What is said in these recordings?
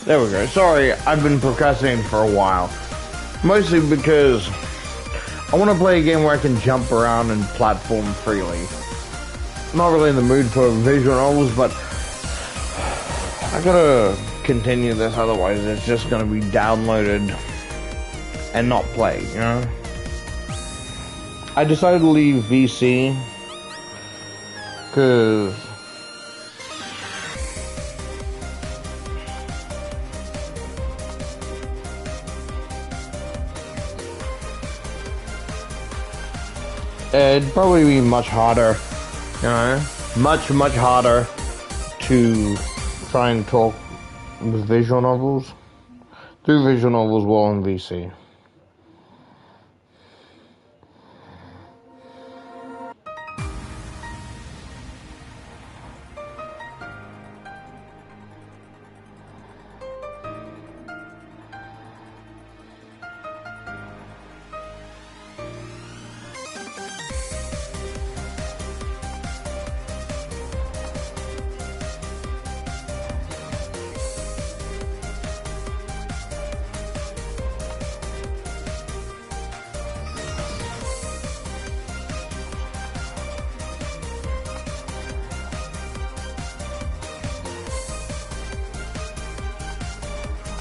There we go. Sorry, I've been procrastinating for a while. Mostly because I want to play a game where I can jump around and platform freely. I'm not really in the mood for visual novels, but I gotta continue this, otherwise it's just gonna be downloaded and not played, you know? I decided to leave VC because it'd probably be much harder, you know, much harder to try and talk with visual novels, do visual novels while in VC.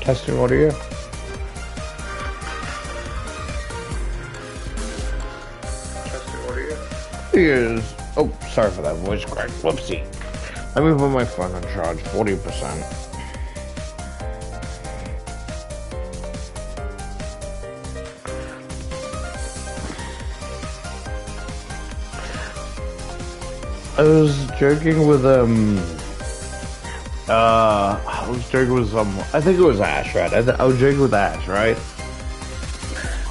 Testing audio. Testing audio. Here's. Oh, sorry for that voice crack. Whoopsie. Let me put my phone on charge. 40%. I was joking with I was joking with someone. I think it was Ash, right? I was joking with Ash, right?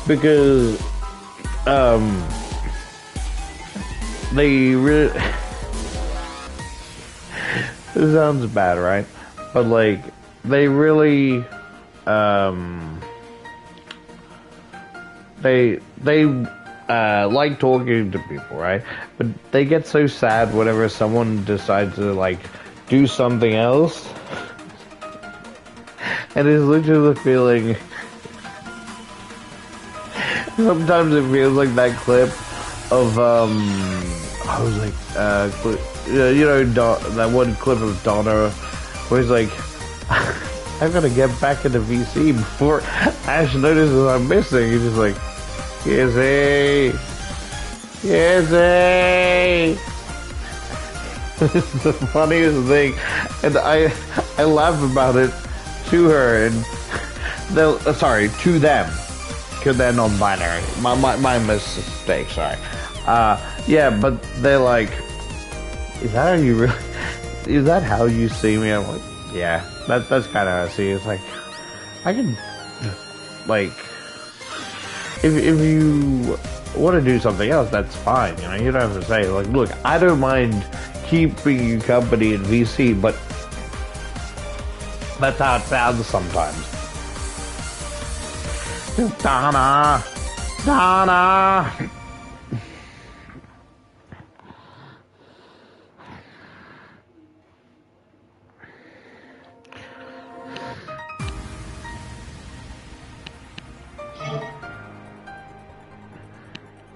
Because, they really... It sounds bad, right? But, like, they really, they like talking to people, right? But they get so sad whenever someone decides to, like, do something else. And it's literally the feeling. Sometimes it feels like that clip of I was like you know, that one clip of Donna where he's like, I'm gonna get back into VC before Ash notices I'm missing. He's just like, Izzy, it's the funniest thing, and I laugh about it to her, and sorry, to them, because they're non-binary. My mistake. Sorry. Yeah, but they're like, is that how you really? Is that how you see me? I'm like, yeah, that's kind of how I see it. It's like, I can, like, if you want to do something else, that's fine. You know, you don't have to say like, look, I don't mind keeping you company in VC, but that's how it sounds sometimes. Donna.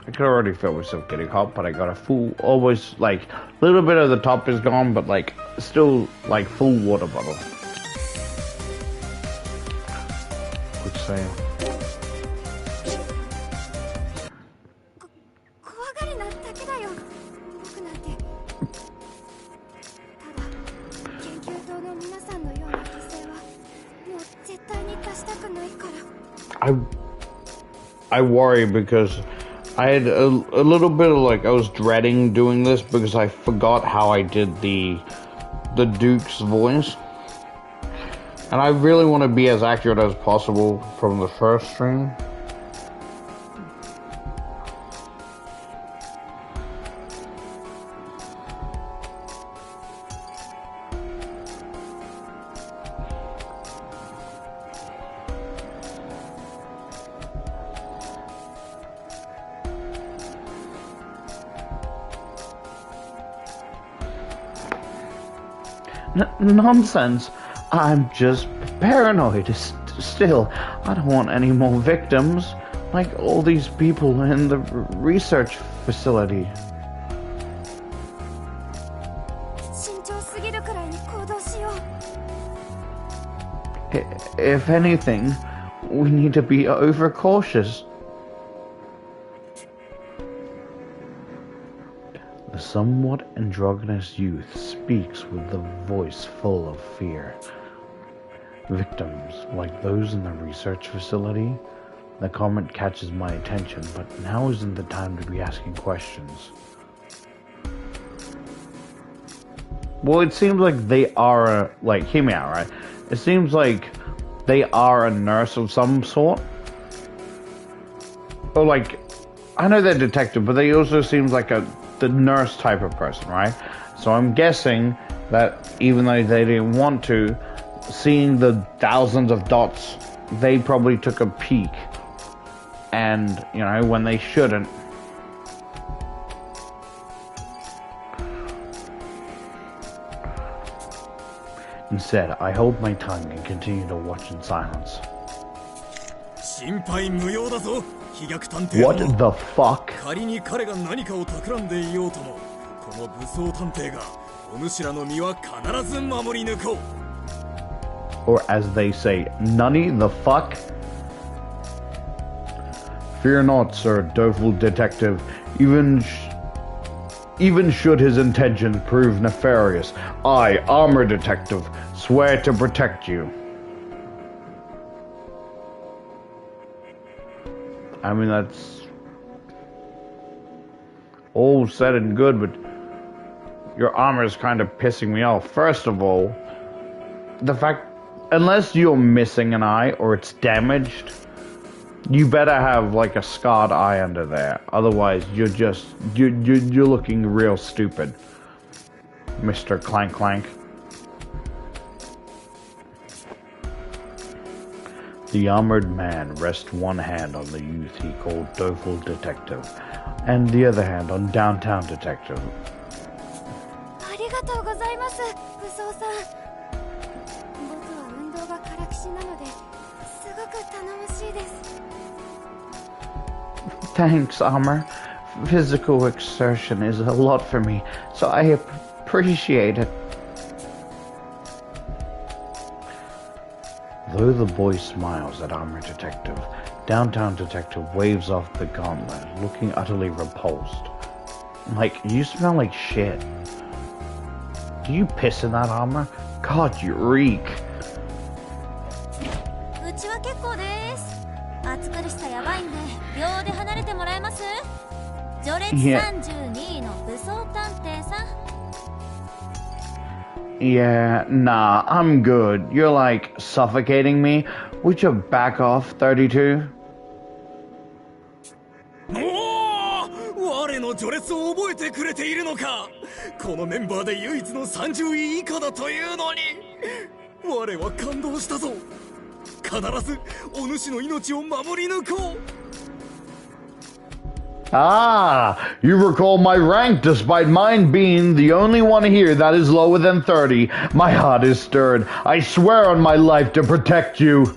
I could already feel myself getting hot, but I got a full, almost like, a little bit of the top is gone, but like, still like full water bottle. Quick sale. I worry because I had a little bit of like, I was dreading doing this because I forgot how I did the Duke's voice. And I really want to be as accurate as possible from the first stream. Nonsense. I'm just paranoid. Still, I don't want any more victims, like all these people in the research facility. If anything, we need to be overcautious. The somewhat androgynous youth speaks with a voice full of fear. Victims, like those in the research facility? The comment catches my attention, but now isn't the time to be asking questions. Well, it seems like they are, like, hear me out, right? It seems like they are a nurse of some sort. Or, like, I know they're detective, but they also seem like the nurse type of person, right? So I'm guessing that even though they didn't want to, seeing the thousands of dots, they probably took a peek. And, you know, when they shouldn't. Instead, I hold my tongue and continue to watch in silence. What the fuck? Or as they say, nani the fuck? Fear not, Sir Dovil Detective, even should his intentions prove nefarious, I, Armor Detective, swear to protect you. I mean, that's all said and good, but your armor is kind of pissing me off. First of all, the fact, unless you're missing an eye or it's damaged, you better have like a scarred eye under there. Otherwise, you're looking real stupid, Mr. Clank Clank. The armored man rests one hand on the youth he called Dovil Detective, and the other hand on Downtown Detective. Thanks, Armor. Physical exertion is a lot for me, so I appreciate it. Though the boy smiles at Armor Detective, Downtown Detective waves off the gauntlet, looking utterly repulsed. Like, you smell like shit. Do you piss in that armor? God, you reek. Yeah, nah, I'm good. You're like suffocating me. Would you back off, 32? Ah, you recall my rank despite mine being the only one here that is lower than 30. My heart is stirred. I swear on my life to protect you.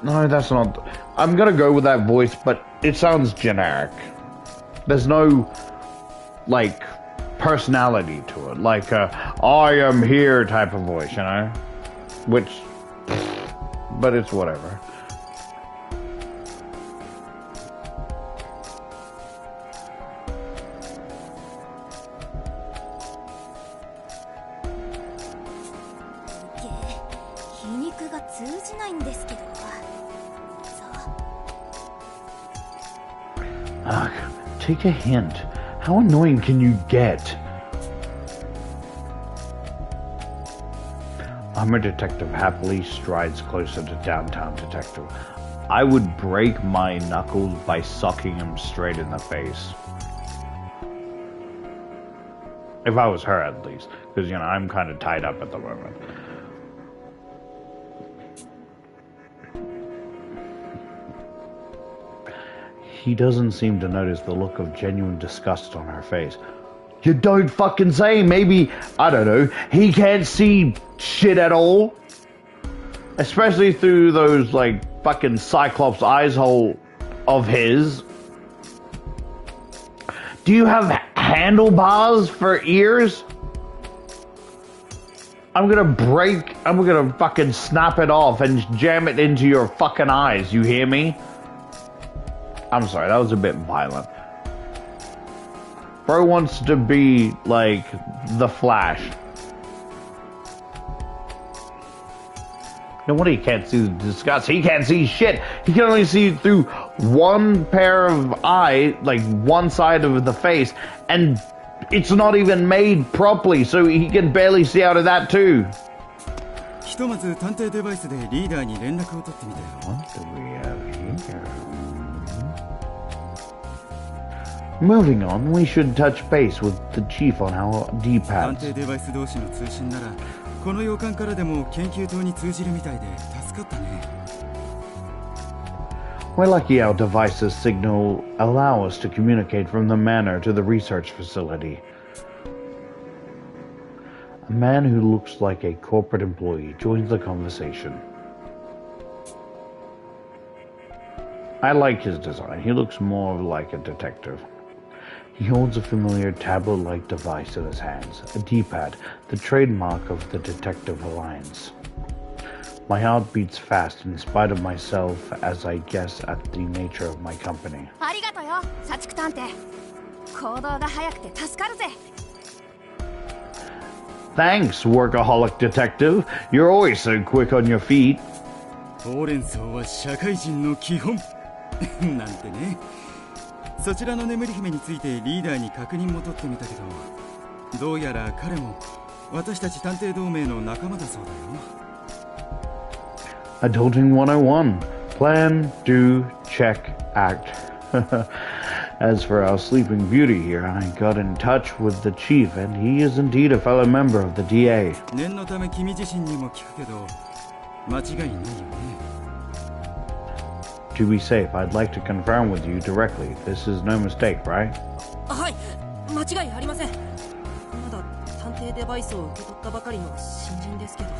No, that's not... I'm gonna go with that voice, but it sounds generic. There's no, like, personality to it. Like I am here type of voice, you know? Which... but it's whatever. Take a hint. How annoying can you get? Armor Detective happily strides closer to Downtown Detective. I would break my knuckles by socking him straight in the face. If I was her, at least. Because, you know, I'm kind of tied up at the moment. He doesn't seem to notice the look of genuine disgust on her face. You don't fucking say. Maybe, I don't know, he can't see shit at all. Especially through those, like, fucking Cyclops eyes hole of his. Do you have handlebars for ears? I'm gonna fucking snap it off and jam it into your fucking eyes, you hear me? I'm sorry, that was a bit violent. Bro wants to be, like, the Flash. No wonder he can't see the disgust. He can't see shit. He can only see through one pair of eye, like one side of the face, and it's not even made properly, so he can barely see out of that too. What do we have here? Moving on, we should touch base with the chief on our D-pads. We're lucky our devices signal allow us to communicate from the manor to the research facility. A man who looks like a corporate employee joins the conversation. I like his design. He looks more like a detective. He holds a familiar tablet-like device in his hands, a D-pad, the trademark of the Detective Alliance. My heart beats fast in spite of myself as I guess at the nature of my company. Thanks, workaholic detective. You're always so quick on your feet. ほうれん草は社会人の基本なんてね。そちらの眠り姫についてリーダーに確認も取ってみたけど、どうやら彼も私たち探偵同盟の仲間だそうだよ。Adulting 101. Plan, do, check, act. As for our sleeping beauty here, I got in touch with the chief, and he is indeed a fellow member of the DA. 念のため君自身にも聞くけど、間違いないよね。To be safe, I'd like to confirm with you directly. This is no mistake, right? はい、間違いありません。まだ探偵デバイスを受け取ったばかりの新人ですけど。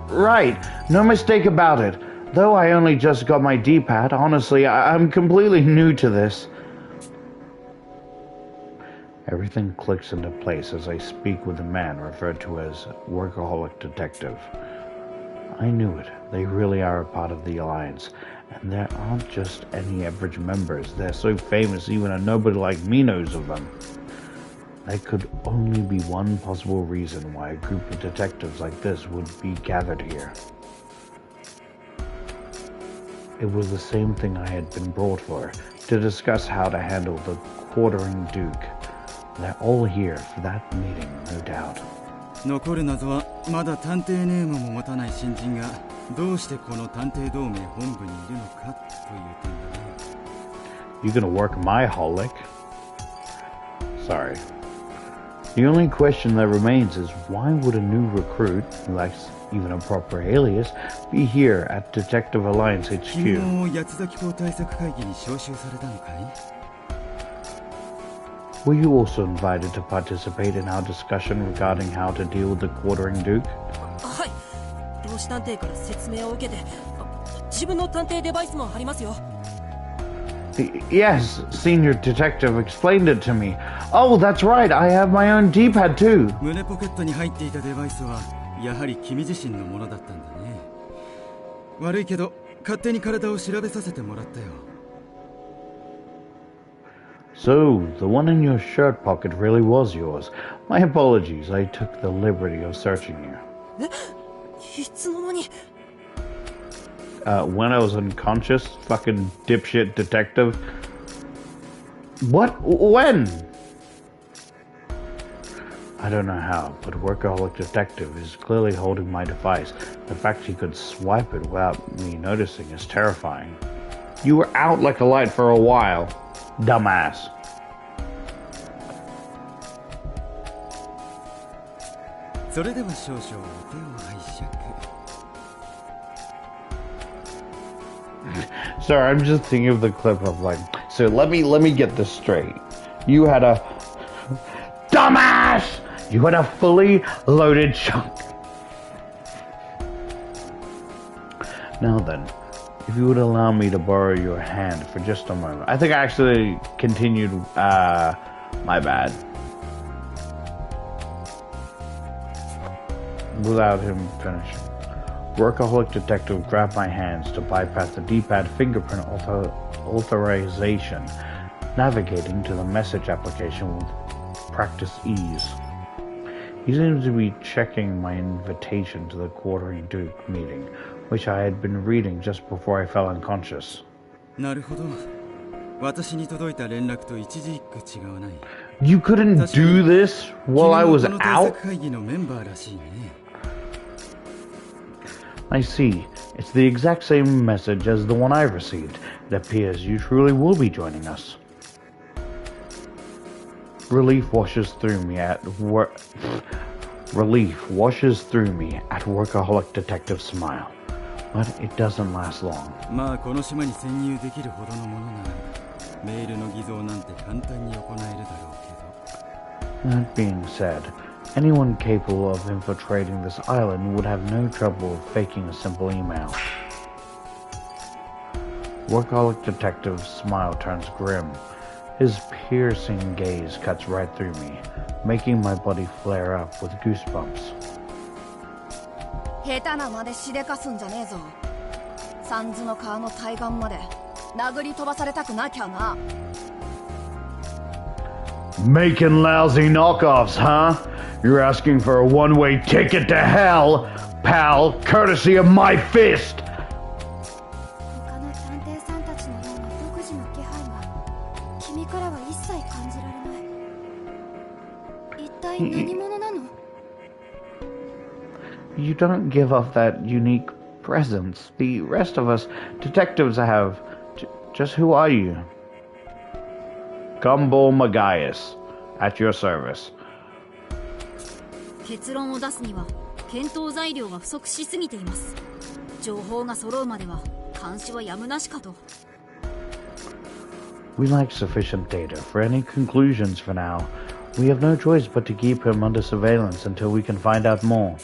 Right, no mistake about it. Though I only just got my D-pad, honestly, I'm completely new to this. Everything clicks into place as I speak with a man referred to as Workaholic Detective. I knew it. They really are a part of the Alliance. And there aren't just any average members. They're so famous even a nobody like me knows of them. There could only be one possible reason why a group of detectives like this would be gathered here. It was the same thing I had been brought for, to discuss how to handle the quartering Duke. They're all here for that meeting, no doubt. 残る謎はまだ探偵ネームも持たない新人がどうしてこの探偵同盟本部にいるのかという点だね。You gonna work my holic? Sorry. The only question that remains is why would a new recruit, who lacks even a proper alias, be here at Detective Alliance HQ? 昨日八つ崎港対策会議に招集されたのかい? Were you also invited to participate in our discussion regarding how to deal with the quartering Duke? はい。同志探偵から説明を受けて、自分の探偵デバイスもありますよ。Yes, Senior Detective explained it to me. Oh, that's right. I have my own D-pad too. 胸ポケットに入っていたデバイスはやはり君自身のものだったんだね。悪いけど勝手に体を調べさせてもらったよ。So, the one in your shirt pocket really was yours. My apologies, I took the liberty of searching you. When I was unconscious, fucking dipshit detective. What? When? I don't know how, but Workaholic Detective is clearly holding my device. The fact he could swipe it without me noticing is terrifying. You were out like a light for a while. Dumbass. Sorry, I'm just thinking of the clip of like, so let me get this straight. You had a... Dumbass! You had a fully loaded chunk. Now then, if you would allow me to borrow your hand for just a moment. I think I actually continued, my bad. Without him finishing. Workaholic Detective grabbed my hands to bypass the D-pad fingerprint authorization, navigating to the message application with practice ease. He seemed to be checking my invitation to the Quartering Duke meeting, which I had been reading just before I fell unconscious. You couldn't do this while I was out? I see. It's the exact same message as the one I received. It appears you truly will be joining us. Relief washes through me at Workaholic Detective's smile. But it doesn't last long. That being said, anyone capable of infiltrating this island would have no trouble faking a simple email. Workaholic Detective's smile turns grim. His piercing gaze cuts right through me, making my body flare up with goosebumps. Making lousy knockoffs, huh? You're asking for a one-way ticket to hell, pal, courtesy of my fist! You don't give off that unique presence. The rest of us detectives have. Just who are you? Gumball Magias, at your service. We lack sufficient data for any conclusions for now. We have no choice but to keep him under surveillance until we can find out more.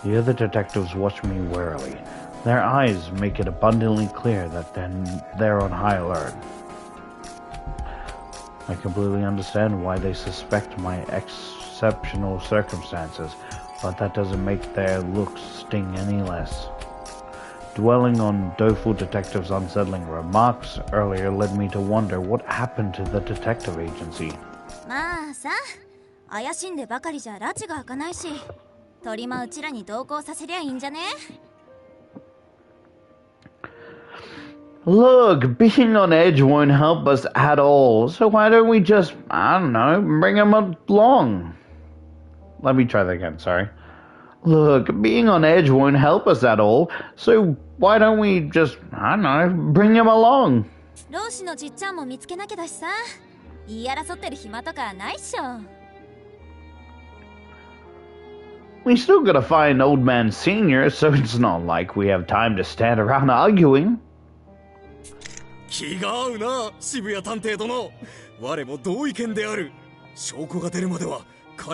The other detectives watch me warily. Their eyes make it abundantly clear that they're on high alert. I completely understand why they suspect my exceptional circumstances, but that doesn't make their looks sting any less. Dwelling on Doful Detective's unsettling remarks earlier led me to wonder what happened to the detective agency. Look, being on edge won't help us at all, so why don't we just, I don't know, bring him along? Let me try that again, sorry. Look, being on edge won't help us at all, so why don't we just, I don't know, bring him along? We still gotta find Old Man Senior, so it's not like we have time to stand around arguing.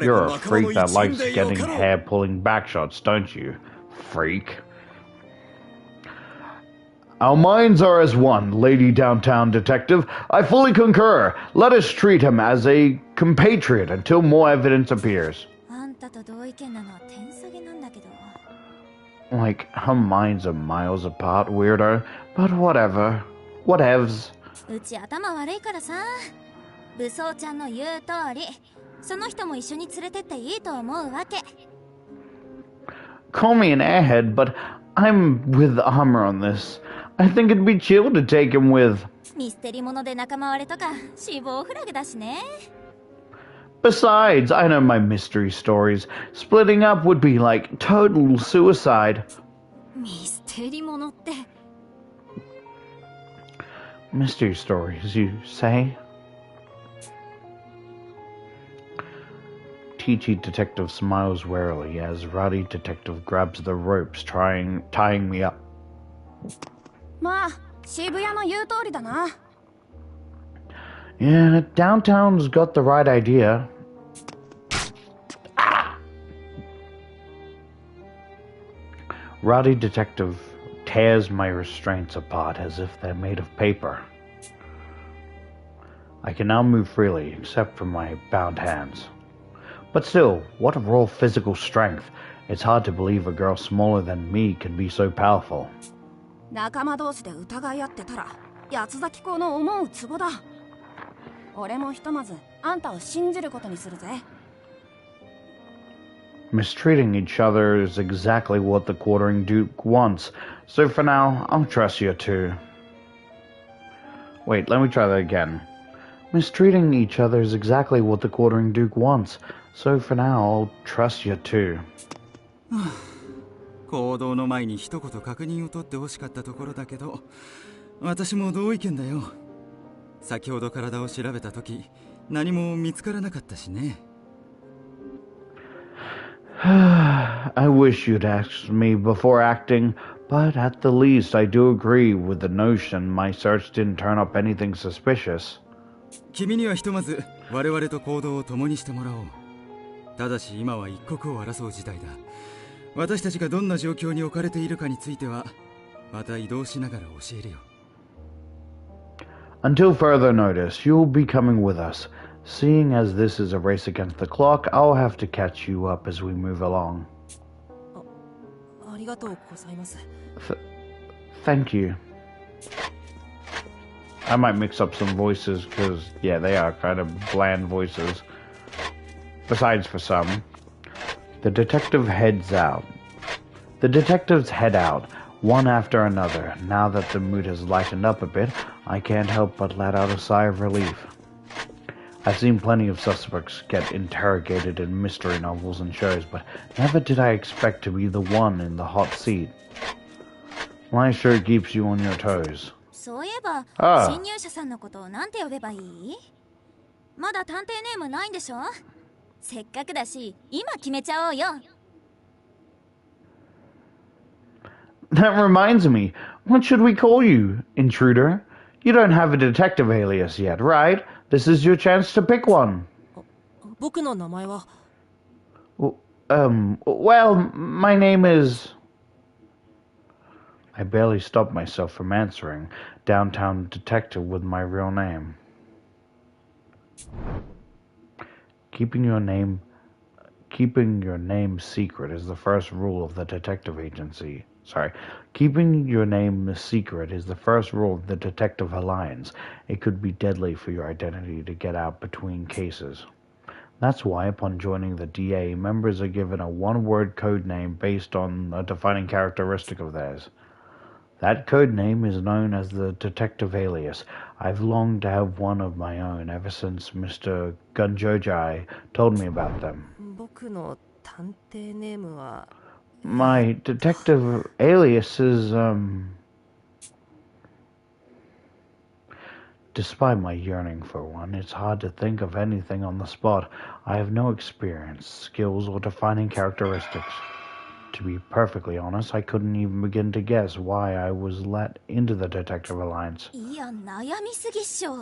You're a freak that likes getting hair-pulling backshots, don't you, freak? Our minds are as one, Lady Downtown Detective. I fully concur. Let us treat him as a compatriot until more evidence appears. Like, our minds are miles apart, weirdo. But whatever. Whatevs. Call me an airhead, but I'm with Armor on this. I think it'd be chill to take him with. Besides, I know my mystery stories. Splitting up would be like total suicide. Mystery stories, you say? Teachy Detective smiles warily as Rowdy Detective grabs the ropes, tying me up. Yeah, downtown's got the right idea. Rowdy detective tears my restraints apart as if they're made of paper. I can now move freely, except for my bound hands. But still, what raw physical strength. It's hard to believe a girl smaller than me can be so powerful. 仲間同士で疑い合ってたら八つ咲き子の思うツボだ。俺もひとまずあんたを信じることにするぜ。Mistreating each other is exactly what the quartering duke wants, so for now, I'll trust you too. Wait, let me try that again. Mistreating each other is exactly what the quartering duke wants, so for now, I'll trust you too. 行動の前に一言確認を取ってほしかったところだけど、私も同意見だよ。先ほど体を調べたとき、何も見つからなかったしね。I wish you'd asked me before acting, but at the least I do agree with the notion my search didn't turn up anything suspicious. 君にはひとまず我々と行動を共にしてもらおう。ただし今は一刻を争う時代だ。私たちがどんな状況に置かれているかについてはまた移動しながら教えるよ。Until further notice, you'll be coming with us. Seeing as this is a race against the clock, I'll have to catch you up as we move along. ありがとうございます。Thank you. I might mix up some voices because, yeah, they are kind of bland voices. Besides for some. The detectives head out, one after another. Now that the mood has lightened up a bit, I can't help but let out a sigh of relief. I've seen plenty of suspects get interrogated in mystery novels and shows, but never did I expect to be the one in the hot seat. My sure keeps you on your toes. そういえば、侵入者さんのことをなんて呼べばいい？まだ探偵ネームないんでしょ？せっかくだし、今決めちゃおうよ。That reminds me, what should we call you, intruder? You don't have a detective alias yet, right? This is your chance to pick one. 僕の名前は Well, my name is... I barely stopped myself from answering. Downtown detective with my real name. Keeping your name secret is the first rule of the detective agency. Keeping your name secret is the first rule of the detective alliance. It could be deadly for your identity to get out between cases. That's why, upon joining the DA, members are given a one-word code name based on a defining characteristic of theirs. That code name is known as the detective alias. I've longed to have one of my own ever since Mr. Gunjojai told me about them. 僕の探偵ネームは My detective alias is, Despite my yearning for one, it's hard to think of anything on the spot. I have no experience, skills, or defining characteristics. To be perfectly honest, I couldn't even begin to guess why I was let into the Detective Alliance. いや、悩みすぎっしょ。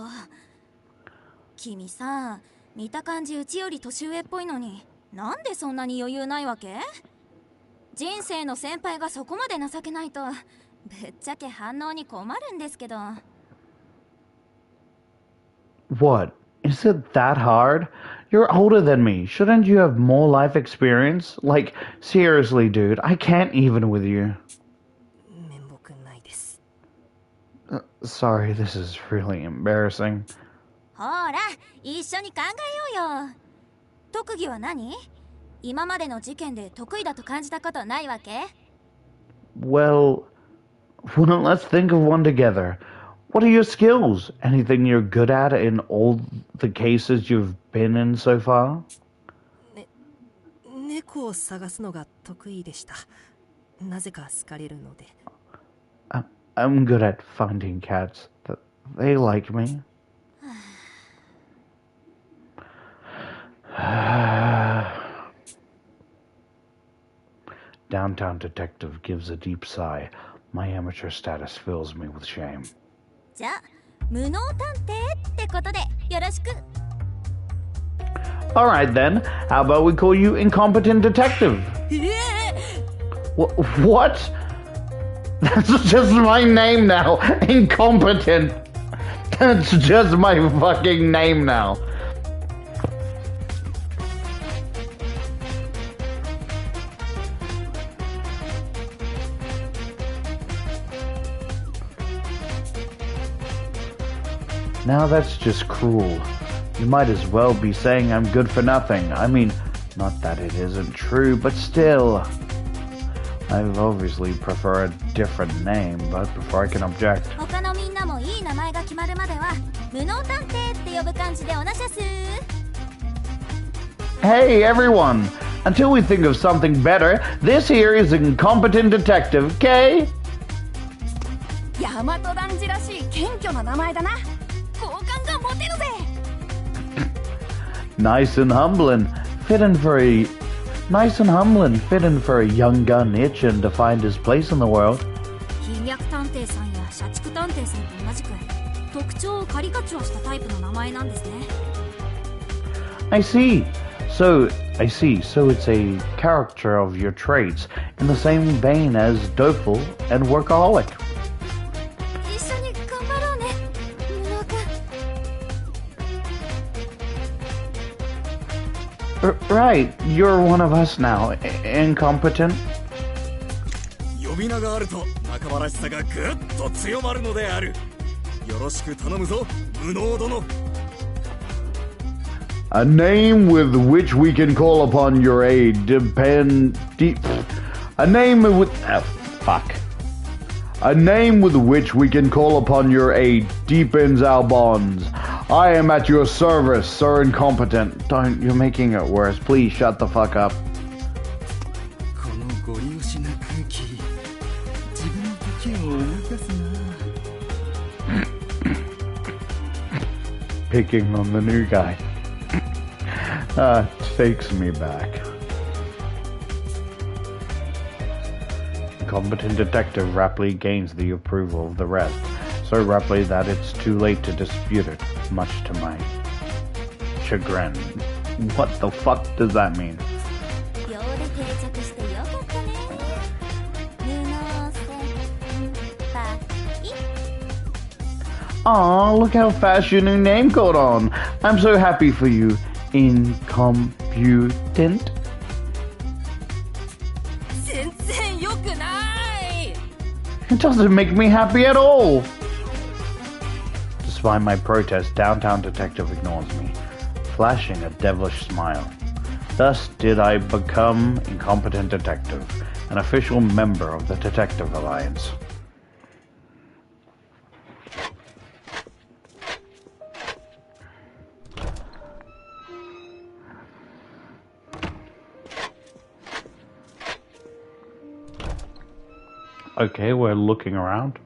君さ、見た感じうちより年上っぽいのに、なんでそんなに余裕ないわけ？人生の先輩がそこまで情けないと、ぶっちゃけ反応に困るんですけど。What? Is it that hard? You're older than me. Shouldn't you have more life experience? Like, seriously, dude, I can't even with you. 面目ないです。Sorry, this is really embarrassing. ほら、一緒に考えようよ。特技は何？今までの事件で得意だと感じたことないわけ？ Well, let's think of one together. What are your skills? Anything you're good at in all the cases you've been in so far? 猫を探すのが得意でした。なぜか好かれるので。I'm good at finding cats. They like me. Downtown detective gives a deep sigh. My amateur status fills me with shame. じゃあ、無能探偵ってことでよろしく。 Alright then, how about we call you Incompetent Detective? What? That's just my name now. Incompetent. That's just my fucking name now. Now that's just cruel. You might as well be saying I'm good for nothing. I mean, not that it isn't true, but still. I've obviously prefer a different name, but before I can object. 他のみんなもいい名前が決まるまでは無能探偵って呼ぶ感じでおなしゃす。 Hey everyone! Until we think of something better, this here is Incompetent Detective, okay? 大和男児らしい謙虚な名前だな。好感が持てるぜ。 Nice and humbling, fitting for a young gun itching to find his place in the world. 飛躍探偵さんや社畜探偵さんと同じく特徴をカリカチュアしたタイプの名前なんですね。 I see. So it's a character of your traits in the same vein as Dopeful and Workaholic. 一緒に頑張ろうね、無能くん。 Right, you're one of us now. Incompetent? 呼び名があると仲間らしさがぐっと強まるのである。よろしく頼むぞ、無能殿。 A name with which we can call upon your aid A name with which we can call upon your aid deepens our bonds. I am at your service, Sir Incompetent. You're making it worse. Please shut the fuck up. このゴリ押しな空気、自分の時を思い出すな。 Picking on the new guy. Takes me back. Incompetent Detective rapidly gains the approval of the rest, so rapidly that it's too late to dispute it, much to my chagrin. What the fuck does that mean? 秒で定着してよかったね。無能先輩。 Aw, look how fast your new name caught on. I'm so happy for you, Incompetent. 全然良くない。 It doesn't make me happy at all. Despite my protest, Downtown Detective ignores me, flashing a devilish smile. Thus did I become Incompetent Detective, an official member of the Detective Alliance. Okay, we're looking around.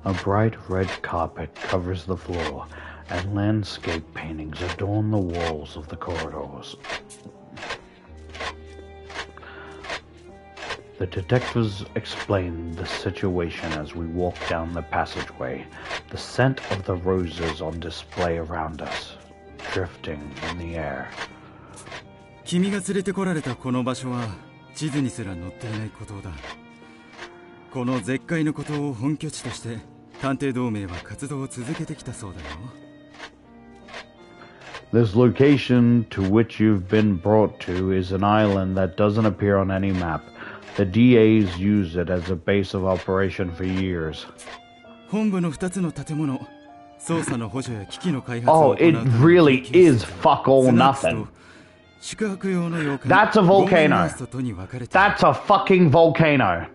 A bright red carpet covers the floor, and landscape paintings adorn the walls of the corridors. The detectives explain the situation as we walk down the passageway, the scent of the roses on display around us, drifting in the air. 君が連れてこられたこの場所は地図にすら載っていない孤島だ。この絶海の孤島を本拠地として探偵同盟は活動を続けてきたそうだよ。 This location to which you've been brought to is an island that doesn't appear on any map. The DA's used it as a base of operation for years. 本部の2つの建物、捜査の補助や機器の開発 Oh, を行う it really is fuck all nothing. 宿泊用の洋館、 That's a volcano. ゴールデンラストとに分かれている。 That's a fucking volcano.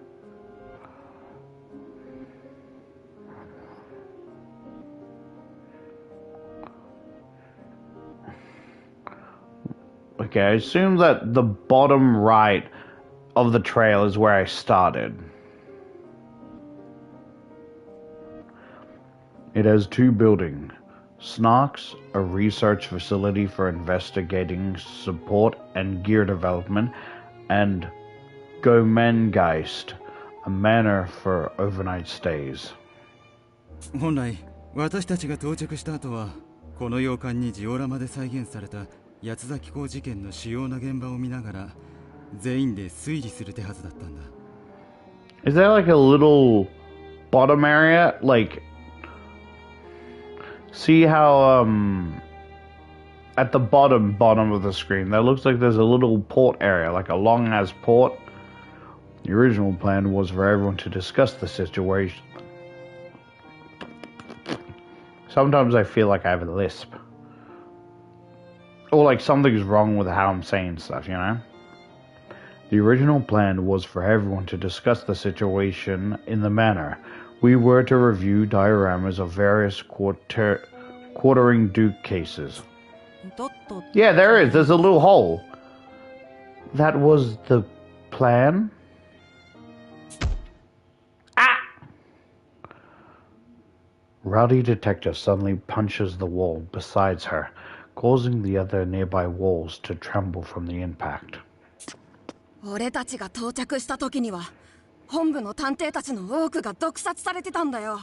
Okay, I assume that the bottom right of the trail is where I started. It has two buildings. Snarks, a research facility for investigating, support, and gear development, and Gomengeist, a manor for overnight stays. 本来私たちが到着した後はこの洋館にジオラマで再現された八崎港事件の主要な現場を見ながら全員で推理する手はずだったんだ。 Is there like a little bottom area? Like, see how at the bottom of the screen there looks like there's a little port area, like a long ass port. The original plan was for everyone to discuss the situation. Sometimes I feel like I have a lisp. Or like something's wrong with how I'm saying stuff, you know? The original plan was for everyone to discuss the situation in the manor. We were to review dioramas of various quartering Duke cases. Yeah, there is. There's a little hole. That was the plan? Ah! Rowdy detective suddenly punches the wall beside her, causing the other nearby walls to tremble from the impact. 俺たちが到着した時には本部の探偵たちの多くが毒殺されてたんだよ。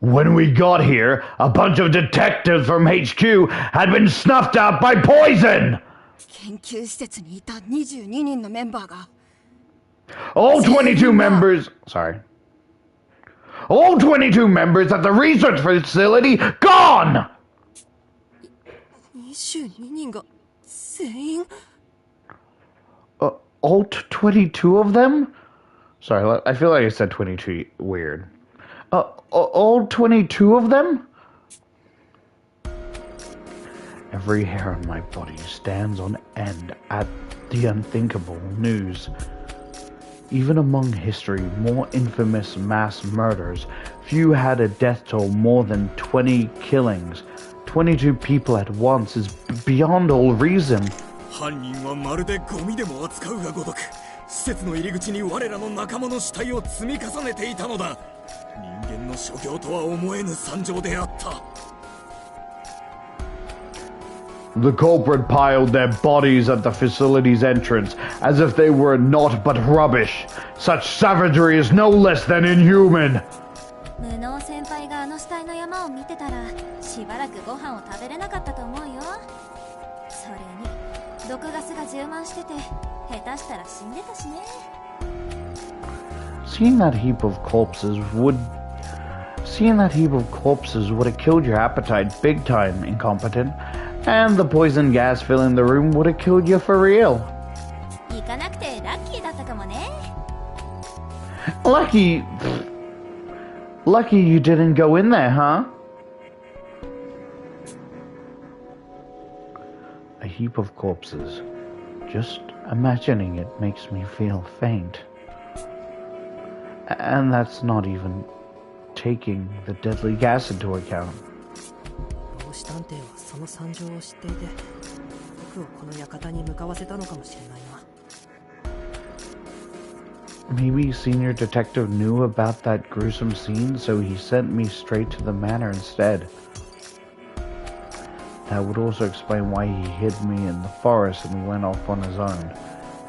When we got here, a bunch of detectives from HQ had been snuffed out by poison! 研究施設にいた22人のメンバーが All 22 members... Sorry. All 22 members at the research facility gone! 22人が全員 All 22 of them? Sorry, I feel like I said 22 weird. All 22 of them? Every hair on my body stands on end at the unthinkable news. Even among history more infamous mass murders, few had a death toll more than 20 killings. 22 people at once is beyond all reason. 犯人はまるでゴミでも扱うがごとく施設の入り口に我らの仲間の死体を積み重ねていたのだ。人間の所業とは思えぬ惨状であった。 The culprit piled their bodies at the facility's entrance as if they were naught but rubbish. Such savagery is no less than inhuman. 無能先輩があの死体の山を見てたらしばらくご飯を食べれなかったと思うよ。それに毒ガスが充満してて下手したら死んでたしね。 Seeing that heap of corpses would have killed your appetite big time, incompetent. And the poison gas filling the room would have killed you for real. 行かなくてラッキーだったかもね。 Lucky you didn't go in there, huh? A heap of corpses. Just imagining it makes me feel faint. And that's not even taking the deadly gas into account. 老子探偵はその惨状を知っていて僕をこの館に向かわせたのかもしれないな。 Maybe Senior Detective knew about that gruesome scene, so he sent me straight to the manor instead. That would also explain why he hid me in the forest and went off on his own.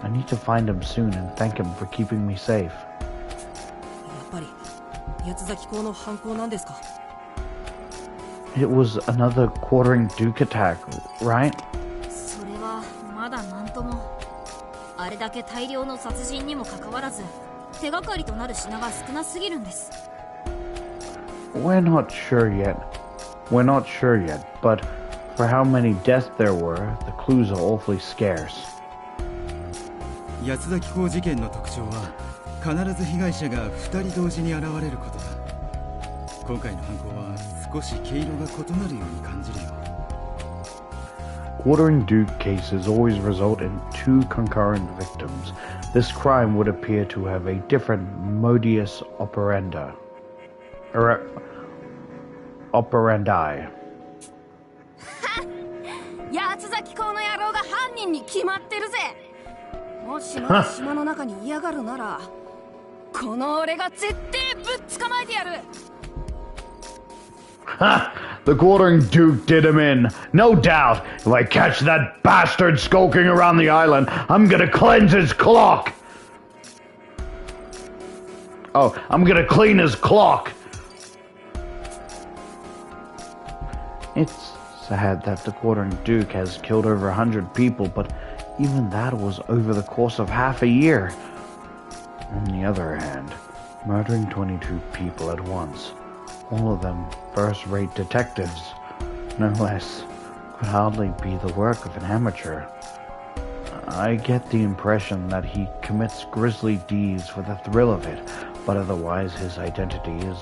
I need to find him soon and thank him for keeping me safe. やっぱり八崎港の犯行なんですか。 It was another quartering Duke attack, right? それはまだなんとも。あれだけ大量の殺人にもかかわらず手がかりとなる品が少なすぎるんです。 We're not sure yet, but for how many deaths there were, the clues are awfully scarce. 八崎港事件の特徴は必ず被害者が2人同時に現れることだ。今回の犯行は少し毛色が異なるように感じるよ。 Quartering Duke cases always result in two concurrent victims. This crime would appear to have a different modus operandi. 八崎港の野郎が犯人に決まってるぜ。もしまだ島の中に嫌がるならこの俺が絶対ぶっ捕まえてやる。 Ha! The quartering Duke did him in. No doubt. If I catch that bastard skulking around the island, I'm gonna cleanse his clock. Oh, I'm gonna clean his clock! It's sad that the Quartering Duke has killed over 100 people, but even that was over the course of half a year. On the other hand, murdering 22 people at once, all of them first-rate detectives, no less, could hardly be the work of an amateur. I get the impression that he commits grisly deeds for the thrill of it, but otherwise his identity is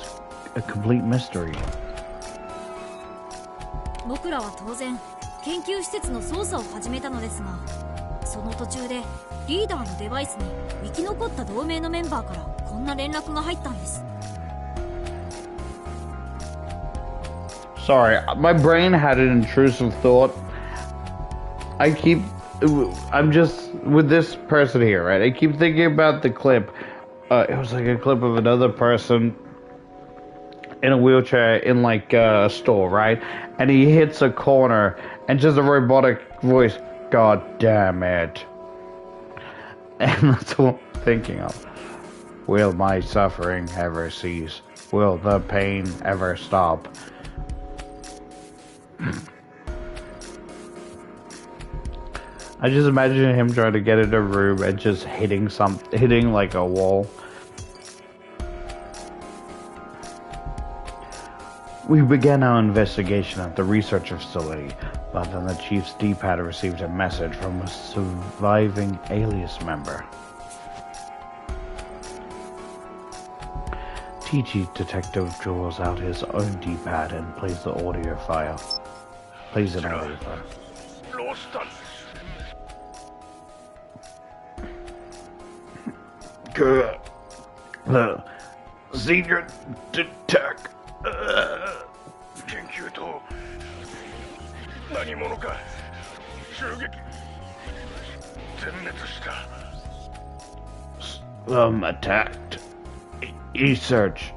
a complete mystery. 僕らは当然研究施設の捜査を始めたのですが、その途中でリーダーのデバイスに生き残った同盟のメンバーからこんな連絡が入ったんです。 Sorry, my brain had an intrusive thought. I'm just with this person here, right? I keep thinking about the clip. It was like a clip of another person in a wheelchair in like a store, right? And he hits a corner and just a robotic voice, God damn it. And that's what I'm thinking of. Will my suffering ever cease? Will the pain ever stop? I just imagine him trying to get in a room and just hitting like a wall. We began our investigation at the research facility, but then the chief's D-pad received a message from a surviving alias member. TG detective draws out his own D-pad and plays the audio file. Plays an audio file. Good. The senior detective. 研究と何者か襲撃全滅した。Attacked. Research.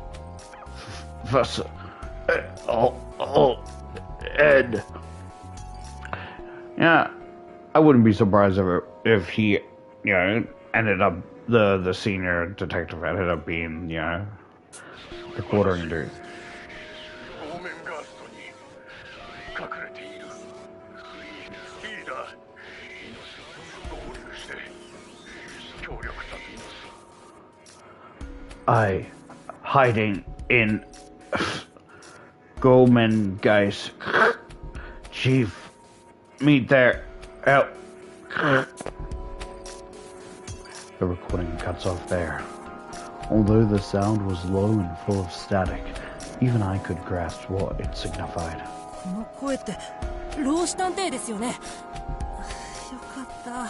Ed. Yeah, I wouldn't be surprised if he, ended up the senior detective ended up being, the Quartering Duke. オーメンガーストに隠れているリーダー合流して協力させます。 I hiding in Goldman guys. Chief, meet there. Help. The recording cuts off there. Although the sound was low and full of static, even I could grasp what it signified. この声って老子探偵ですよね。よかった。あの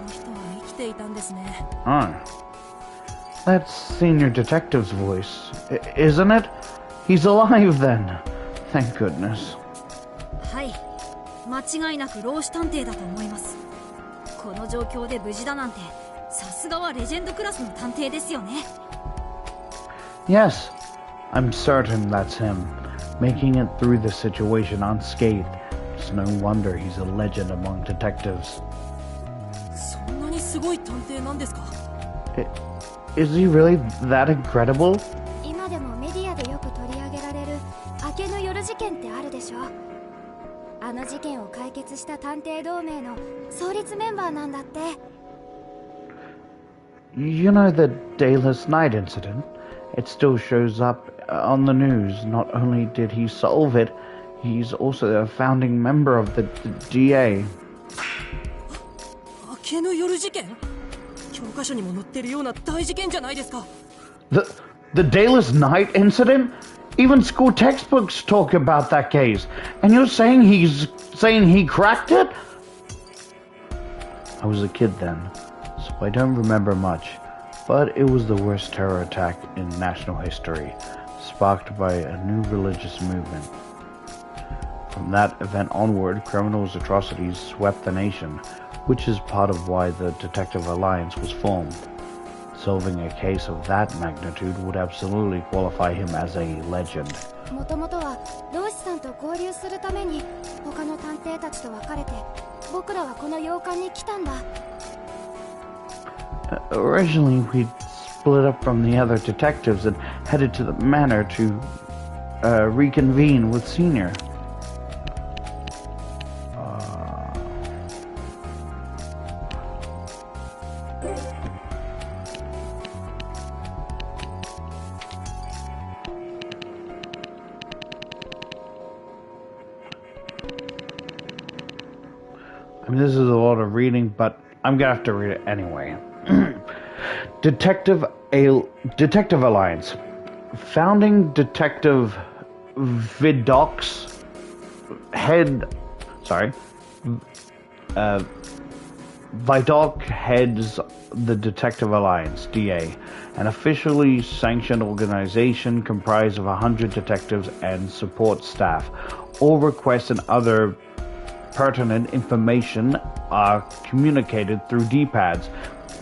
人は生きていたんですね。That's Senior Detective's voice, isn't it? He's alive then. Thank goodness. はい、間違いなく老子探偵だと思います。この状況で無事だなんて、さすがはレジェンドクラスの探偵ですよね。Yes, I'm certain that's him, making it through the situation unscathed. It's no wonder he's a legend among detectives. そんなにすごい探偵なんですか？ Is he really that incredible? 今でもメディアでよく取り上げられる明けの夜事件ってあるでしょ。あの事件を解決した探偵同盟の創立メンバーなんだって。 You know the Dayless Night incident? It still shows up on the news. Not only did he solve it, he's also a founding member of the DA. 明けの夜事件？教科書にも載ってるような大事件じゃないですか。 The Dayless Night incident? Even school textbooks talk about that case. And you're saying he cracked it? I was a kid then, so I don't remember much. But it was the worst terror attack in national history, sparked by a new religious movement. From that event onward, criminals' atrocities swept the nation, which is part of why the Detective Alliance was formed. Solving a case of that magnitude would absolutely qualify him as a legend. もともとはローシさんと合流するために他の探偵たちと別れて僕らはこの洋館に来たんだ。 Originally, we'd split up from the other detectives and headed to the manor to reconvene with Senior. I mean, this is a lot of reading, but I'm gonna have to read it anyway. Detective Alliance. Founding Detective Vidoc's Vidoc heads the Detective Alliance, DA, an officially sanctioned organization comprised of 100 detectives and support staff. All requests and other pertinent information are communicated through D-pads,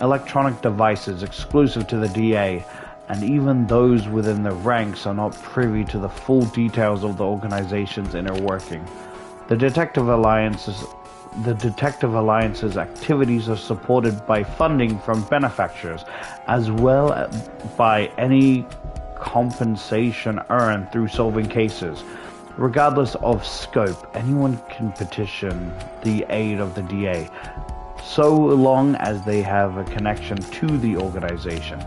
electronic devices exclusive to the DA, and even those within the ranks are not privy to the full details of the organization's inner working. The Detective Alliance's activities are supported by funding from benefactors, as well as by any compensation earned through solving cases. Regardless of scope, anyone can petition the aid of the DA, so long as they have a connection to the organization.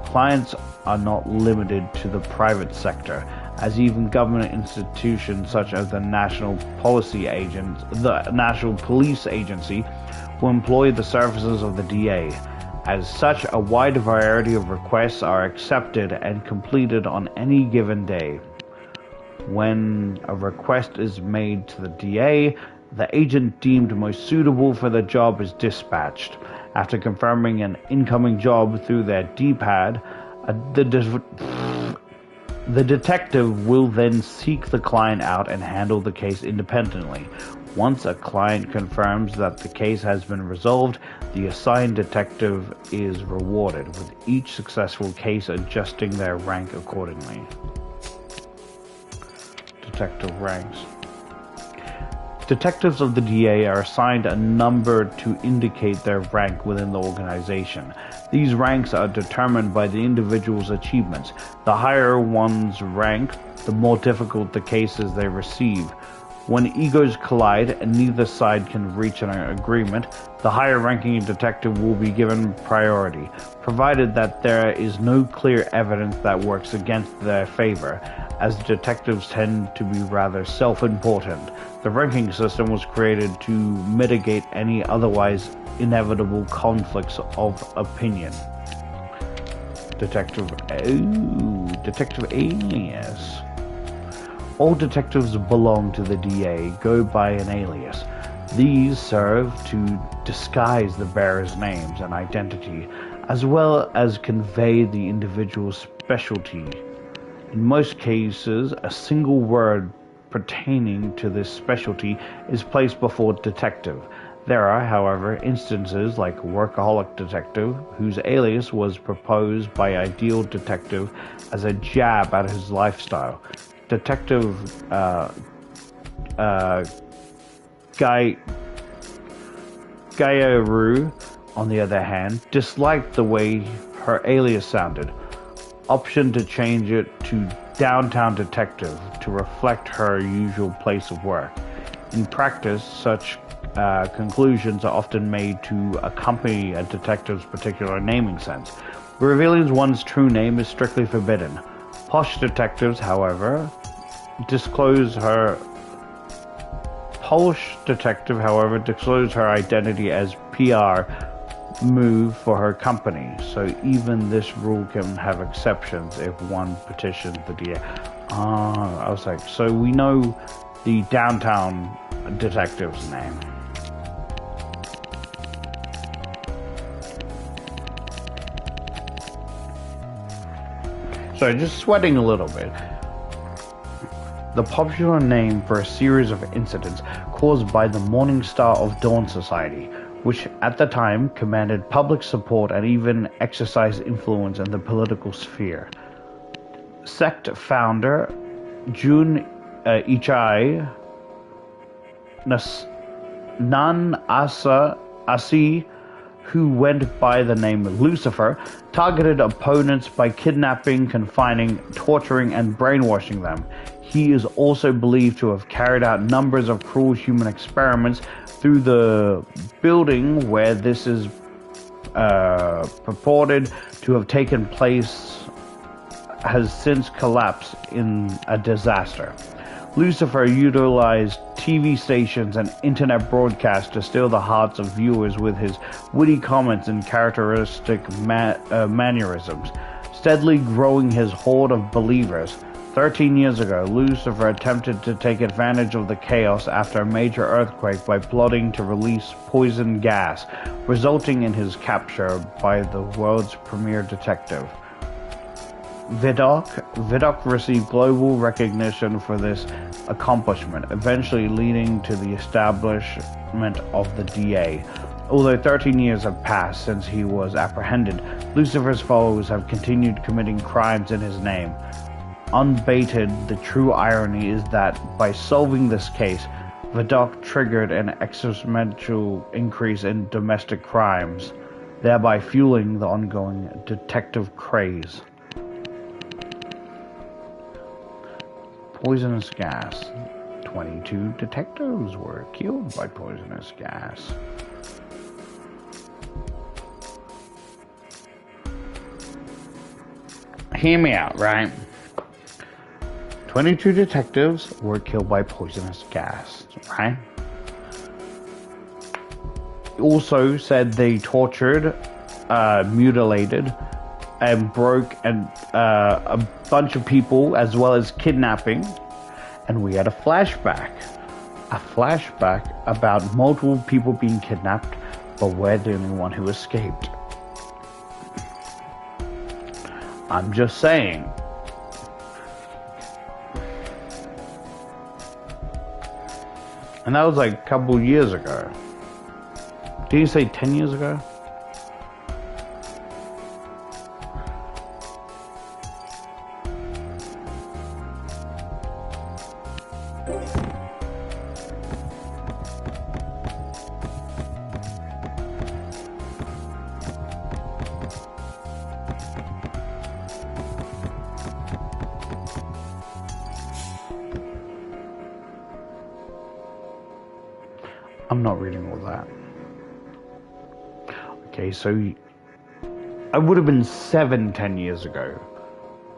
Clients are not limited to the private sector, as even government institutions such as the National Police Agency will employ the services of the DA. As such, a wide variety of requests are accepted and completed on any given day. When a request is made to the DA, the agent deemed most suitable for the job is dispatched. After confirming an incoming job through their D-pad, the detective will then seek the client out and handle the case independently. Once a client confirms that the case has been resolved, the assigned detective is rewarded, with each successful case adjusting their rank accordingly. Detective ranks. Detectives of the DA are assigned a number to indicate their rank within the organization. These ranks are determined by the individual's achievements. The higher one's rank, the more difficult the cases they receive. When egos collide and neither side can reach an agreement, the higher-ranking detective will be given priority, provided that there is no clear evidence that works against their favor, as detectives tend to be rather self-important. The ranking system was created to mitigate any otherwise inevitable conflicts of opinion. Detective Alias. All detectives belong to the DA, go by an alias. These serve to disguise the bearer's names and identity, as well as convey the individual's specialty. In most cases, a single word pertaining to this specialty is placed before detective. There are, however, instances like Workaholic Detective, whose alias was proposed by Ideal Detective as a jab at his lifestyle. Detective Gaiaru, on the other hand, disliked the way her alias sounded, optioned to change it to Downtown Detective to reflect her usual place of work. In practice, such conclusions are often made to accompany a detective's particular naming sense. Revealing one's true name is strictly forbidden. Posh detectives, however, disclose her identity as PR move for her company, so even this rule can have exceptions if one petitions the DA. I was like, so we know the Downtown Detective's name. So just sweating a little bit. The popular name for a series of incidents caused by the Morning Star of Dawn Society, which at the time commanded public support and even exercised influence in the political sphere. Sect founder Jun Ichai Nan Asi, who went by the name Lucifer, targeted opponents by kidnapping, confining, torturing, and brainwashing them. He is also believed to have carried out numbers of cruel human experiments through the building where this is purported to have taken place has since collapsed in a disaster. Lucifer utilized TV stations and internet broadcasts to steal the hearts of viewers with his witty comments and characteristic mannerisms, steadily growing his horde of believers. 13 years ago, Lucifer attempted to take advantage of the chaos after a major earthquake by plotting to release poison gas, resulting in his capture by the world's premier detective. Vidocq received global recognition for this accomplishment, eventually leading to the establishment of the DA. Although 13 years have passed since he was apprehended, Lucifer's followers have continued committing crimes in his name. Unbaited, the true irony is that by solving this case, Vidocq triggered an exponential increase in domestic crimes, thereby fueling the ongoing detective craze. Poisonous gas. 22 detectives were killed by poisonous gas. Hear me out, right? 22 detectives were killed by poisonous gas, right? Also said they tortured, mutilated, and broke a bunch of people, as well as kidnapping. And we had a flashback about multiple people being kidnapped, but we're the only one who escaped. I'm just saying. And that was like a couple years ago. Did you say 10 years ago? I'm not reading all that. Okay, so I would have been 10 years ago,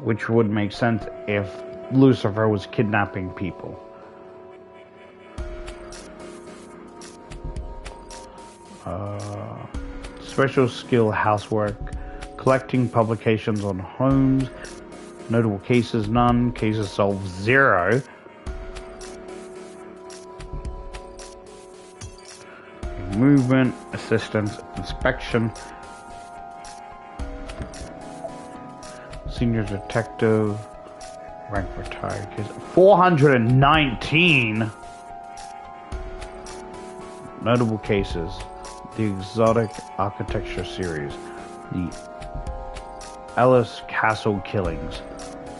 which would make sense if Lucifer was kidnapping people. Special skill housework, collecting publications on homes, notable cases none, cases solved 0. Movement, assistance, inspection, senior detective, rank retired case, 419 notable cases, the exotic architecture series, the Ellis Castle killings,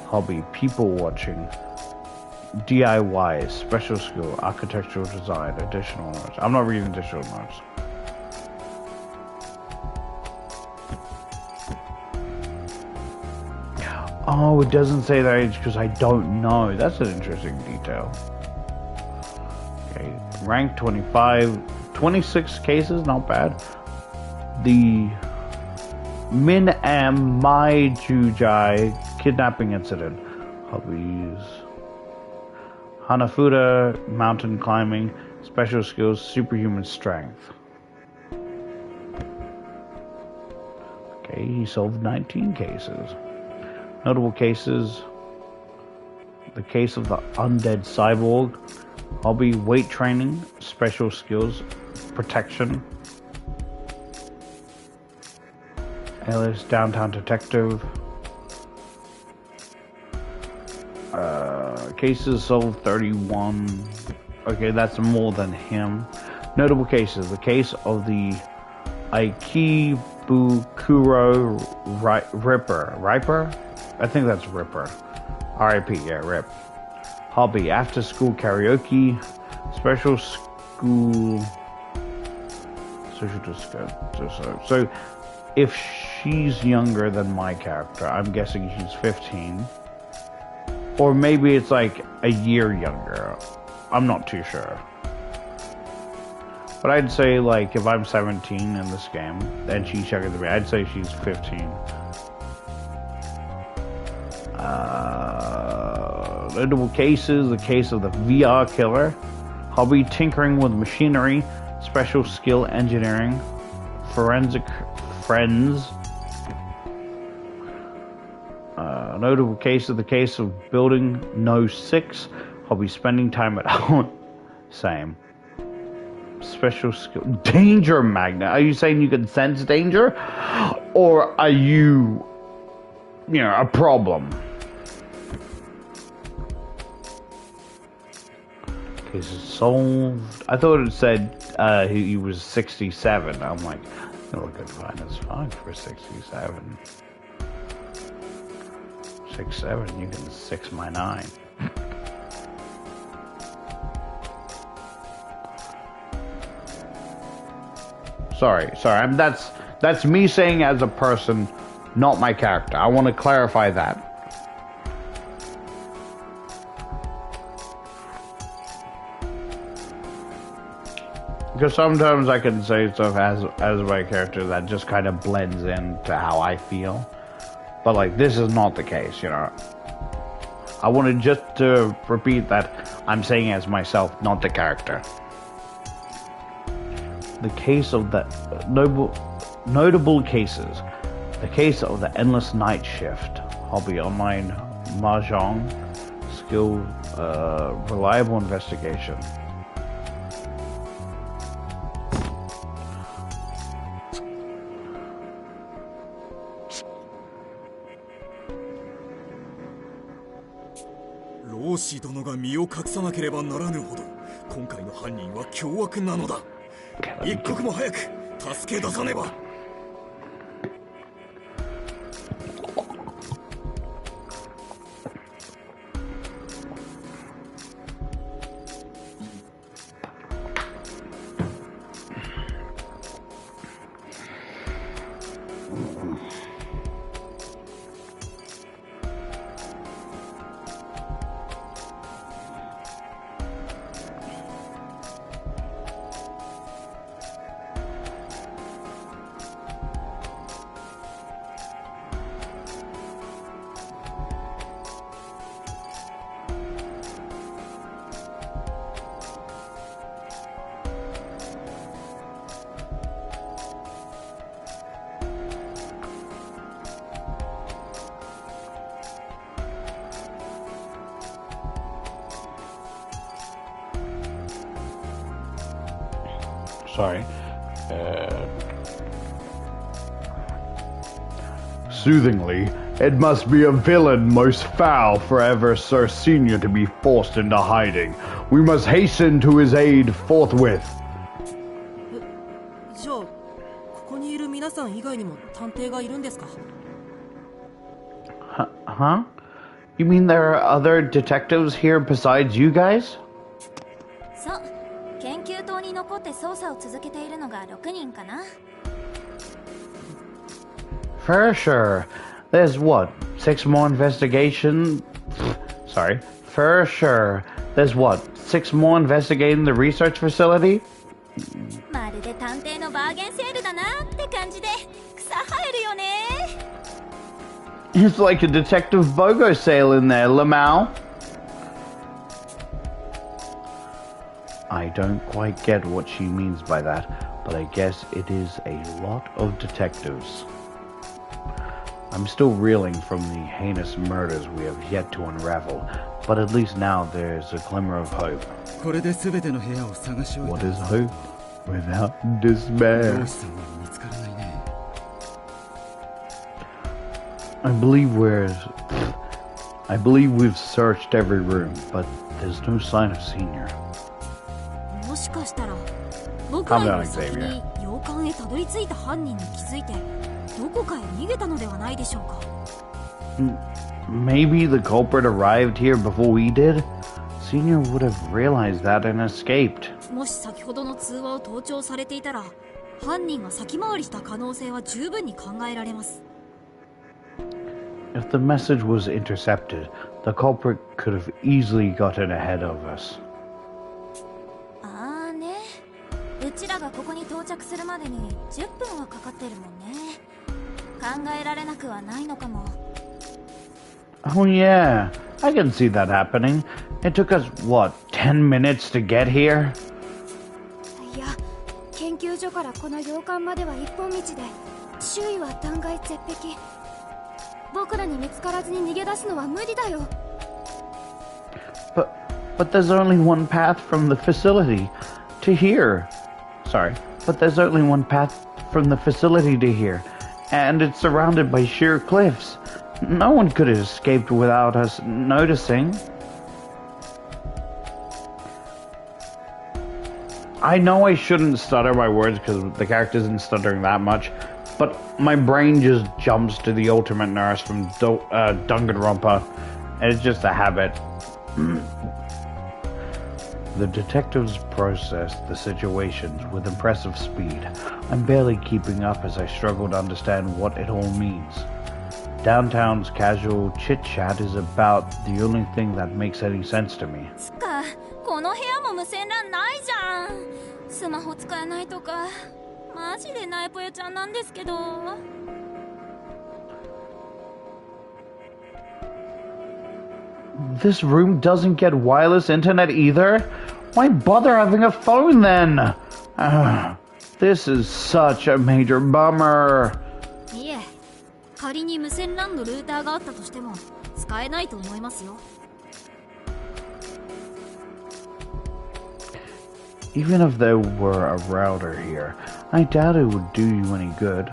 hobby, people watching, DIY, special skill, architectural design, additional notes. I'm not reading additional notes. Oh, it doesn't say their age because I don't know. That's an interesting detail. Okay, rank 25, 26 cases, not bad. The Min M Mai Jujai kidnapping incident. Hobbies. Hanafuda, mountain climbing, special skills, superhuman strength. Okay, he solved 19 cases. Notable cases: the case of the undead cyborg, hobby, weight training, special skills, protection. Alias, downtown detective. Cases solved 31. Okay, that's more than him. Notable cases: the case of the Ikebukuro Ripper? I think that's Ripper. R.I.P. Yeah, Rip. Hobby: after school karaoke, special social discord. So if she's younger than my character, I'm guessing she's 15. Or maybe it's like a year younger. I'm not too sure. But I'd say, like, if I'm 17 in this game, and she's younger than me, I'd say she's 15. Notable cases, the case of the VR killer, hobby tinkering with machinery, special skill engineering, forensic friends. Notable case of the case of building no 6, hobby spending time at home. Same. Special skill. Danger magnet. Are you saying you can sense danger? Or are you a problem? Case is solved. I thought it said he was 67. I'm like, good, fine. That's fine for 67. 6'7", you can 6 my 9. Sorry. That's me saying as a person, not my character. I want to clarify that. Because sometimes I can say stuff as my character that just kind of blends into how I feel. But like, this is not the case, I wanted just to repeat that I'm saying as myself, not the character. The case of the notable cases. The case of the endless night shift. Hobby online mahjong. Skill reliable investigation.老子殿が身を隠さなければならぬほど今回の犯人は凶悪なのだ。一刻も早く助け出さねば。Sorry. Soothingly, it must be a villain most foul forever Sir Senior to be forced into hiding. We must hasten to his aid forthwith. じゃあ、ここにいる皆さん以外にも探偵がいるんですか? Huh? You mean there are other detectives here besides you guys? そう。研究棟に残って捜査を続けているのが6人かな。For sure. There's what? 6 more investigation? Sorry. For sure. There's what? 6 more investigating the research facility? まるで探偵のバーゲンセールだなって感じで草生えるよね。It's like a detective BOGO sale in there, Lamau. I don't quite get what she means by that, but I guess it is a lot of detectives. I'm still reeling from the heinous murders we have yet to unravel, but at least now there's a glimmer of hope. What is hope without despair? I believe we've searched every room, but there's no sign of Senior. もしかしたら僕らより先に洋館へたどり着いた犯人に気づいてどこかへ逃げたのではないでしょうか。Maybe the culprit arrived here before we did? Senior would have realized that and escaped. もし先ほどの通話を盗聴されていたら犯人が先回りした可能性は十分に考えられます。 If the message was intercepted, the culprit could have easily gotten ahead of us. ああね、うちらがここに到着するまでに10分はかかってるもんね。考えられなくはないのかも。 Oh yeah, I can see that happening. It took us, what, 10 minutes to get here? いや、研究所からこの洋館までは一本道で、周囲は断崖絶壁。僕らに見つからずに逃げ出すのは無理だよ。 But there's only one path from the facility to here. Sorry, but there's only one path from the facility to here, and it's surrounded by sheer cliffs. No one could have escaped without us noticing. I know I shouldn't stutter my words because the character isn't stuttering that much, but my brain just jumps to the ultimate nurse from Danganronpa, and it's just a habit. The detectives processed the situations with impressive speed. I'm barely keeping up as I struggle to understand what it all means. Downtown's casual chit-chat is about the only thing that makes any sense to me. つか、この部屋も無線 LAN ないじゃん。スマホ使えないとか、マジでナイポヤちゃんなんですけど。 This room doesn't get wireless internet either? Why bother having a phone then? This is such a major bummer. いえ、仮に無線 LAN のルーターがあったとしても使えないと思いますよ。 Even if there were a router here, I doubt it would do you any good.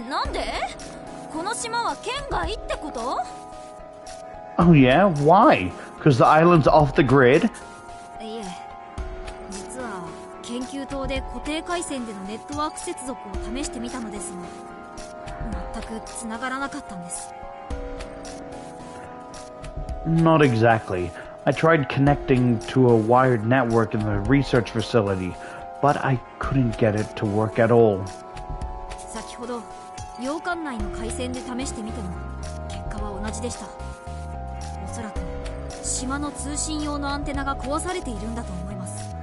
なんで？この島は県外ってこと？ Oh yeah? Why? Because the island's off the grid? いえ、実は研究棟で固定回線でのネットワーク接続を試してみたのですが、全く繋がらなかったんです。 Not exactly. I tried connecting to a wired network in the research facility, but I couldn't get it to work at all. 先ほど洋館内の回線で試してみても結果は同じでした。 おそらく島の通信用のアンテナが壊されているんだと思います。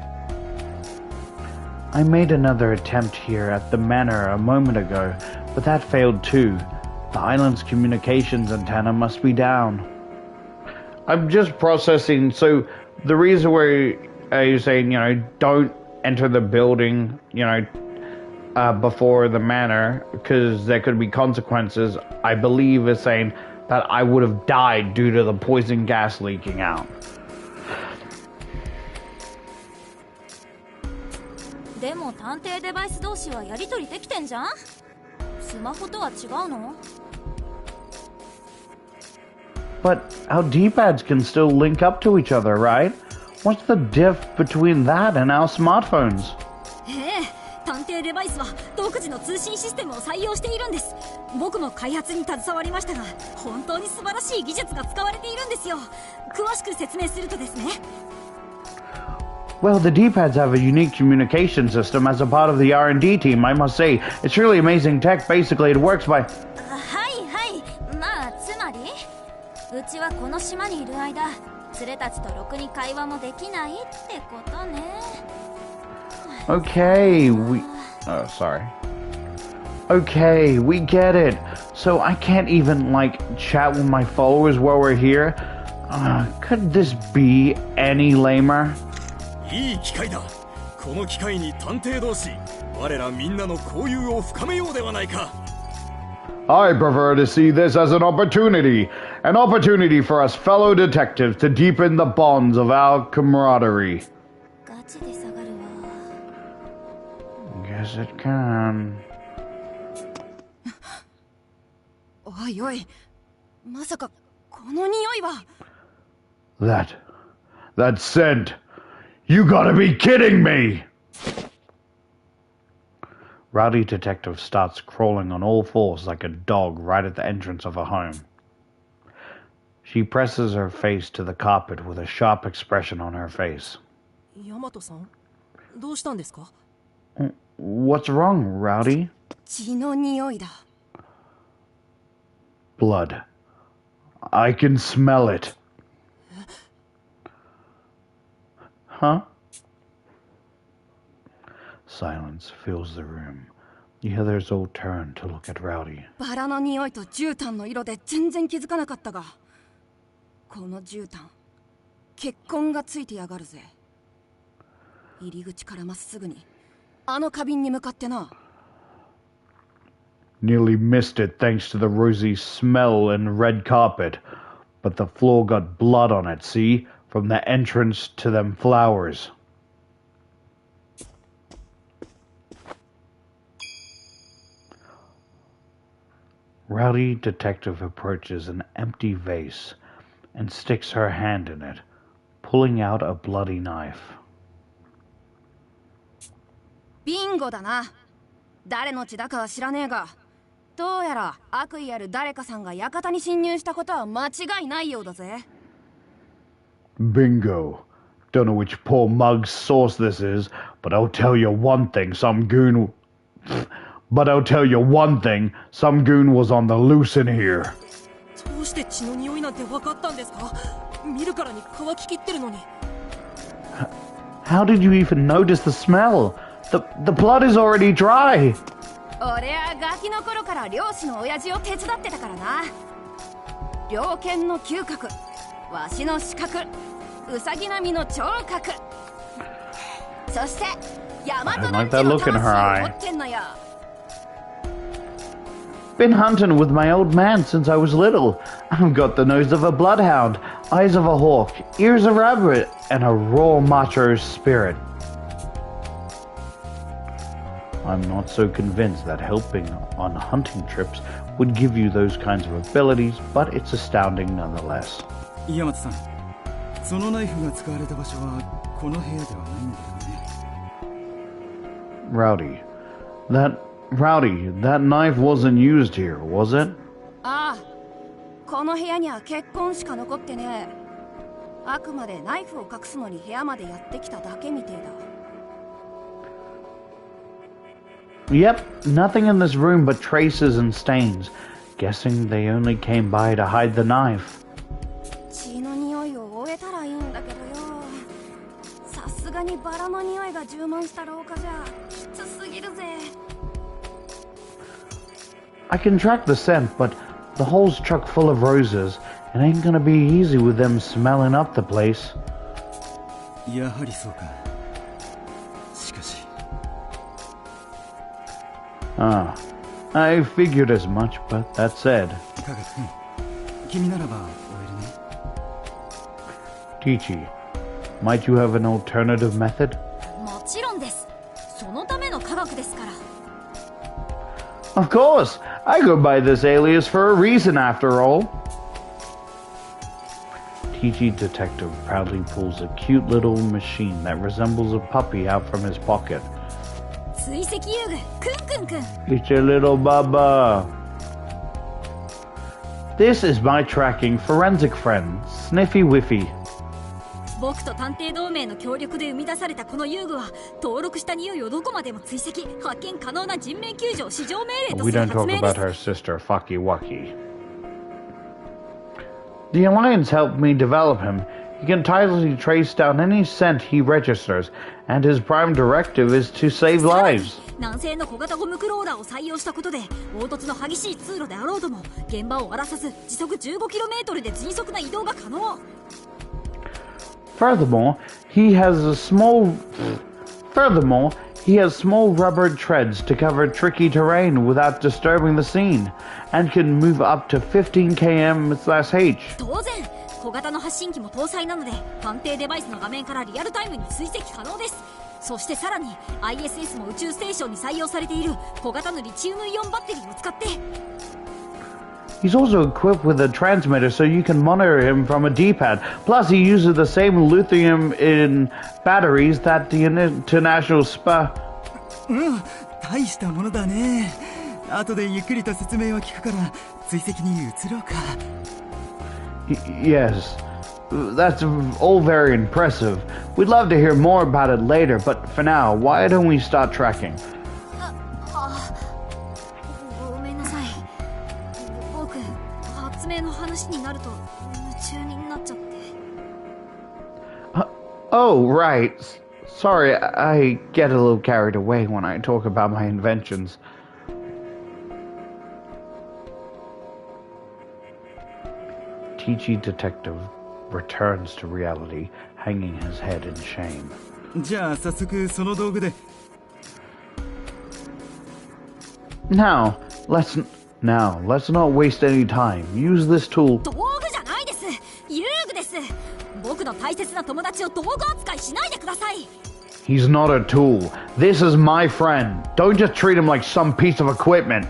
I made another attempt here at the manor a moment ago, but that failed too. The island's communications antenna must be down. I'm just processing, so the reason where you're saying, don't enter the building, before the manor, because there could be consequences, I believe is saying that I would have died due to the poison gas leaking out. でも探偵デバイス同士はやり取りできてんじゃん。スマホとは違うの？ But our D-pads can still link up to each other, right? What's the diff between that and our smartphones? 探偵デバイスは独自の通信システムを採用しているんです。僕も開発に携わりましたが、本当に素晴らしい技術が使われているんですよ。詳しく説明するとですね。 Well, the D-pads have a unique communication system as a part of the R&D team, I must say. It's really amazing tech. Basically, it works by... はいはい。まあ、つまりうちはこの島にいる間、連れたちとろくに会話もできないってことね。 Okay, sorry. Okay, we get it. So I can't even, chat with my followers while we're here? Could this be any lamer? いい機会だ。この機会に探偵同士、我らみんなの交友を深めようではないか。 I prefer to see this as an opportunity for us fellow detectives to deepen the bonds of our camaraderie. ガチで下がるわ。 Guess it can. おいおい、まさかこの匂いは。 That scent. You gotta be kidding me! Rowdy Detective starts crawling on all fours like a dog right at the entrance of her home. She presses her face to the carpet with a sharp expression on her face. ヤマトさん、どうしたんですか？ What's wrong, Rowdy? 血の匂いだ。 Blood. I can smell it. Huh? Silence fills the room. The others all turn to look at Rowdy. バラの匂いと絨毯の色で全然気づかなかったが、この絨毯、血痕がついてやがるぜ。入り口からまっすぐに、あの花瓶に向かってな。 Nearly missed it thanks to the rosy smell and red carpet. But the floor got blood on it, see? From the entrance to them flowers. Rowdy Detective approaches an empty vase and sticks her hand in it, pulling out a bloody knife. ビンゴだな。誰の血だかは知らねえが、どうやら悪意ある誰かさんが館に侵入したことは間違いないようだぜ。 Bingo. Don't know which poor mug's sauce this is, but I'll tell you one thing, some goon was on the loose in here. どうして血の匂いなんて分かったんですか？見るからに乾ききってるのに。 How did you even notice the smell? The blood is already dry. 俺はガキの頃から漁師の親父を手伝ってたからな。猟犬の嗅覚、わしの視覚、ウサギ並みの聴覚、そして大和なんての魂を持ってんのよ。 Been hunting with my old man since I was little. I've got the nose of a bloodhound, eyes of a hawk, ears of a rabbit, and a raw macho spirit. I'm not so convinced that helping on hunting trips would give you those kinds of abilities, but it's astounding nonetheless. 岩松さん、そのナイフが使われた場所はこの部屋ではないんだよね。 Rowdy, that knife wasn't used here, was it? ああ、この部屋には血痕しか残ってねえ。あくまでナイフを隠すのに部屋までやってきただけみてえだ。 Yep, nothing in this room but traces and stains. Guessing they only came by to hide the knife. 血の匂いを終えたらいいんだけどよ。さすがにバラの匂いが充満した廊下じゃきつすぎるぜ。 I can track the scent, but the hole's chock full of roses. It ain't gonna be easy with them smelling up the place. やはりそうか。しかし。 Ah, I figured as much, but that said. 科学君、君ならば終えるね。 Teachy, might you have an alternative method? もちろんです。そのための科学ですから。 Of course! I go by this alias for a reason after all. Teachy Detective proudly pulls a cute little machine that resembles a puppy out from his pocket. 追跡遊具、くんくんくん。 It's your little bubba. This is my tracking forensic friend, Sniffy Whiffy. 僕と探偵同盟の協力で生み出されたこの遊具は登録した匂いをどこまでも追跡発見可能な人命救助を至上命令と We する don't 発 talk 明 about で her す。 sister, Fucky Wucky. The Alliance helped me develop him. He can tirelessly trace down any scent he registers, and his prime directive is to save さらに lives. 南西の小型ゴムクローラーを採用したことで凹凸の激しい通路であろうとも現場を荒らさず時速 15km で迅速な移動が可能。 Furthermore, he has small rubber treads to cover tricky terrain without disturbing the scene, and can move up to 15 km/h. 当然小型の発信機も搭載なので判定デバイスの画面からリアルタイムに追跡可能です。そしてさらに ISS も宇宙ステーションに採用されている小型のリチウムイオンバッテリーを使って。 He's also equipped with a transmitter so you can monitor him from a D-pad. Plus, he uses the same lithium in batteries that the International Spa... 大したものだね。後でゆっくりと説明を聞くから追跡に移ろうか。 Yes, that's all very impressive. We'd love to hear more about it later, but for now, why don't we start tracking? 命の話になると夢中になっちゃって。Oh, right. Sorry, I get a little carried away when I talk about my inventions. TG Detective returns to reality, hanging his head in shame. じゃあ早速その道具で。Now, let's not waste any time. Use this tool. 道具じゃないです。遊具です。僕の大切な友達を道具扱いしないでください。He's not a tool. This is my friend. Don't just treat him like some piece of equipment.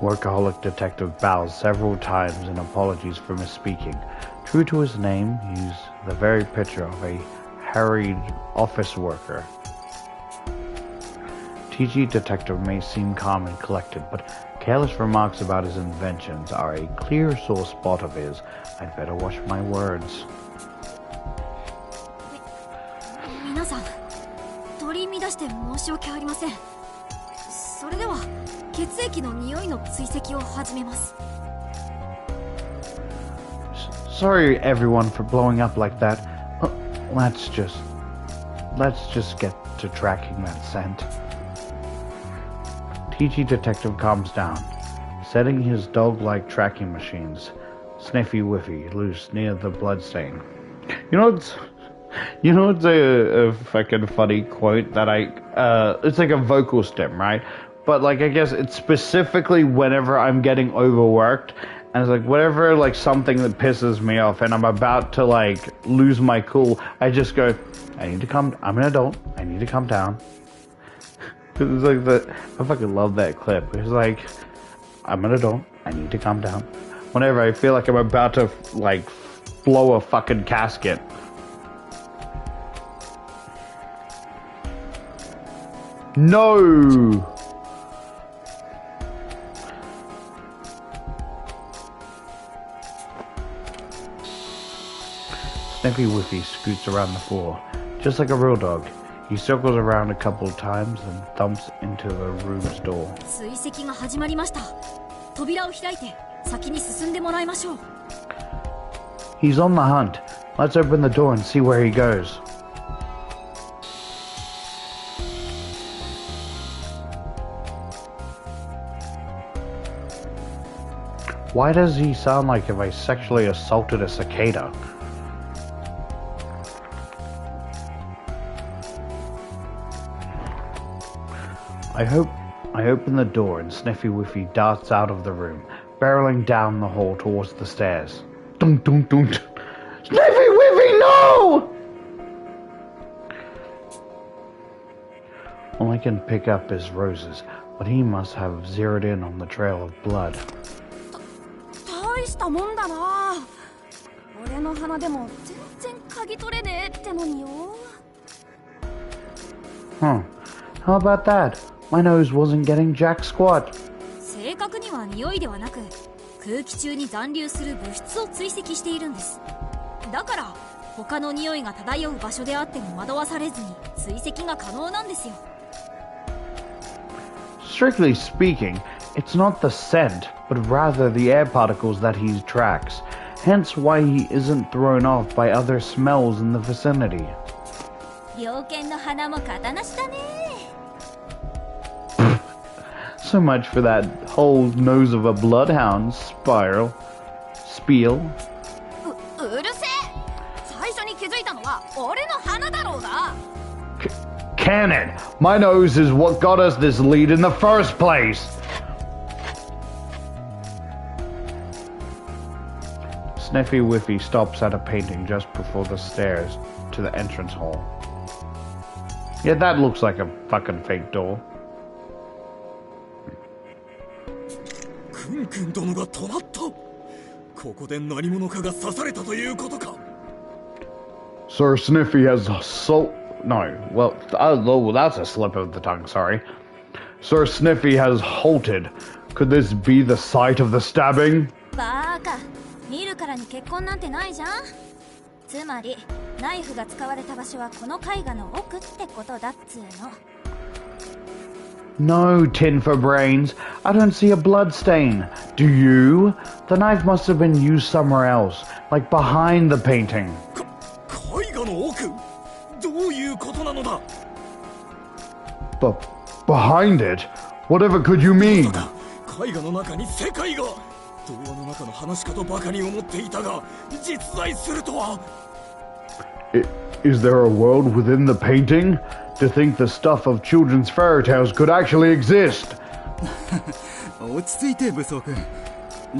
Workaholic Detective bows several times in apologies for misspeaking. True to his name, he's the very picture of a harried office worker. TG Detective may seem calm and collected, but careless remarks about his inventions are a clear sore spot of his. I'd better watch my words. 皆さん、取り乱して申し訳ありません。それでは血液の匂いの追跡を始めます。Sorry everyone for blowing up like that. Let's just get to tracking that scent. TG Detective calms down, setting his dog-like tracking machines, Sniffy Whiffy, loose near the bloodstain. You know it's a fucking funny quote that it's like a vocal stem, right? But like I guess it's specifically whenever I'm getting overworked, and it's like whenever like something that pisses me off and I'm about to like lose my cool, I just go, I'm an adult, I need to calm down. It's like I fucking love that clip. It's like, I'm an adult, I need to calm down. Whenever I feel like I'm about to like blow a fucking casket. No! Sniffy Whiffy scoots around the floor, just like a real dog. He circles around a couple of times and thumps into the room's door. 追跡が始まりました。扉を開いて先に進んでもらいましょう。He's on the hunt. Let's open the door and see where he goes. Why does he sound like if I sexually assaulted a cicada? I open the door and Sniffy Whiffy darts out of the room, barreling down the hall towards the stairs. Dun dun dun. Sniffy Whiffy, no! All I can pick up is roses, but he must have zeroed in on the trail of blood. 大したもんだな。俺の鼻でも全然嗅ぎ取れねえってのによ。Huh. How about that? My nose wasn't getting jack squat. 正確には匂いではなく、空気中に残留する物質を追跡しているんです。だから他の匂いが漂う場所であっても惑わされずに追跡が可能なんですよ。Strictly speaking, it's not the scent, but rather the air particles that he tracks. Hence why he isn't thrown off by other smells in the vicinity. 猟犬の鼻も型なしだね。So much for that whole nose of a bloodhound spiel. うるせえ。最初に気づいたのは俺の鼻だろうが。Cannon! My nose is what got us this lead in the first place! Sniffy Whiffy stops at a painting just before the stairs to the entrance hall. Yeah, that looks like a fucking fake door. クンクン殿が止まった。ここで何者かが刺されたということか。Sir Sniffy has that's a slip of the tongue, sorry. Sir Sniffy has halted. Could this be the site of the stabbing? バーカ、見るからに血痕なんてないじゃん。つまりナイフが使われた場所はこの絵画の奥ってことだっつーの。No tin for brains. I don't see a blood stain. Do you? The knife must have been used somewhere else, like behind the painting. 絵画の奥どういうことなのだ Behind it? Whatever could you mean? 絵画の中に世界が童話の中の話かとばかり思っていたが実在するとは Is there a world within the painting? To think the stuff of children's fairy tales could actually exist. 落ち着いて武装君。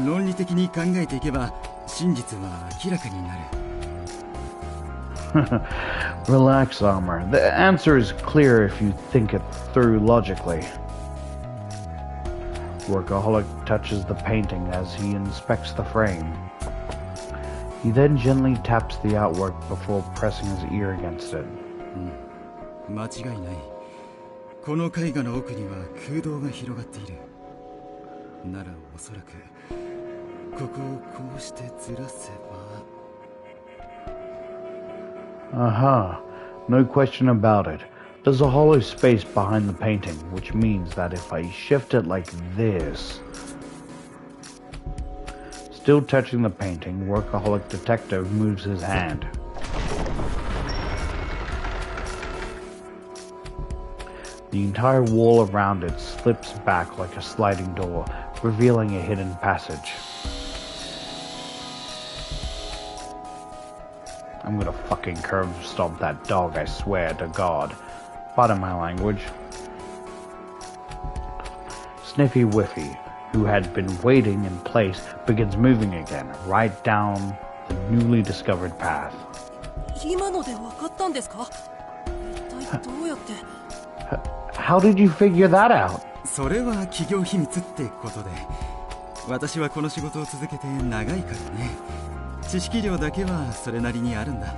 論理的に考えていけば真実は明らかになる。Relax, Armor. The answer is clear if you think it through logically. Workaholic touches the painting as he inspects the frame. He then gently taps the artwork before pressing his ear against it. 間違いない。この絵画の奥には空洞が広がっている。ならおそらくここをこうしてずらせば。Aha. No question about it. There's a hollow space behind the painting, which means that if I shift it like this... Still touching the painting, Workaholic Detective moves his hand. The entire wall around it slips back like a sliding door, revealing a hidden passage. I'm gonna fucking curb stomp that dog, I swear to God. Pardon my language. Sniffy Whiffy, who had been waiting in place, begins moving again, right down the newly discovered path. 今ので分かったんですか？一体どうやって How did you figure that out? それは企業秘密ってことで、私はこの仕事を続けて長いからね。知識量だけはそれなりにあるんだ。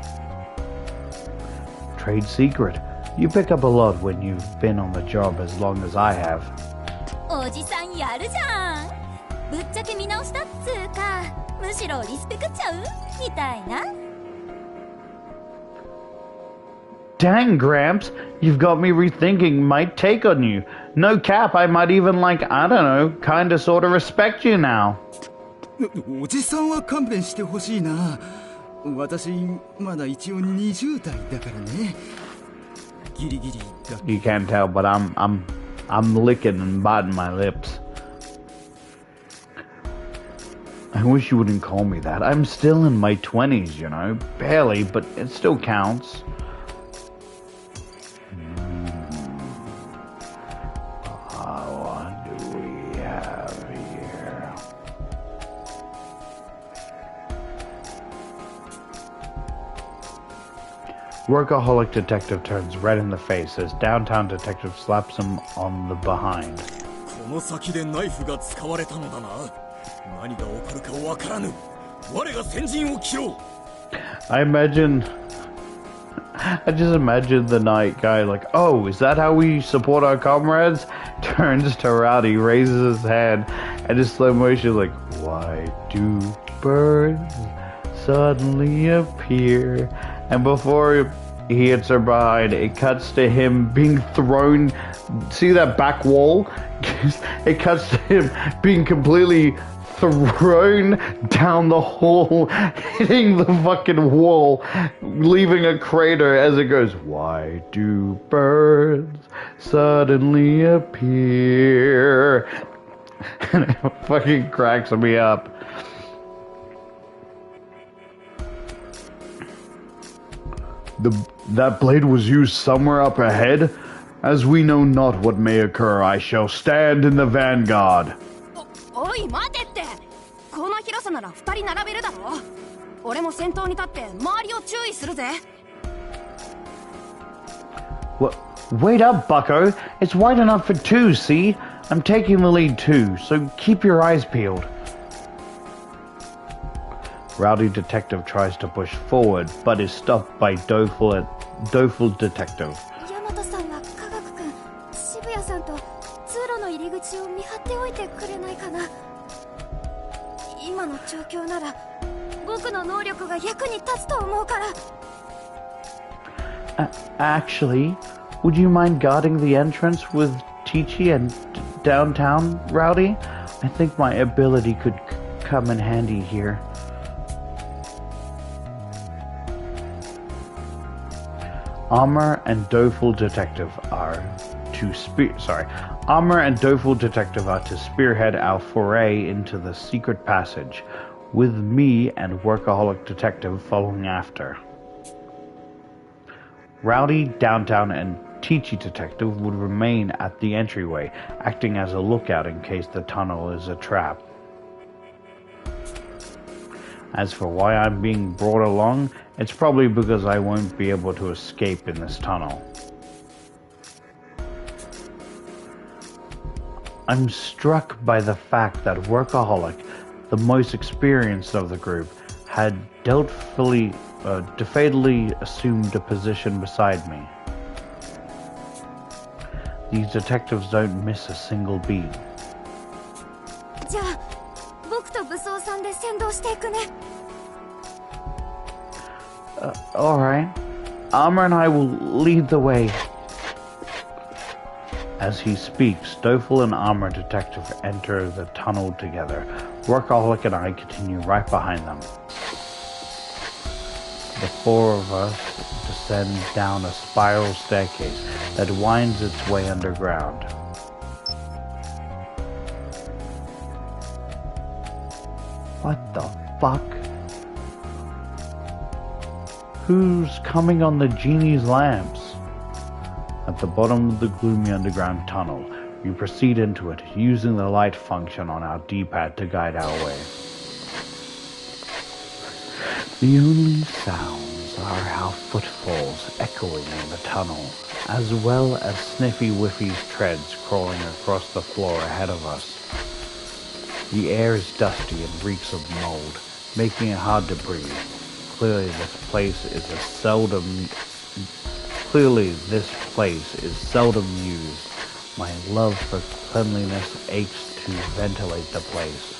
Trade secret. You pick up a lot when you've been on the job as long as I have. おじさんやるじゃん。ぶっちゃけ見直したっつうか、むしろリスペクっちゃうみたいな。Dang, Gramps, you've got me rethinking my take on you. No cap, I might even I don't know, kinda sorta respect you now. おじさんは勘弁してほしいな。私まだ一応20代だからね。ギリギリだ。You can't tell, but I'm licking and biting my lips. I wish you wouldn't call me that. I'm still in my 20s, you know. Barely, but it still counts. What do we have here? Workaholic Detective turns red in the face as Downtown Detective slaps him on the behind. この先でナイフが使われたのだな。何が起こるかわからぬ。我が先陣を切ろう。I just imagine the night guy like, oh, is that how we support our comrades? Turns to Rowdy, raises his hand, and in slow motion like, why do birds suddenly appear? And before he hits her behind, it cuts to him being thrown. See that back wall? It cuts to him being completely thrown down the hall, hitting the fucking wall, leaving a crater as it goes, why do birds suddenly appear? And it fucking cracks me up. That blade was used somewhere up ahead? As we know not what may occur, I shall stand in the vanguard. おい待てって。この広さなら2人並べるだろ。俺も先頭に立って周りを注意するぜ。Wait up, bucko. It's wide enough for two, see? I'm taking the lead too, so keep your eyes peeled. Rowdy Detective tries to push forward, but is stopped by Doleful Detective. ヤマトさんは科学くん、渋谷さんと通路の入り口を見張っておいてくれないかな。今の状況なら僕の能力が役に立つと思うから。Actually, would you mind guarding the entrance with Teachy and downtown, Rowdy? I think my ability could come in handy here. Armor and Doful Detective are to spearhead our foray into the secret passage, with me and Workaholic Detective following after. Rowdy, Downtown, and Teachy Detective would remain at the entryway, acting as a lookout in case the tunnel is a trap. As for why I'm being brought along, it's probably because I won't be able to escape in this tunnel. I'm struck by the fact that Workaholic, the most experienced of the group, had defeatedly assumed a position beside me. These detectives don't miss a single beat. じゃあ僕と武装さんで先導していくね。Alright. Armor and I will lead the way. As he speaks, Doful and Armor Detective enter the tunnel together. Workaholic and I continue right behind them. The four of us descend down a spiral staircase that winds its way underground. What the fuck? Who's coming on the genie's lamps? At the bottom of the gloomy underground tunnel, we proceed into it, using the light function on our D-pad to guide our way. The only sounds are our footfalls echoing in the tunnel, as well as Sniffy Whiffy's treads crawling across the floor ahead of us. The air is dusty and reeks of mold, making it hard to breathe. Clearly this place is seldom used. My love for cleanliness aches to ventilate the place.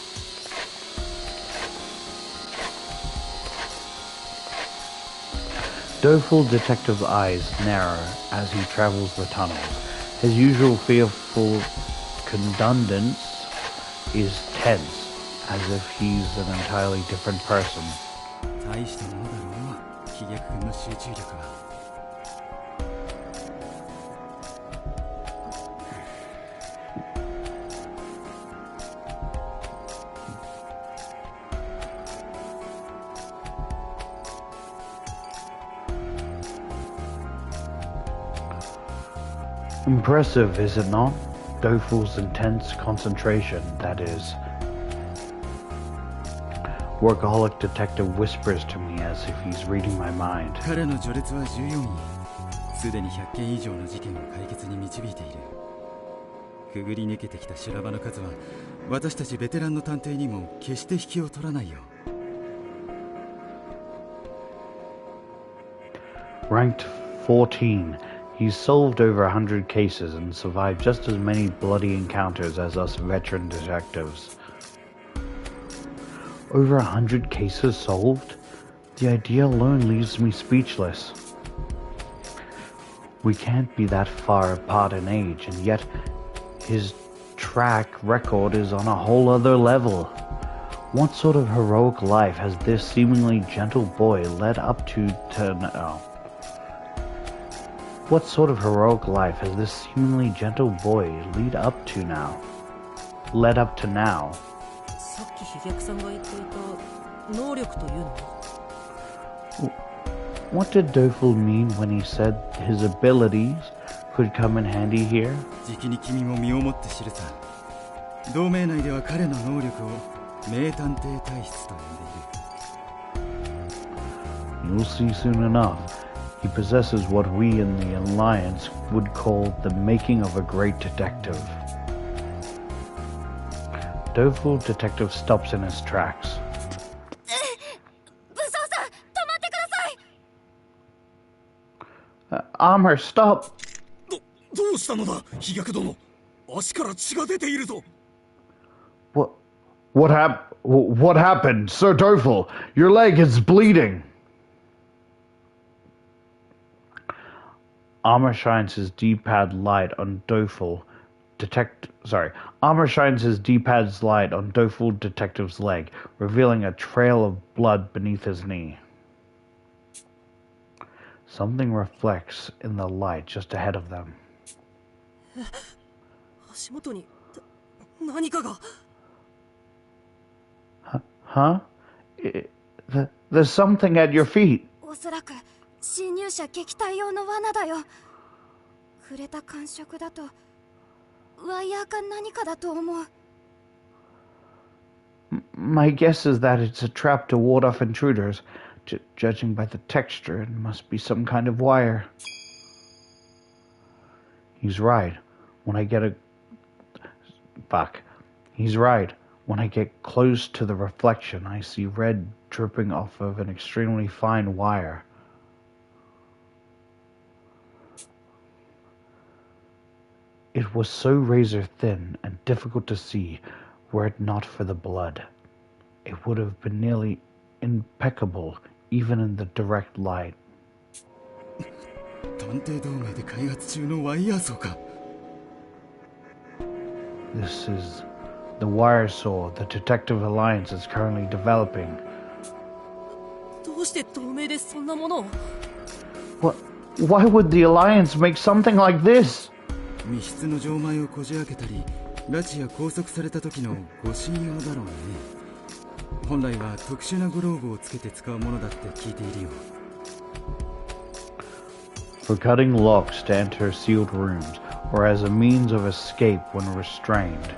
Doful Detective's eyes narrow as he travels the tunnels. His usual fearful condundence is tense, as if he's an entirely different person. 大したものだろう、飛躍君の集中力は。Impressive, is it not? Doful's intense concentration, that is. Workaholic Detective whispers to me as if he's reading my mind. 彼の序列は14位。すでに100件以上の事件を解決に導いている。くぐり抜けてきた修羅場の数は、私たちベテランの探偵にも決して引きを取らないよ。Ranked 14. He's solved over 100 cases and survived just as many bloody encounters as us veteran detectives. Over 100 cases solved? The idea alone leaves me speechless. We can't be that far apart in age, and yet his track record is on a whole other level. What sort of heroic life has this seemingly gentle boy led up to now? What sort of heroic life has this seemingly gentle boy led up to now? さっき飛躍さんが言っていた能力というのは What did Doful mean when he said his abilities could come in handy here? じきに君も身をもって知るさ。同盟内では彼の能力を名探偵体質と呼んでいる。 You'll see soon enough. He possesses what we in the Alliance would call the making of a great detective. Doful Detective stops in his tracks. 武装さん、止まってください。 Armor, stop! どうしたのだ、飛躍殿。足から血が出ているぞ。What happened? Sir Doful, your leg is bleeding. Armor shines his D-pad light on Doful Armor shines his D-pad's light on Doful Detective's leg, revealing a trail of blood beneath his knee. Something reflects in the light just ahead of them. 足元に何かが。Huh? There's something at your feet. おそらく侵入者撃退用の罠だよ。触れた感触だとワイヤーか何かだと思う。My guess is that it's a trap to ward off intruders. Judging by the texture, it must be some kind of wire. He's right. When I get He's right. When I get close to the reflection, I see red dripping off of an extremely fine wire. It was so razor thin and difficult to see were it not for the blood. It would have been nearly impeccable even in the direct light. 探偵同盟で開発中のワイヤーソーか。This is the wire saw the Detective Alliance is currently developing. どうして同盟でそんなものを。Why would the Alliance make something like this? 密室の錠前をこじ開けたり、拉致や拘束された時の護身用だろうね。本来は特殊なグローブをつけて使うものだって聞いているよ。For cutting locks to enter sealed rooms, or as a means of escape when restrained.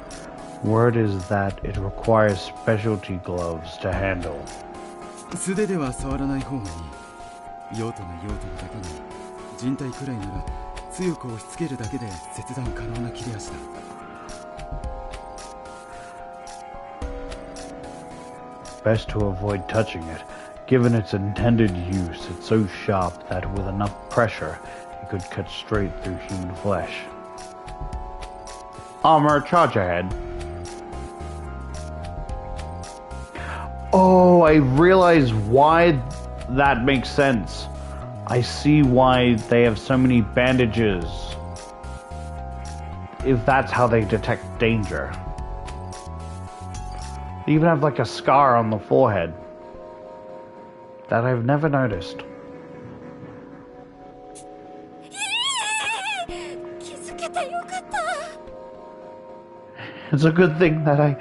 Word is that it requires specialty gloves to handle. 素手では触らない方がいい。用途の用途だけに、人体くらいなら強く押し付けるだけで切断可能な切れ味だ。Best to avoid touching it. Given its intended use, it's so sharp that with enough pressure, it could cut straight through human flesh. Armor, charge ahead. Oh, I realize why that makes sense. I see why they have so many bandages. If that's how they detect danger. They even have like a scar on the forehead that I've never noticed. It's a good thing that I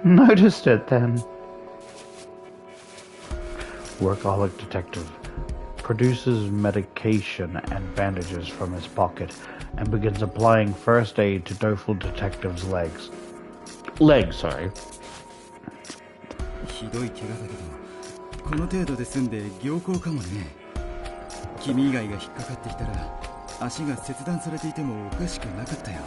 noticed it then. Workaholic Detective produces medication and bandages from his pocket and begins applying first aid to Doful Detective's legs. Sorry. ひどい怪我だけど、この程度で済んで良好かもね。君以外が引っかかっていたら、足が切断されていてもおかしくなかったよ。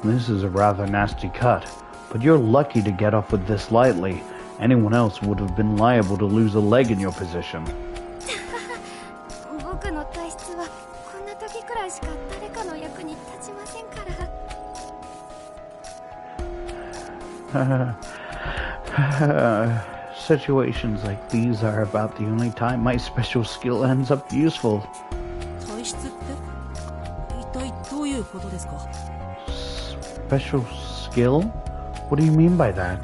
This is a rather nasty cut, but you're lucky to get off with this lightly. Anyone else would have been liable to lose a leg in your position. 僕の体質はこんな時くらいしか誰かの役に立ちませんから。Situations like these are about the only time my special skill ends up useful. 体質って一体どういうことですか？ Special skill? What do you mean by that?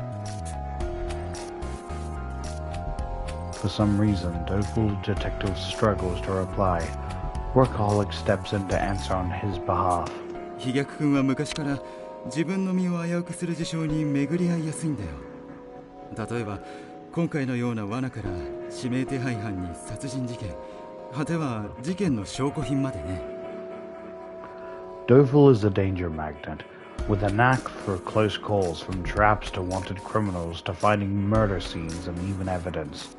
For some reason, Doful Detective struggles to reply. Workaholic steps in to answer on his behalf. 飛脚君は昔から自分の身を危うくする事象に巡り合いやすいんだよ。例えば今回のような罠から指名手配犯に殺人事件、果ては事件の証拠品までね。Doful is a danger magnet, with a knack for close calls from traps to wanted criminals to finding murder scenes and even evidence.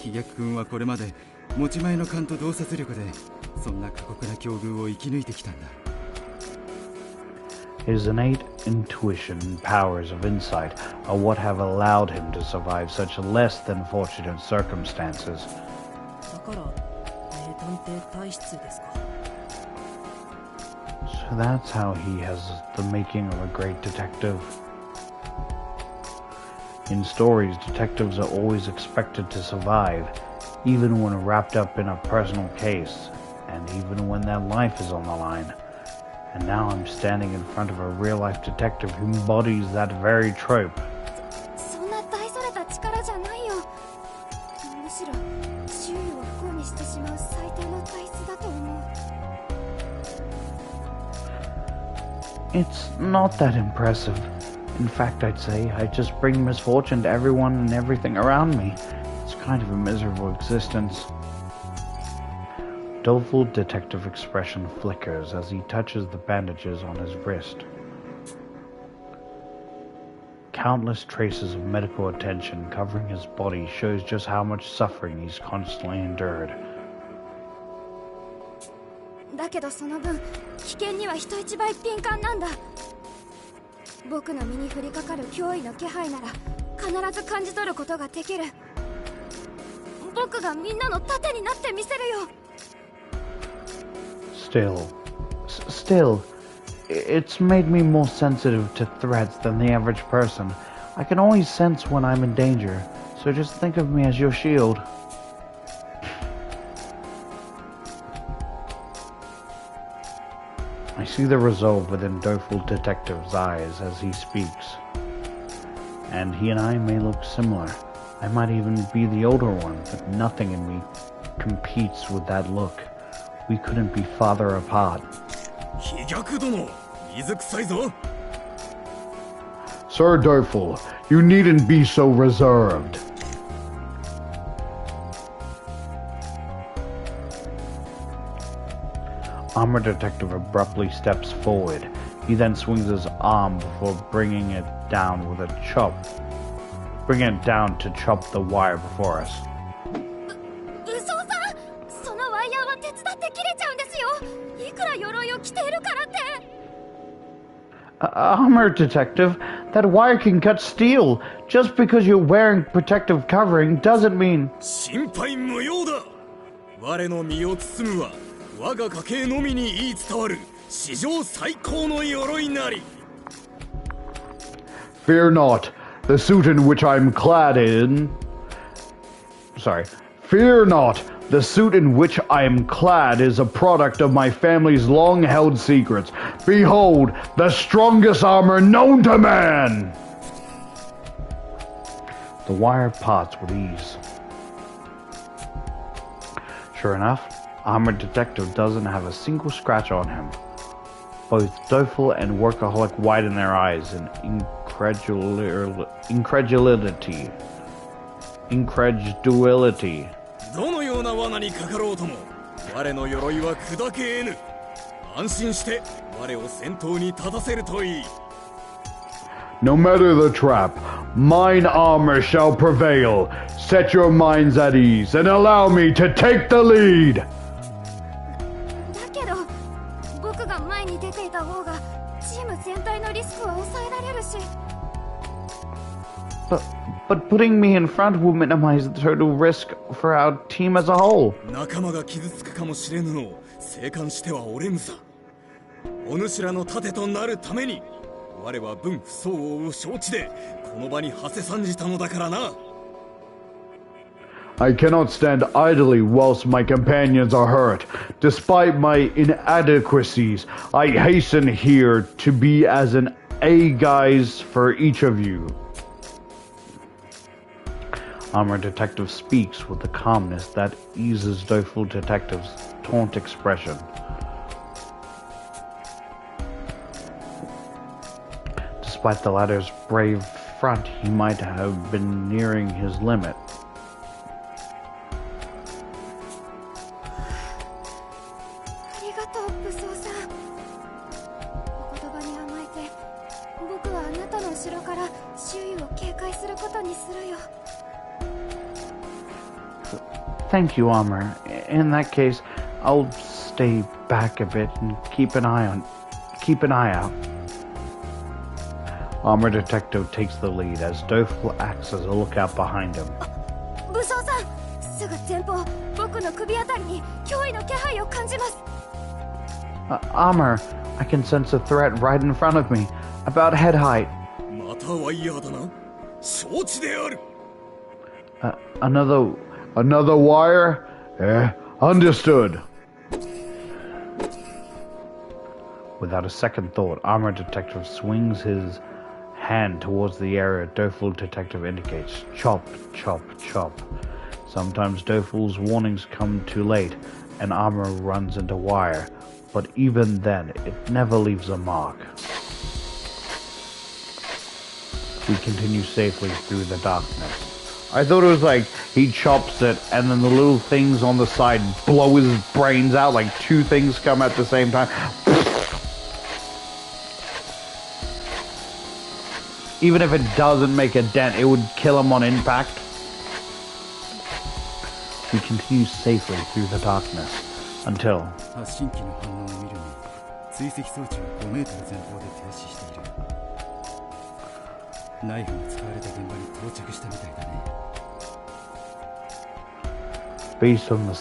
飛脚君はこれまで持ち前の勘と洞察力でそんな過酷な境遇を生き抜いてきたんだ。His innate intuition and powers of insight are what have allowed him to survive such less than fortunate circumstances. だから名探偵体質ですか。 So that's how he has the making of a great detective. In stories, detectives are always expected to survive, even when wrapped up in a personal case, and even when their life is on the line. And now I'm standing in front of a real-life detective who embodies that very trope. そんな大それた力じゃないよ。むしろ周囲を不幸にしてしまう最低の体質だと思う。 It's not that impressive. In fact, I'd say I just bring misfortune to everyone and everything around me. It's kind of a miserable existence. Doleful detective expression flickers as he touches the bandages on his wrist. Countless traces of medical attention covering his body shows just how much suffering he's constantly endured. だけどその分危険には人一倍敏感なんだ。僕の身に降りかかる脅威の気配なら必ず感じ取ることができる。僕がみんなの盾になってみせるよ。 Still, it's made me more sensitive to threats than the average person. I can always sense when I'm in danger, so just think of me as your shield. I see the resolve within Doleful Detective's eyes as he speaks. And he and I may look similar. I might even be the older one, but nothing in me competes with that look. We couldn't be farther apart. Sir Doleful, you needn't be so reserved. Armored Detective abruptly steps forward. He then swings his arm before bringing it down with a chop. Bringing it down to chop the wire before us. Armored Detective, that wire can cut steel. Just because you're wearing protective covering doesn't mean... Fear not, the suit in which I'm clad in... Fear not, the suit in which I am clad is a product of my family's long-held secrets. Behold, the strongest armor known to man! The wire parts with ease. Sure enough, Armored Detective doesn't have a single scratch on him. Both Doleful and Workaholic widen their eyes in incredulity. どのような罠にかかろうとも我の鎧は砕け得ぬ。安心して我を先頭に立たせるといい。 No matter the trap, mine armor shall prevail. Set your minds at ease and allow me to take the lead. だけど僕が前に出ていた方がチーム全体のリスクは抑えられるし。 But putting me in front will minimize the total risk for our team as a whole. 仲間が傷つくかもしれぬのを静観してはおれぬさ。お主らの盾となるために我は分不相応を承知でこの場に馳せ参じたのだからな。 I cannot stand idly whilst my companions are hurt. Despite my inadequacies, I hasten here to be as an A guise for each of you. Armored Detective speaks with the calmness that eases Doleful Detective's taunt expression. Despite the latter's brave front, he might have been nearing his limit. ありがとう、武装さん。お言葉に甘えて、僕はあなたの後ろから周囲を警戒することにするよ。 Thank you, Armor. In that case, I'll stay back a bit and keep an eye out. Armor Detective takes the lead as Doleful acts as a lookout behind him. 武装さん、すぐ前方、僕の首あたりに脅威の気配を感じます。Armor, I can sense a threat right in front of me, about head height. またワイヤーだな。承知である。Another wire? Understood. Without a second thought, Armor Detective swings his hand towards the area Doful Detective indicates. Chop, chop, chop. Sometimes Doful's warnings come too late, and Armor runs into wire, but even then, it never leaves a mark. We continue safely through the darkness. I thought it was like he chops it and then the little things on the side blow his brains out, like two things come at the same time. Even if it doesn't make a dent, it would kill him on impact. We continue safely through the darkness until... 発信機の反応を見るに追跡装置を5メートル前方で停止している。ナイフが使われた現場に到着したみたいだね。Based on the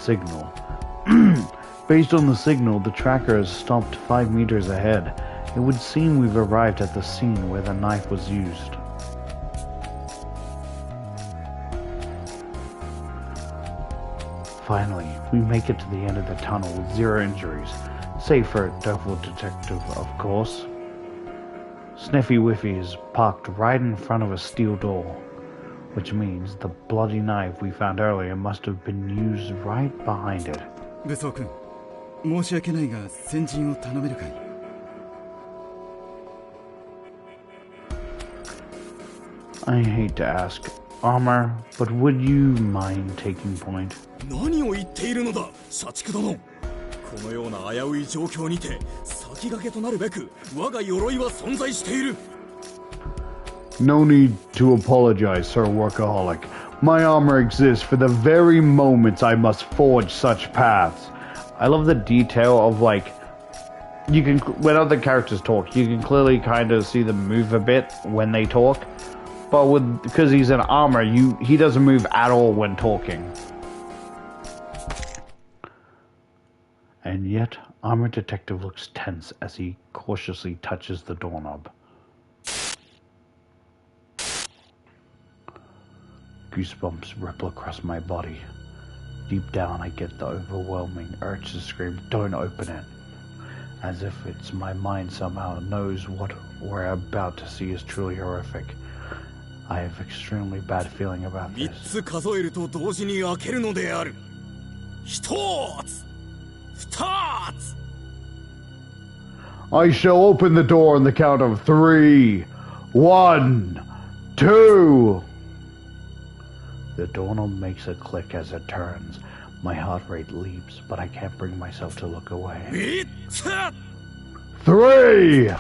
signal, the tracker has stopped 5 meters ahead. It would seem we've arrived at the scene where the knife was used. Finally, we make it to the end of the tunnel with 0 injuries, save for a Doful Detective, of course. Sniffy Whiffy is parked right in front of a steel door, which means the bloody knife we found earlier must have been used right behind it. 武装君、申し訳ないが先陣を頼めるかい? I hate to ask, Armor, but would you mind taking point? 何を言っているのだ、社畜殿。このような危うい状況にて先駆けとなるべく我が鎧は存在している。No need to apologize, Sir Workaholic. My armor exists for the very moments I must forge such paths. I love the detail of, like, you can, when other characters talk, you can clearly kind of see them move a bit when they talk. But because he's in armor, he doesn't move at all when talking. And yet, Armor Detective looks tense as he cautiously touches the doorknob. Goosebumps ripple across my body. Deep down, I get the overwhelming urge to scream, "Don't open it!" As if it's my mind somehow knows what we're about to see is truly horrific. I have extremely bad feeling about this. 3つ数えると同時に開けるのである。1つ、2つ。I shall open the door on the count of 3. 1, 2. The doorknob makes a click as it turns. My heart rate leaps, but I can't bring myself to look away. 3 3!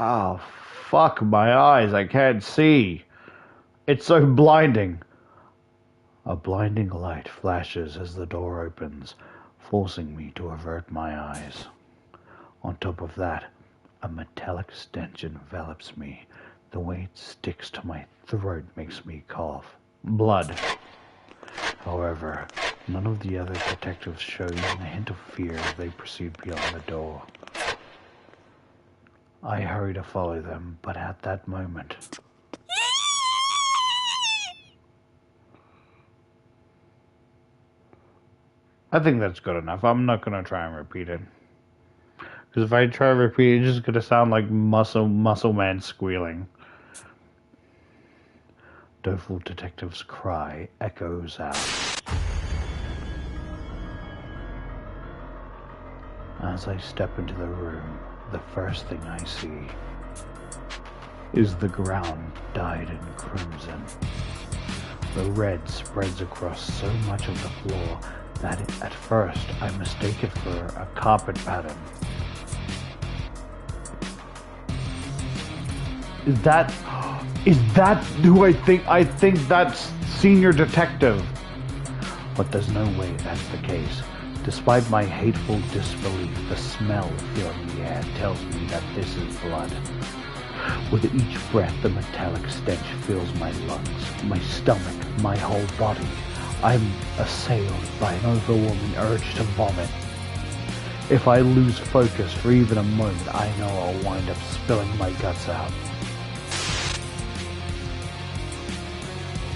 Oh, fuck my eyes, I can't see. It's so blinding. A blinding light flashes as the door opens, forcing me to avert my eyes. On top of that, a metallic stench envelops me. The way it sticks to my throat makes me cough. Blood. However, none of the other detectives show even a hint of fear as they proceed beyond the door. I hurry to follow them, but at that moment... I think that's good enough. I'm not going to try and repeat it. Because if I try to repeat it, it's just going to sound like muscle man squealing. Doful Detective's cry echoes out. As I step into the room, the first thing I see is the ground dyed in crimson. The red spreads across so much of the floor that at first I mistake it for a carpet pattern. Is that who I think? I think that's Senior Detective. But there's no way that's the case. Despite my hateful disbelief, the smell filling the air tells me that this is blood. With each breath, the metallic stench fills my lungs, my stomach, my whole body. I'm assailed by an overwhelming urge to vomit. If I lose focus for even a moment, I know I'll wind up spilling my guts out.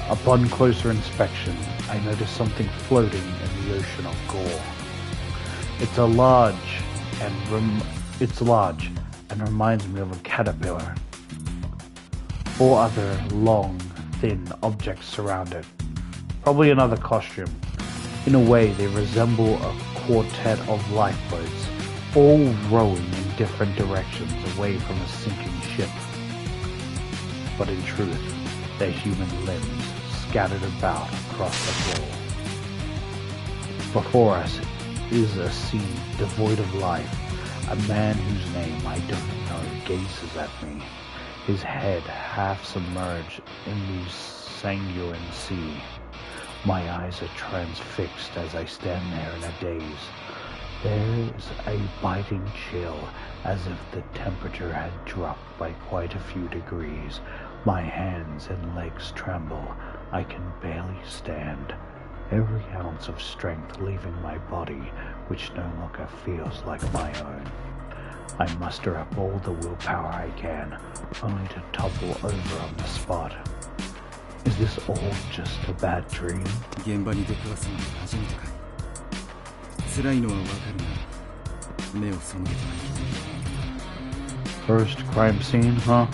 Upon closer inspection, I notice something floating in the ocean of gore. It's large and reminds me of a caterpillar. 4 other long, thin objects surround it. Probably another costume. In a way, they resemble a quartet of lifeboats, all rowing in different directions away from a sinking ship. But in truth, they're human limbs scattered about across the floor. Before us is a scene devoid of life. A man whose name I don't know gazes at me, his head half submerged in the sanguine sea. My eyes are transfixed as I stand there in a daze. There is a biting chill, as if the temperature had dropped by quite a few degrees. My hands and legs tremble. I can barely stand. Every ounce of strength leaving my body, which no longer feels like my own. I muster up all the willpower I can, only to topple over on the spot. Is this all just a bad dream? 現場に出くわすのが初めてかい。辛いのはわかるが、目を背けてはいけない。 First crime scene, huh?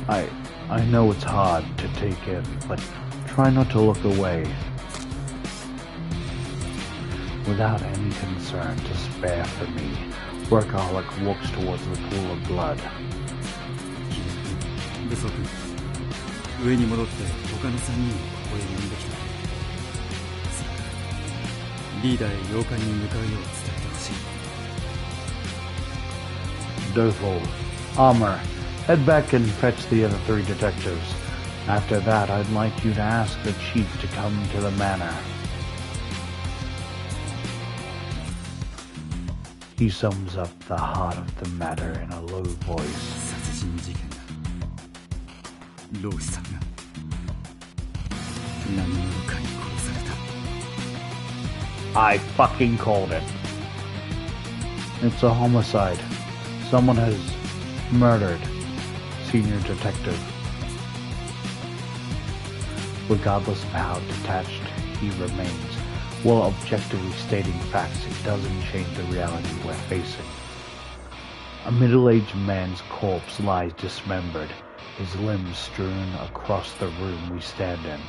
I know it's hard to take in, but try not to look away. Without any concern to spare for me, Workaholic walks towards the pool of blood. 武装君、上に戻って他の3人をここへ呼んできた。さあ、リーダーへ洋館に向かうよう伝えてほしい。Dothel, Armor, head back and fetch the other 3 detectives. After that, I'd like you to ask the chief to come to the manor. He sums up the heart of the matter in a low voice. 殺人事件だ。老師さんが何者かに殺された。I fucking called it. It's a homicide. Someone has murdered Senior Detective. Regardless of how detached he remains, while objectively stating facts, it doesn't change the reality we're facing. A middle-aged man's corpse lies dismembered, his limbs strewn across the room we stand in.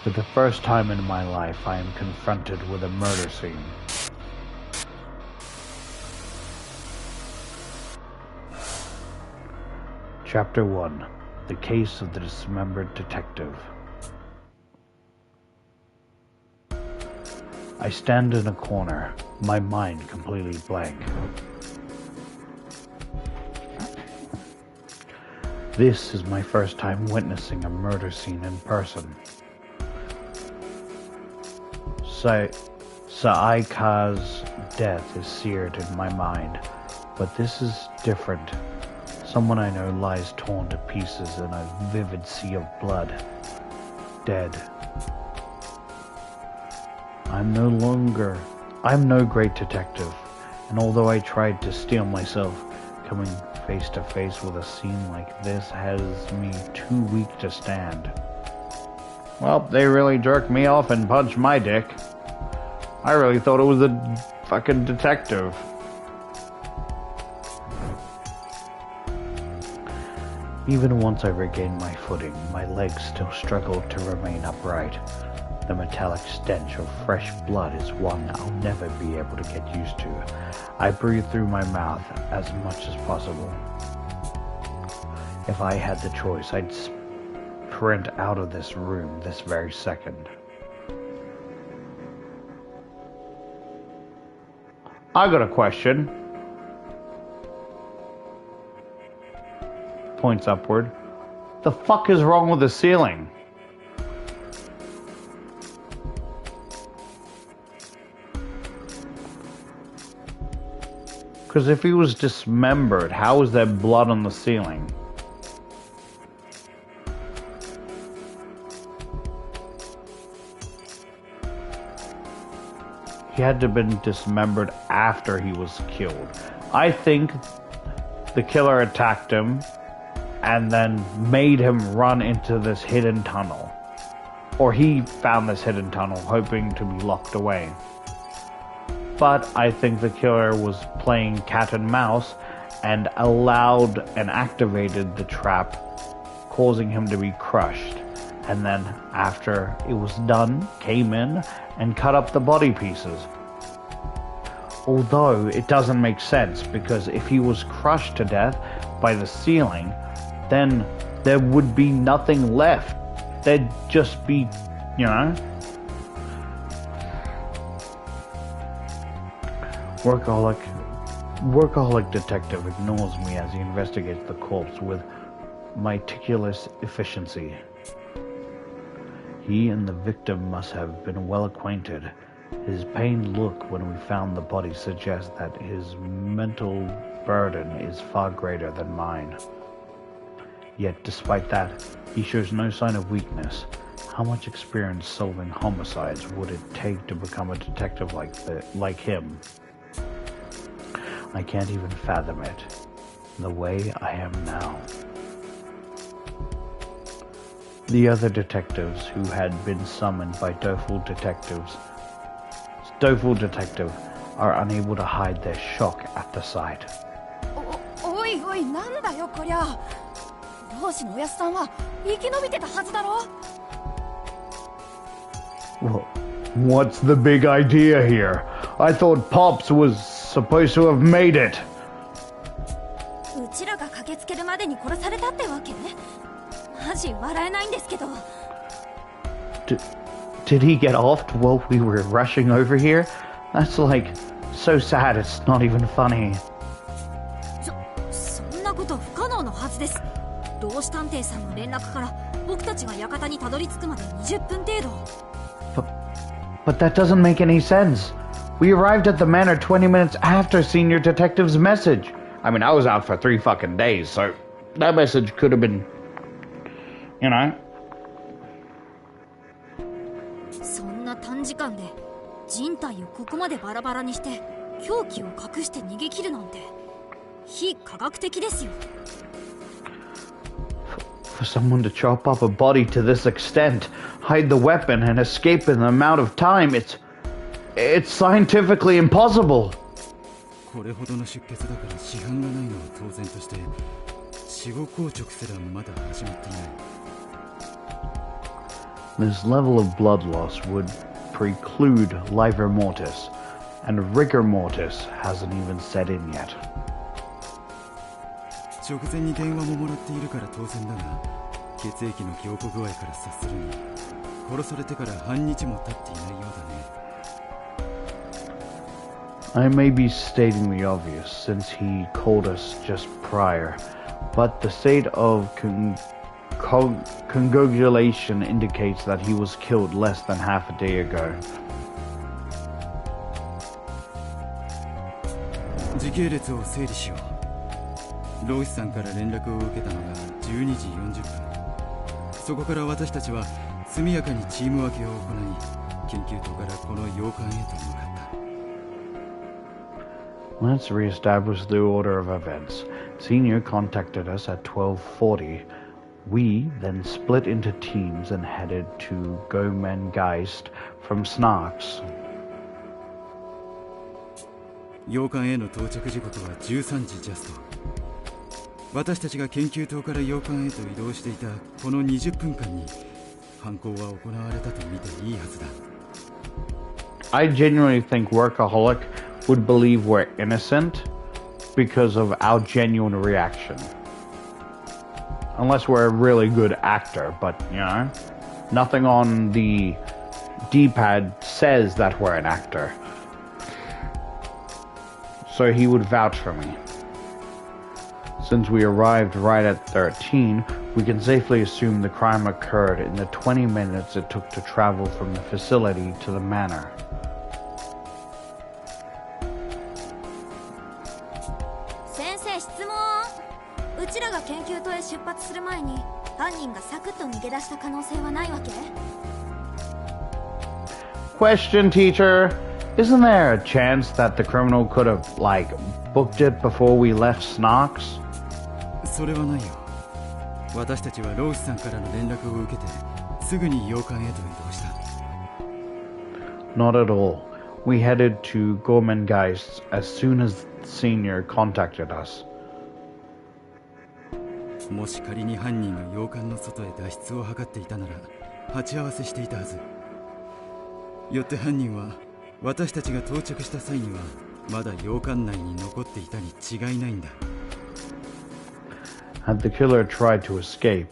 For the first time in my life, I am confronted with a murder scene. Chapter 1. The Case of the Dismembered Detective. I stand in a corner, my mind completely blank. This is my first time witnessing a murder scene in person. Sa'aika's death is seared in my mind, but this is different. Someone I know lies torn to pieces in a vivid sea of blood. Dead. I'm no great detective, and although I tried to steel myself, coming face to face with a scene like this has me too weak to stand. Well, they really jerked me off and punched my dick. I really thought it was a fucking detective. Even once I regained my footing, my legs still struggled to remain upright. The metallic stench of fresh blood is one I'll never be able to get used to. I breathe through my mouth as much as possible. If I had the choice, I'd sprint out of this room this very second. I got a question. Points upward. The fuck is wrong with the ceiling? Because if he was dismembered, how is there blood on the ceiling? He had to have been dismembered after he was killed. I think the killer attacked him and then made him run into this hidden tunnel. Or he found this hidden tunnel hoping to be locked away. but I think the killer was playing cat and mouse and allowed and activated the trap, causing him to be crushed. And then, after it was done, came in and cut up the body pieces. Although it doesn't make sense, because if he was crushed to death by the ceiling, then there would be nothing left. There'd just be, you know. Workaholic detective ignores me as he investigates the corpse with meticulous efficiency. He and the victim must have been well acquainted. His pained look when we found the body suggests that his mental burden is far greater than mine. Yet, despite that, he shows no sign of weakness. How much experience solving homicides would it take to become a detective like him? I can't even fathom it, the way I am now. The other detectives who had been summoned by Doful Detective are unable to hide their shock at the sight. おいおい、なんだよこりゃ。漁師のおやすさんは生き延びてたはずだろ。Well, what's the big idea here? I thought Pops was supposed to have made it. うちらが駆けつけるまでに殺されたってわけ？マジ笑えないんですけど。Did he get off while we were rushing over here? That's like so sad it's not even funny. そんなこと不可能のはずです。同志探偵さんの連絡から僕たちが館にたどり着くまで20分程度。But that doesn't make any sense. We arrived at the manor 20 minutes after Senior Detective's message. I mean, I was out for 3 fucking days, so that message could have been, you know. そんな短時間で人体をここまでバラバラにして凶器を隠して逃げ切るなんて非科学的ですよ。For someone to chop up a body to this extent, hide the weapon, and escape in the amount of time, it's scientifically impossible. これほどの出血だから死斑がないのは当然として、死後硬直すらまだ始まっていない。This level of blood loss would preclude livor mortis, and rigor mortis hasn't even set in yet. 直前に電話ももらっているから当然だが、血液の凝固具合から察するに殺されてから半日も経っていないようだね。I may be stating the obvious since he called us just prior, but the state of congogulation indicates that he was killed less than half a day ago. 時系列を整理しよう。ロイスさんから連絡を受けたのが12時40分。そこから私たちは速やかにチーム分けを行い、研究棟からこの洋館へと向かった。Let's re-establish the order of events. Senior contacted us at 12:40. We then split into teams and headed to Gomengeist from Snarks. 洋館への到着時刻は13時ジャスト。私たちが研究棟から洋館へと移動していたこの20分間に犯行は行われたと見ていいはずだ。I genuinely think Workaholic would believe we're innocent because of our genuine reaction. Unless we're a really good actor, but, you know, nothing on the D-pad says that we're an actor. So he would vouch for me. Since we arrived right at 13, we can safely assume the crime occurred in the 20 minutes it took to travel from the facility to the manor. 先生、質問。うちらが研究棟へ出発する前に犯人がサクッと逃げ出した可能性はないわけ？ Question, teacher. Isn't there a chance that the criminal could have, like, booked it before we left Snarks? それはないよ。私たちはローシさんからの連絡を受けてすぐに洋館へと移動した。 Not at all. We headed to Gormengeist as soon as Senior contacted us. もし仮に犯人が洋館の外へ脱出を図っていたなら鉢合わせしていたはず。よって犯人は私たちが到着した際にはまだ洋館内に残っていたに違いないんだ。Had the killer tried to escape,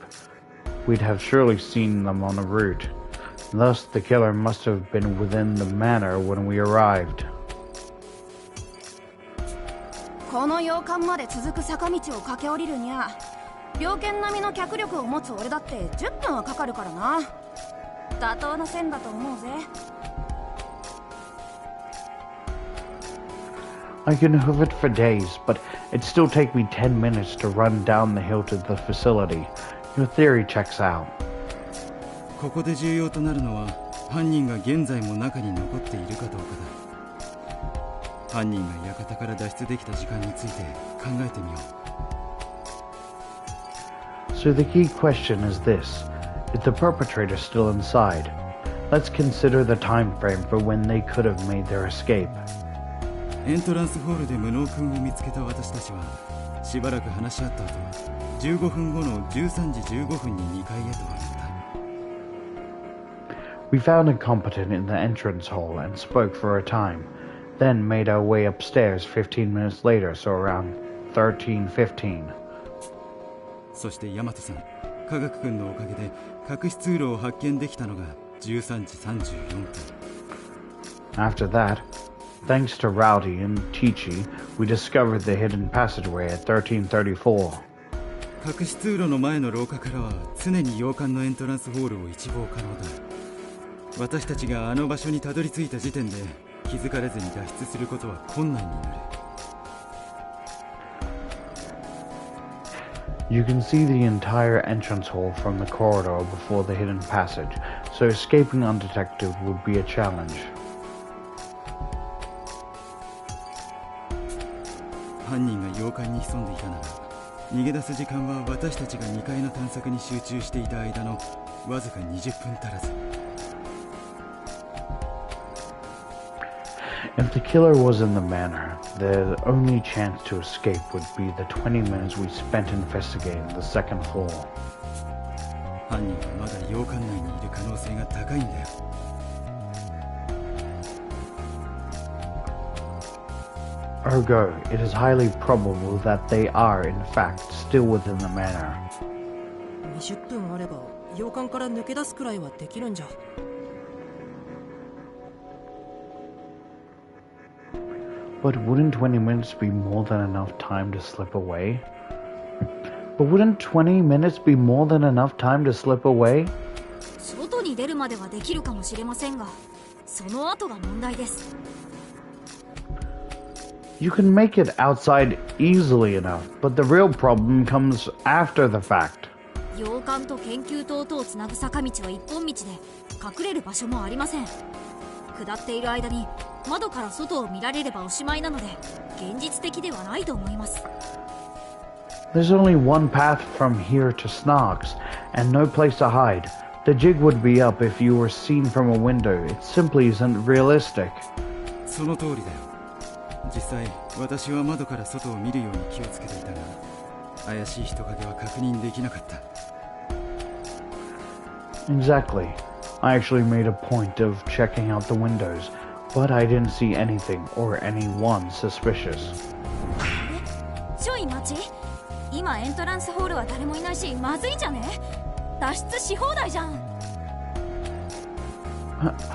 we'd have surely seen them on the route. Thus, the killer must have been within the manor when we arrived. この洋館まで続く坂道を駆け下りるにゃ、猟犬並みの脚力を持つ俺だって10分はかかるからな。妥当な線だと思うぜ。I can hoof it for days, but it'd still take me 10 minutes to run down the hill to the facility. Your theory checks out. ここで重要となるのは犯人が現在も中に残っているかどうかだ。犯人が館から脱出できた時間について考えてみよう。 So the key question is this: is the perpetrator still inside? Let's consider the time frame for when they could have made their escape. エントランスホールで無能君を見つけた私たちはしばらく話し合った後、15分後の13時15分に2階へと上がった。 We found a competent in the entrance hall and spoke for a time, then made our way upstairs 15 minutes later, so around 13:15. そして大和さん、科学君のおかげで隠し通路を発見できたのが13時34分。 After that, thanks to Rowdy and Teachy, we discovered the hidden passageway at 13:34. 隠し通路の前の廊下からは常に洋館のエントランスホールを一望可能だ。私たちがあの場所にたどり着いた時点で気づかれずに脱出することは困難になる。 You can see the entire entrance hall from the corridor before the hidden passage, so escaping undetected would be a challenge. 犯人が洋館に潜んでいたなら逃げ出す時間は私たちが2階の探索に集中していた間のわずか20分足らず。 If the killer was in the manor, the only chance to escape would be the 20 minutes we spent investigating the second floor. 犯人はまだ洋館内にいる可能性が高いんだよ。 Ergo, it is highly probable that they are, in fact, still within the manor. 20分あれば洋館から抜け出すくらいはできるんじゃ。 But wouldn't 20 minutes be more than enough time to slip away? But wouldn't 20 minutes be more than enough time to slip away? 外に出るまではできるかもしれませんが、その後が問題です。 You can make it outside easily enough, but the real problem comes after the fact. 洋館と研究棟とをつなぐ坂道は一本道で隠れる場所もありません。下っている間に窓から外を見られればおしまいなので現実的ではないと思います。 There's only one path from here to Snarks, and no place to hide. The jig would be up if you were seen from a window. It simply isn't realistic. その通りだよ。実際私は窓から外を見るように気をつけていたが怪しい人影は確認できなかった。 Exactly. I actually made a point of checking out the windows, but I didn't see anything or anyone suspicious. ちょい待ち。今エントランスホールは誰もいないしまずいんじゃね？脱出し放題じゃん。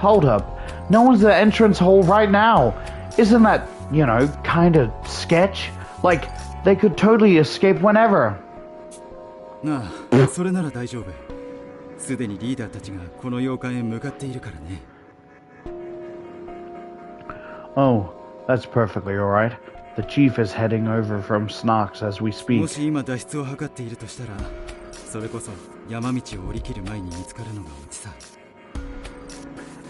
Hold up. No one's at the entrance hole right now. Isn't that, you know, kind of sketch? Like, they could totally escape whenever. なあ、それなら大丈夫。すでにリーダーたちがこの洋館へ向かっているからね。Oh, that's perfectly alright. The chief is heading over from Snarks as we speak. もし今脱出を図っているとしたら、それこそ山道を降り切る前に見つかるのがオチさ。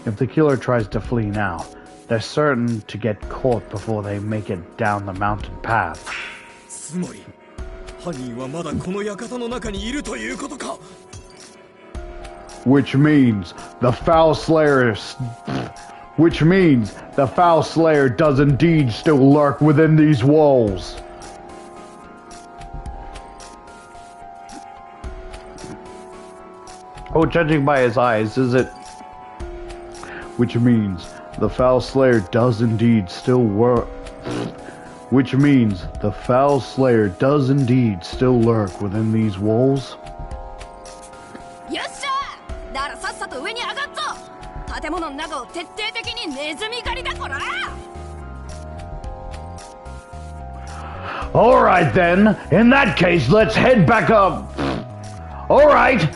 If the killer tries to flee now, they're certain to get caught before they make it down the mountain path. つまり犯人はまだこの館の中にいるということか。 Which means the foul slayer which means the foul slayer does indeed still lurk within these walls. Oh, judging by his eyes, is it? Which means the foul slayer does indeed still work. Which means the foul slayer does indeed still lurk within these walls. よっしゃー、だからさっさと上に上がっぞ。建物の中を徹底的にネズミ狩りだこら。Alright then, in that case, let's head back up. Alright.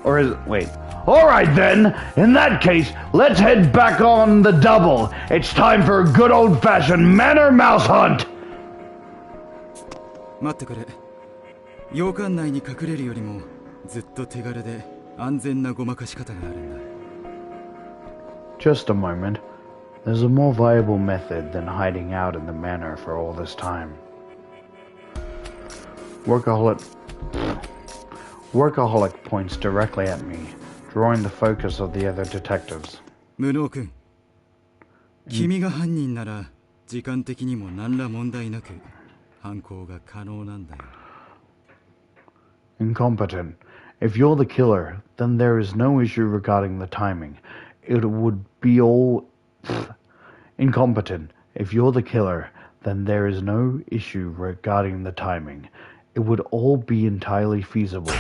Or is it, wait. Alright then, in that case, let's head back on the double. It's time for a good old-fashioned manor mouse hunt. 待ってくれ。洋館内に隠れるよりもずっと手軽で安全なごまかし方があるんだ。Just a moment. There's a more viable method than hiding out in the manor for all this time. Workaholic points directly at me, drawing the focus of the other detectives. 無能君、君が犯人なら時間的にも何ら問題なく犯行が可能なんだよ。Incompetent. If you're the killer, then there is no issue regarding the timing. It would be all... Incompetent. If you're the killer, then there is no issue regarding the timing. It would all be entirely feasible.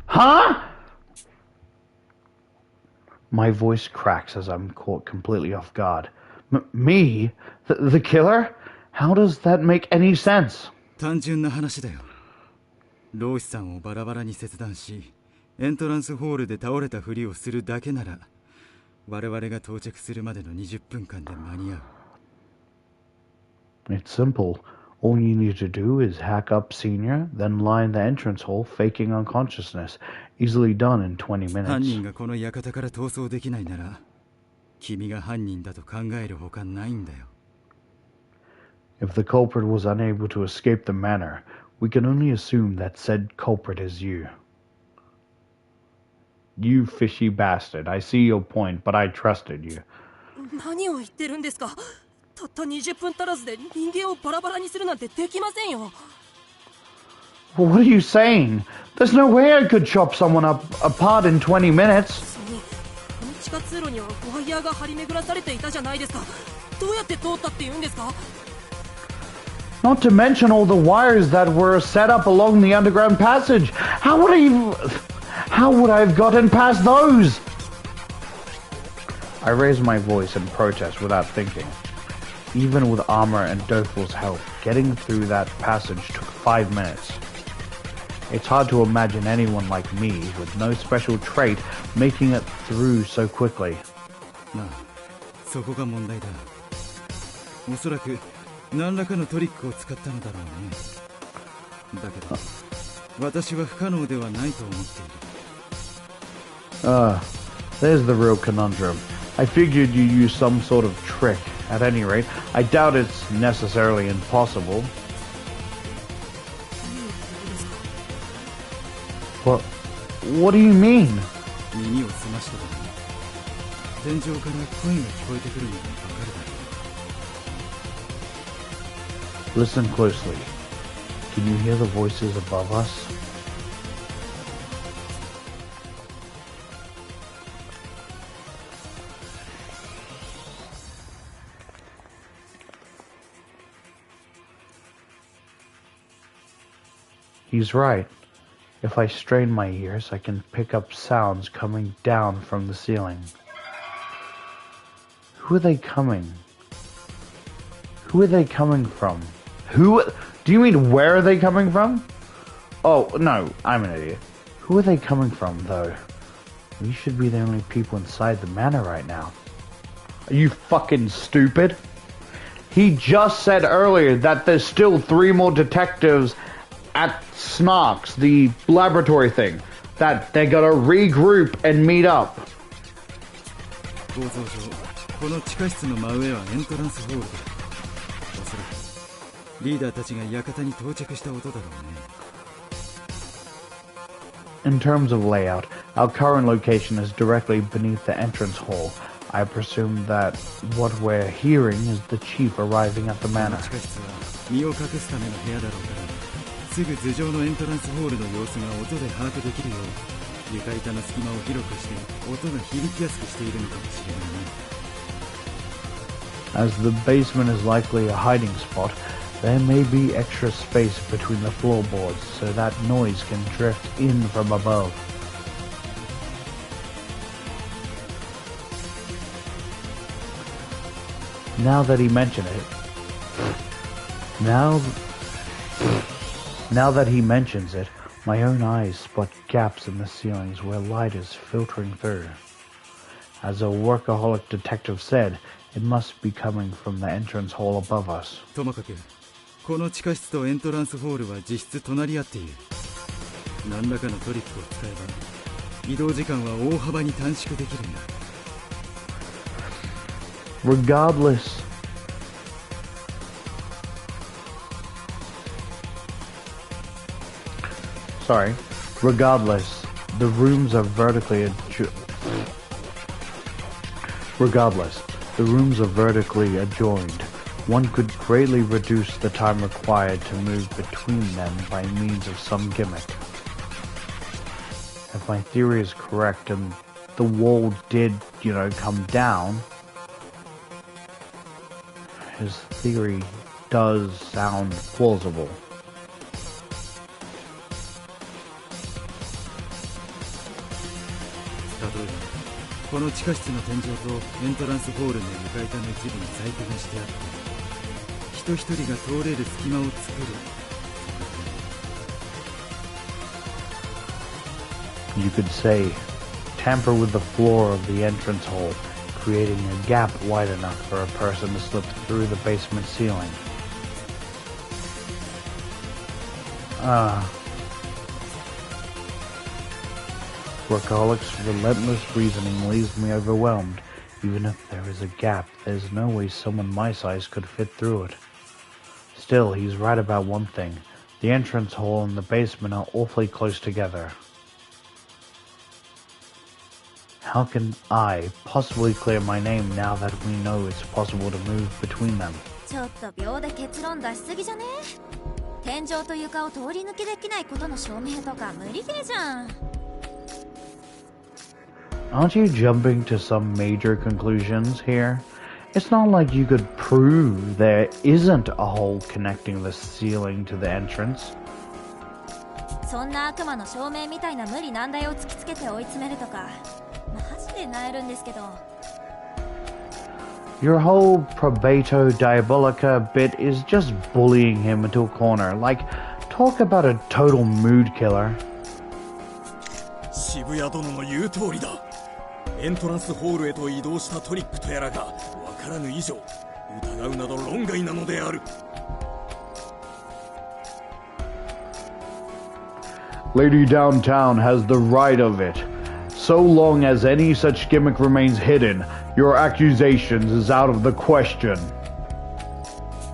Huh? My voice cracks as I'm caught completely off guard. Me? The killer? How does that make any sense? 単純な話だよ。老師さんをバラバラに切断し、エントランスホールで倒れたふりをするだけなら、我々が到着するまでの20分間で間に合う。It's simple. All you need to do is hack up Senior, then line the entrance hole, faking unconsciousness. Easily done in 20 minutes. 犯人がこの館から逃走できないなら、君が犯人だと考えるほかないんだよ。If the culprit was unable to escape the manor, we can only assume that said culprit is you. You fishy bastard. I see your point, but I trusted you. 何を言ってるんですか。たった20分足らずで人間をバラバラにするなんてできませんよ。Well, what are you saying? There's no way I could chop someone apart in 20 minutes. それにこの地下通路にはワイヤーが張り巡らされていたじゃないですか。どうやって通ったって言うんですか。Not to mention all the wires that were set up along the underground passage. How would I have gotten past those? I raised my voice in protest without thinking. Even with armor and Dothrul's help, getting through that passage took 5 minutes. It's hard to imagine anyone like me, with no special trait, making it through so quickly. まあ、そこが問題だ。おそらく何らかのトリックを使ったのだろうね。だけど、私は不可能ではないと思っている。There's the real conundrum. I figured you used some sort of trick. At any rate, I doubt it's necessarily impossible. What do you mean? 耳を澄ました時に天井から声が聞こえてくるのがわかるだろう。 Listen closely. Can you hear the voices above us? He's right. If I strain my ears, I can pick up sounds coming down from the ceiling. Who are they coming? Who are they coming from? Who? Do you mean where are they coming from? Oh, no, I'm an idiot. Who are they coming from, though? We should be the only people inside the manor right now. Are you fucking stupid? He just said earlier that there's still 3 more detectives at Snarks, the laboratory thing, that they're gonna regroup and meet up. 構造上、この地下室の真上はエントランスホールだ。おそらくリーダーたちが館に到着した音だろうね。In terms of layout, our current location is directly beneath the entrance hall, I presume that what we're hearing is the chief arriving at the こ manor. の地下室は身を隠すための部屋だろうから、すぐ頭上のエントランスホールの様子が音で把握できるよう、床板の隙間を広くして音が響きやすくしているのかもしれないね。As the basement is likely a hiding spot, there may be extra space between the floorboards so that noise can drift in from above. Now that he mentioned it, now that he mentions it, my own eyes spot gaps in the ceilings where light is filtering through. As a workaholic detective said, it must be coming from the entrance hall above us. ともかくこの地下室とエントランスホールは実質隣り合っている。何らかのトリックを使えば移動時間は大幅に短縮できるんだ。Regardless, the rooms are vertically adjoined. One could greatly reduce the time required to move between them by means of some gimmick. If my theory is correct and the wall did, come down, his theory does sound plausible. 例えばこの地下室の天井とエントランスホールの床板の一部に細工がしてあって、人一人が通れる隙間を作る。You could say, tamper with the floor of the entrance hole, creating a gap wide enough for a person to slip through the basement ceiling. Workaholic's relentless reasoning leaves me overwhelmed. Even if there is a gap, there's no way someone my size could fit through it. Still, he's right about one thing. The entrance hall and the basement are awfully close together. How can I possibly clear my name now that we know it's possible to move between them? ちょっと秒で結論出しすぎじゃね？天井と床を通り抜けできないことの証明とか無理ゲーじゃん。Aren't you jumping to some major conclusions here? It's not like you could prove there isn't a hole connecting the ceiling to the entrance. そんな悪魔の証明みたいな無理難題を突きつけて追い詰めるとか、マジでなえるんですけど。Your whole probato diabolica bit is just bullying him into a corner. Like, talk about a total mood killer. 渋谷殿の言う通りだ。エントランスホールへと移動したトリックとやらがわからぬ以上、疑うなど論外なのである。Lady Downtown has the right of it. So long as any such gimmick remains hidden, your accusations is out of the question.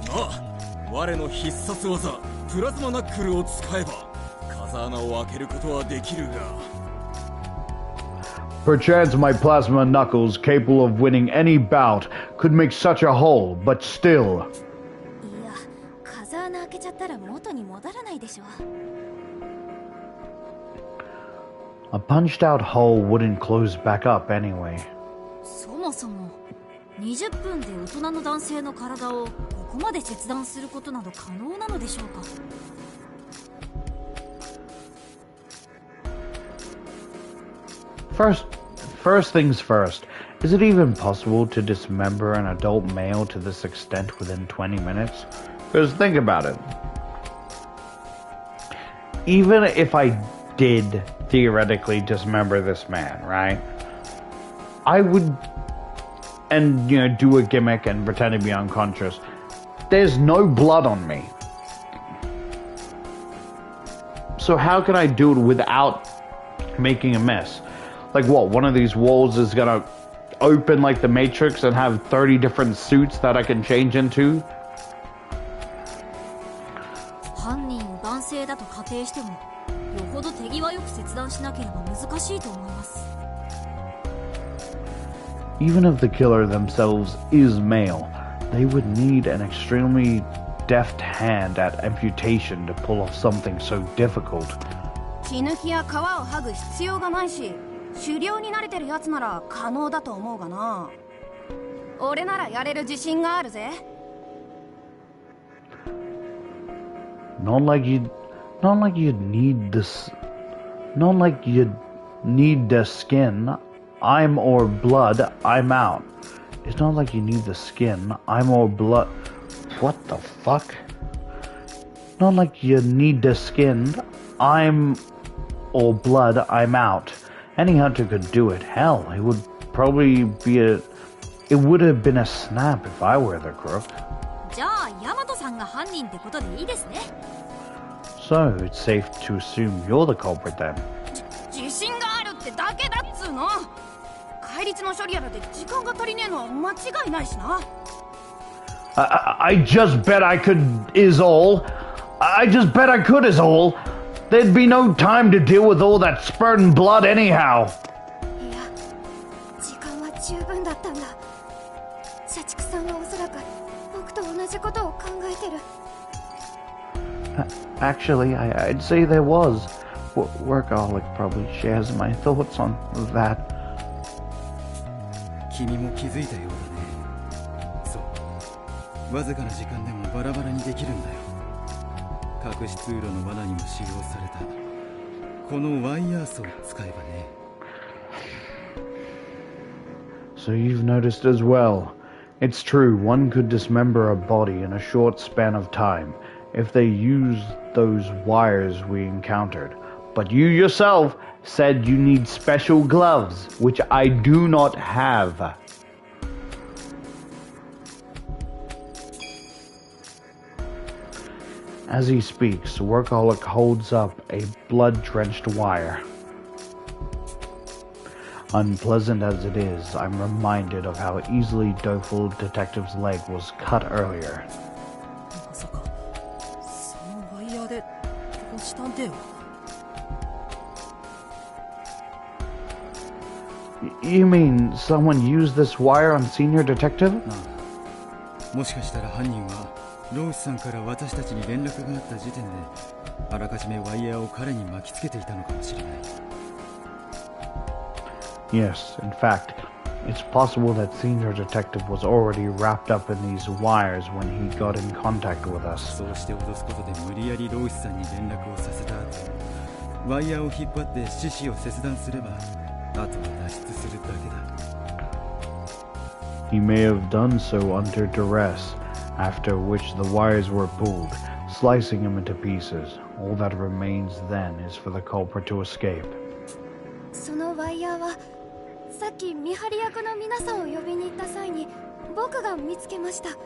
なあ、我の必殺技、プラズマナックルを使えば、風穴を開けることはできるが。Perchance my plasma knuckles, capable of winning any bout, could make such a hole, but still. いや、風穴開けちゃったら元に戻らないでしょ。A punched out hole wouldn't close back up anyway. そもそも20分で大人の男性の体をここまで切断することなど可能なのでしょうか。First things first. Is it even possible to dismember an adult male to this extent within 20 minutes? Because think about it. Even if I did theoretically dismember this man, right? I would, and do a gimmick and pretend to be unconscious. There's no blood on me. So how can I do it without making a mess? Like what, one of these walls is gonna open like the Matrix and have 30 different suits that I can change into? 犯人を男性だと仮定しても、よほど手際よく切断しなければ難しいと思います。Even if the killer themselves is male, they would need an extremely deft hand at amputation to pull off something so difficult. 血抜きや皮を剥ぐ必要がないし、狩猟に慣れてるやつなら可能だと思うがな。俺ならやれる自信があるぜ。Not like you'd need this. Not like you'd need the skin. I'm or blood. I'm out. It's not like you need the skin. I'm or blood. What the fuck? Not like you need the skin. I'm or blood. I'm out. Any hunter could do it. Hell, it would probably be It would have been a snap if I were the crook. じゃあヤマトさんが犯人ってことでいいですね。So it's safe to assume you're the culprit then. 自信があるってだけだっつうの。戒律の処理やらで時間が足りねえのは間違いないしな。I just bet I could is all. I just bet I could is all. There'd be no time to deal with all that spurting blood anyhow. いや、時間は十分だったんだ。社畜さんはおそらく僕と同じことを考えてる。Actually, I'd say there was. Workaholic probably shares my thoughts on that. 君も気づいたようだね。そう。わずかな時間でもバラバラにできるんだよ。隠し通路の罠にも使用されたこのワイヤーソーを使えばね。So you've noticed as well. It's true, one could dismember a body in a short span of time if they used those wires we encountered. But you yourself said you need special gloves, which I do not have. As he speaks, Workaholic holds up a blood-drenched wire. Unpleasant as it is, I'm reminded of how easily Doful Detective's leg was cut earlier. まさかそのワイヤーで投資探偵を。You mean someone used this wire on Senior Detective? もしかしたら犯人はロースさんから私たちに連絡があった時点であらかじめワイヤーを彼に巻きつけていたのかもしれない。Yes, in fact, it's possible that Senior Detective was already wrapped up in these wires when he got in contact with us. そうして脅すことで無理やりロースさんに連絡をさせた後、ワイヤーを引っ張って四肢を切断すれば、あとは脱出するだけだ。He may have done so under duress, after which the wires were pulled, slicing him into pieces. All that remains then is for the culprit to escape. そのワイヤーはさっき見張り役の皆さんを呼びに行った際に僕が見つけました。偶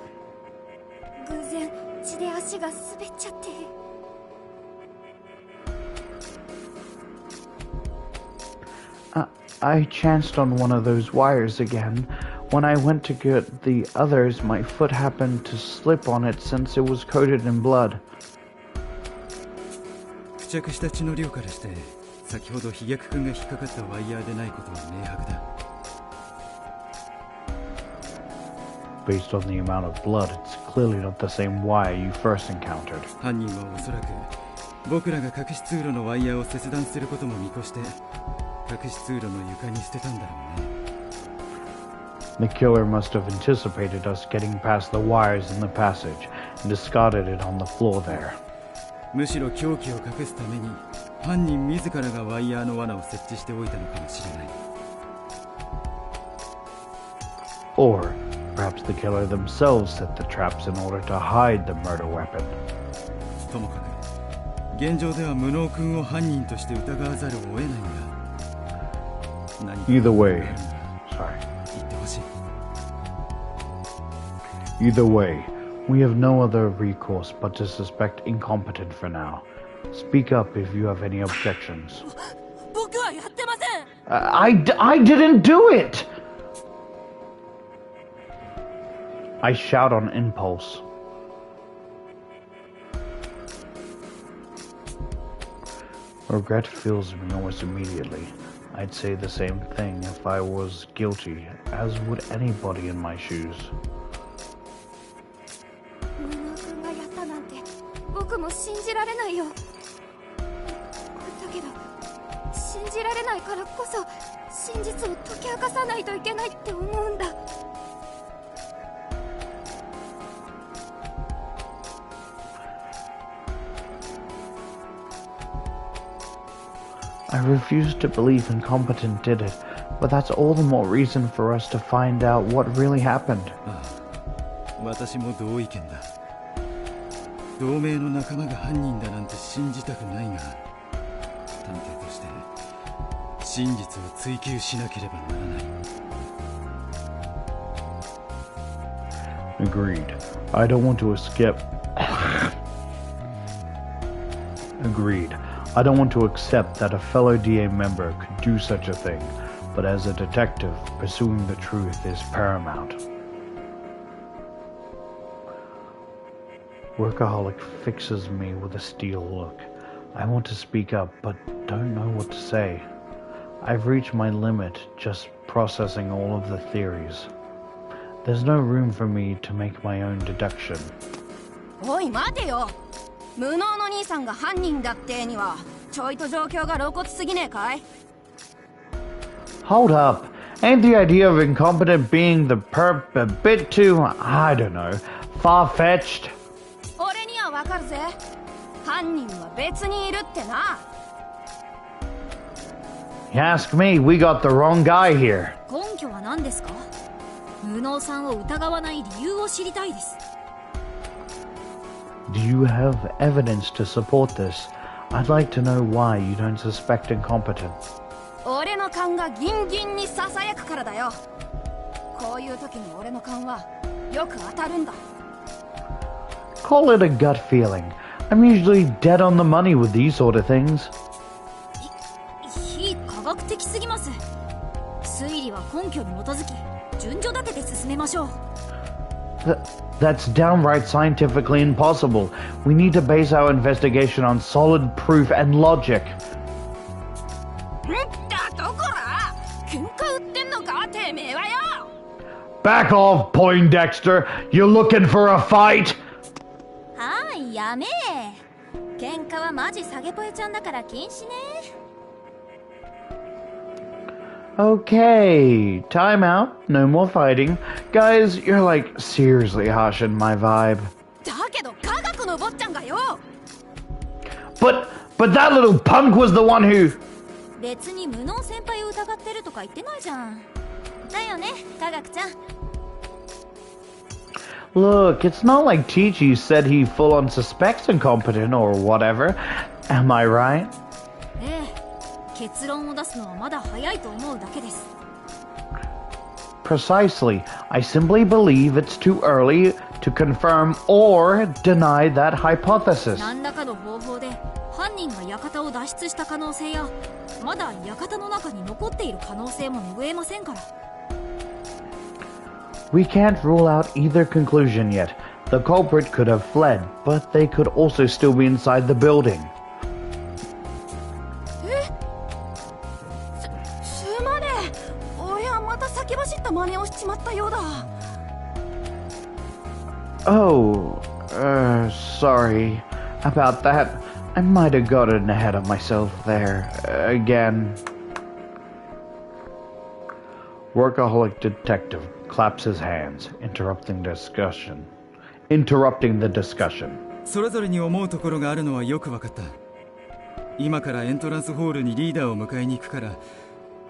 然血で足が滑っちゃって。I chanced on one of those wires again. When I went to get the others, my foot happened to slip on it since it was coated in blood. 付着した血の量からして先ほど飛脚君が引っかかったワイヤーでないことは明白だ。Based on the amount of blood, it's clearly not the same wire you first encountered. 犯人はおそらく僕らが隠し通路のワイヤーを切断することも見越して隠し通路の床に捨てたんだろうね。The killer must have anticipated us getting past the wires in the passage and discarded it on the floor there. むしろ凶器を隠すために犯人自らがワイヤーの罠を設置しておいたのかもしれない。Or perhaps the killer themselves set the traps in order to hide the murder weapon. ともかく現状では無能君を犯人として疑わざるを得ないんだ。Either way, sorry. 言ってほしい。Either way, we have no other recourse but to suspect incompetent for now. Speak up if you have any objections. 僕はやってません。I didn't do it! I shout on impulse. Regret fills me almost immediately. I'd say the same thing if I was guilty, as would anybody in my shoes. 無能君がやったなんて僕も信じられないよ。だけど信じられないからこそ真実を解き明かさないといけないって思うんだ。I refuse to believe Incompetent did it, but that's all the more reason for us to find out what really happened. 私も同意見だ。同盟の仲間が犯人だなんて信じたくないが、探偵として真実を追求しなければならない。 Agreed. I don't want to escape. Agreed. I don't want to accept that a fellow DA member could do such a thing, but as a detective, pursuing the truth is paramount. Workaholic fixes me with a steel look. I want to speak up, but don't know what to say. I've reached my limit just processing all of the theories. There's no room for me to make my own deduction. おい待てよ。無能の兄さんが犯人だってにはちょいと状況が露骨すぎねえかい？ Hold up. Ain't the idea of incompetent being the perp a bit too, I don't know, far-fetched? 俺にはわかるぜ。犯人は別にいるってな。You ask me, we got the wrong guy here. 根拠は何ですか？無能さんを疑わない理由を知りたいです。Do you have evidence to support this? I'd like to know why you don't suspect Incompetent. 俺の勘がギンギンにささやくからだよ。こういう時の俺の勘はよく当たるんだ。Call it a gut feeling. I'm usually dead on the money with these sort of things. 非科学的すぎます。推理は根拠に基づき順序立てて進めましょう。That's downright scientifically impossible. We need to base our investigation on solid proof and logic. だとこら、喧嘩売ってんのかてめえはよ。 Back off, Poindexter. You're looking for a fight? はい、やめえ。喧嘩はマジサゲポエちゃんだから禁止ね。Okay, time out. No more fighting. Guys, you're like seriously harshing my vibe. だけど科学の坊ちゃんがよ。But that little punk was the one who... 別に無能先輩を疑ってるとか言ってないじゃん。だよね、科学ちゃん。Look, it's not like Chi-Chi said he full-on suspects Incompetent or whatever. Am I right? ええ。結論を出すのはまだ早いと思うだけです。 Precisely. I simply believe it's too early to confirm or deny that hypothesis. 何らかの方法で犯人が館を脱出した可能性や、まだ館の中に残っている可能性も拭えませんから。We can't rule out either conclusion yet. The culprit could have fled, but they could also still be inside the building. すまねえ。俺はまた先走った真似をしちまったようだ。Oh, sorry about that. I might have gotten ahead of myself there, again. Workaholic detective claps his hands, interrupting the discussion. それぞれに思うところがあるのはよくわかった。今からエントランスホールにリーダーを迎えに行くから、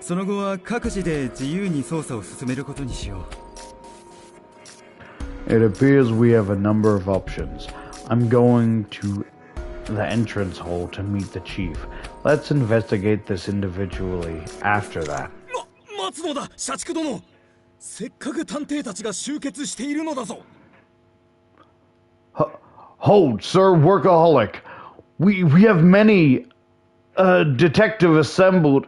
その後は各自で自由に捜査を進めることにしよう。It appears we have a number of options. I'm going to the entrance hall to meet the chief. Let's investigate this individually after that. 待つのだ、社畜殿。せっかく探偵たちが集結しているのだぞ。Hold, sir, workaholic. We have many detective assembled.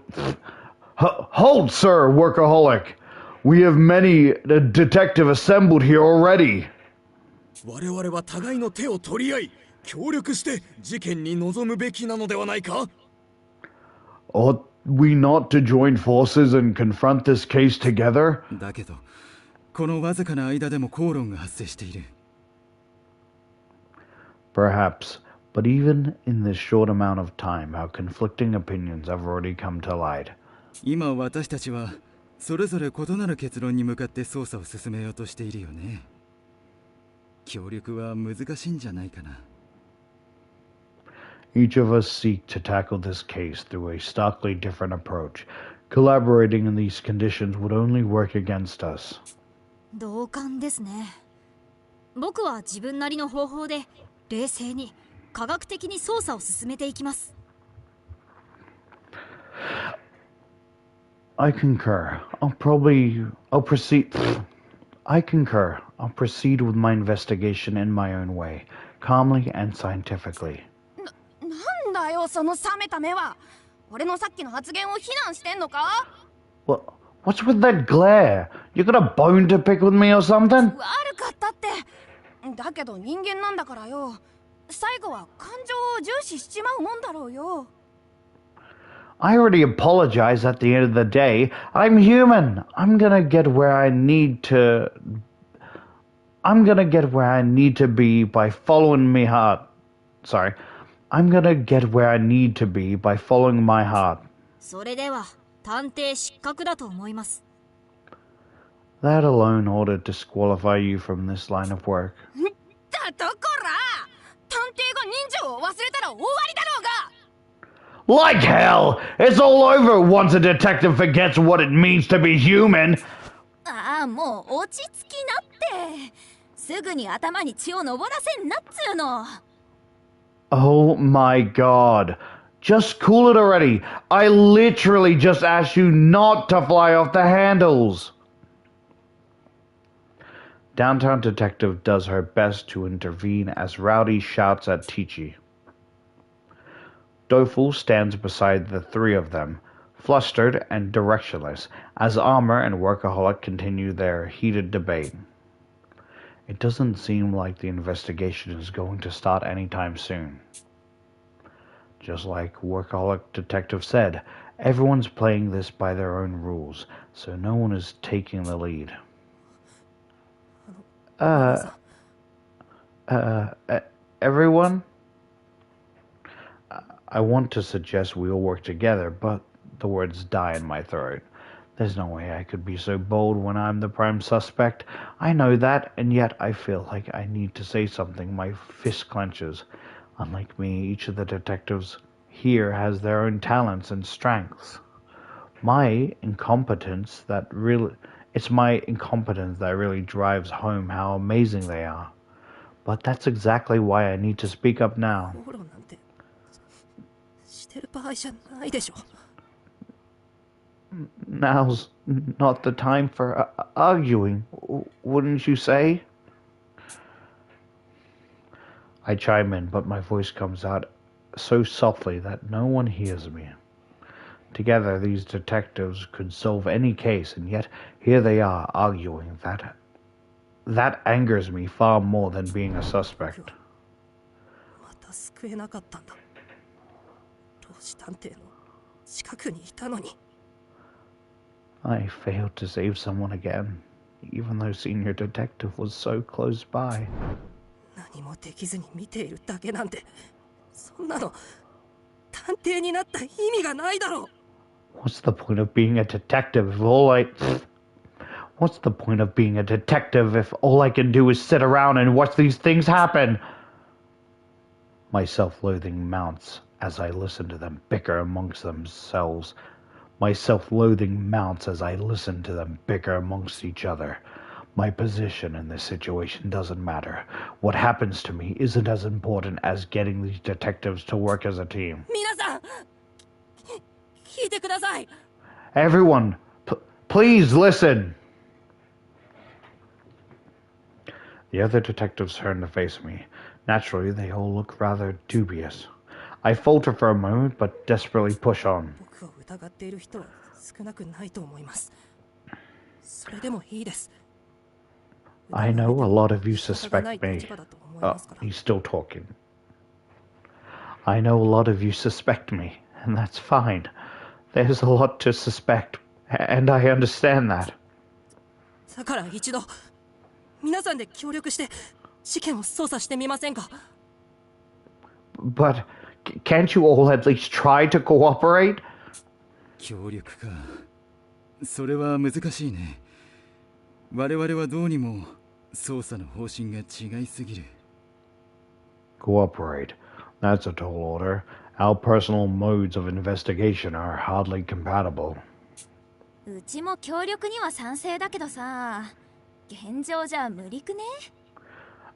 Hold, sir, workaholic. We have many detective assembled here already. 我々は互いの手を取り合い、協力して事件に臨むべきなのではないか？おっ we not to join forces and confront this case together? だけどこのわずかな間でも口論が発生している。 Perhaps, but even in this short amount of time, our conflicting opinions have already come to light. 今私たちはそれぞれ異なる結論に向かって捜査を進めようとしているよね。協力は難しいんじゃないかな。 Each of us seek to tackle this case through a starkly different approach. Collaborating in these conditions would only work against us. 同感ですね。僕は自分なりの方法で冷静に科学的に捜査を進めていきます。 I concur. I'll proceed. I concur. I'll proceed with my investigation in my own way, calmly and scientifically. なんだよその冷めた目は。俺のさっきの発言を非難してんのか？ What's with that glare? You got a bone to pick with me or something? 悪かったって。だけど人間なんだからよ。最後は感情を重視しちまうもんだろうよ。 I already apologized at the end of the day. I'm human. I'm gonna get where I need to be by following my heart. Sorry. I'm gonna get where I need to be by following my heart. それでは探偵失格だと思います。 That alone ought to disqualify you from this line of work. だとこら！探偵が人情を忘れたら終わりだろうが！ Like hell! It's all over once a detective forgets what it means to be human! ああ、もう落ち着きなって。すぐに頭に血を上らせんなっつうの。 Oh my god. Just cool it already. I literally just asked you not to fly off the handles. Downtown Detective does her best to intervene as Rowdy shouts at Teachy. Doful stands beside the three of them, flustered and directionless, as Armor and Workaholic continue their heated debate. It doesn't seem like the investigation is going to start anytime soon. Just like Workaholic Detective said, everyone's playing this by their own rules, so no one is taking the lead. Everyone? I want to suggest we all work together, but the words die in my throat. There's no way I could be so bold when I'm the prime suspect. I know that, and yet I feel like I need to say something. My fist clenches. Unlike me, each of the detectives here has their own talents and strengths. It's my incompetence that really drives home how amazing they are. But that's exactly why I need to speak up now. Now's not the time for arguing, wouldn't you say? I chime in, but my voice comes out so softly that no one hears me. Together, these detectives could solve any case, and yet here they are arguing. That angers me far more than being a suspect. I failed to save someone again, even though Senior Detective was so close by. What's the point of being a detective if all I can do is sit around and watch these things happen? My self-loathing mounts as I listen to them bicker amongst themselves. My self-loathing mounts as I listen to them bicker amongst each other. My position in this situation doesn't matter. What happens to me isn't as important as getting these detectives to work as a team. Everyone, please listen. The other detectives turn to face me. Naturally, they all look rather dubious. I falter for a moment, but desperately push on. I know a lot of you suspect me. He's still talking. I know a lot of you suspect me, and that's fine. There's a lot to suspect, and I understand that. だから一度皆さんで協力して事件を捜査してみませんか？ But can't you all at least try to cooperate? 協力か。それは難しいね。我々はどうにも捜査の方針が違いすぎる。Cooperate. That's a tall order. Our personal modes of investigation are hardly compatible. うちも協力には賛成だけどさ、現状じゃ無理くね？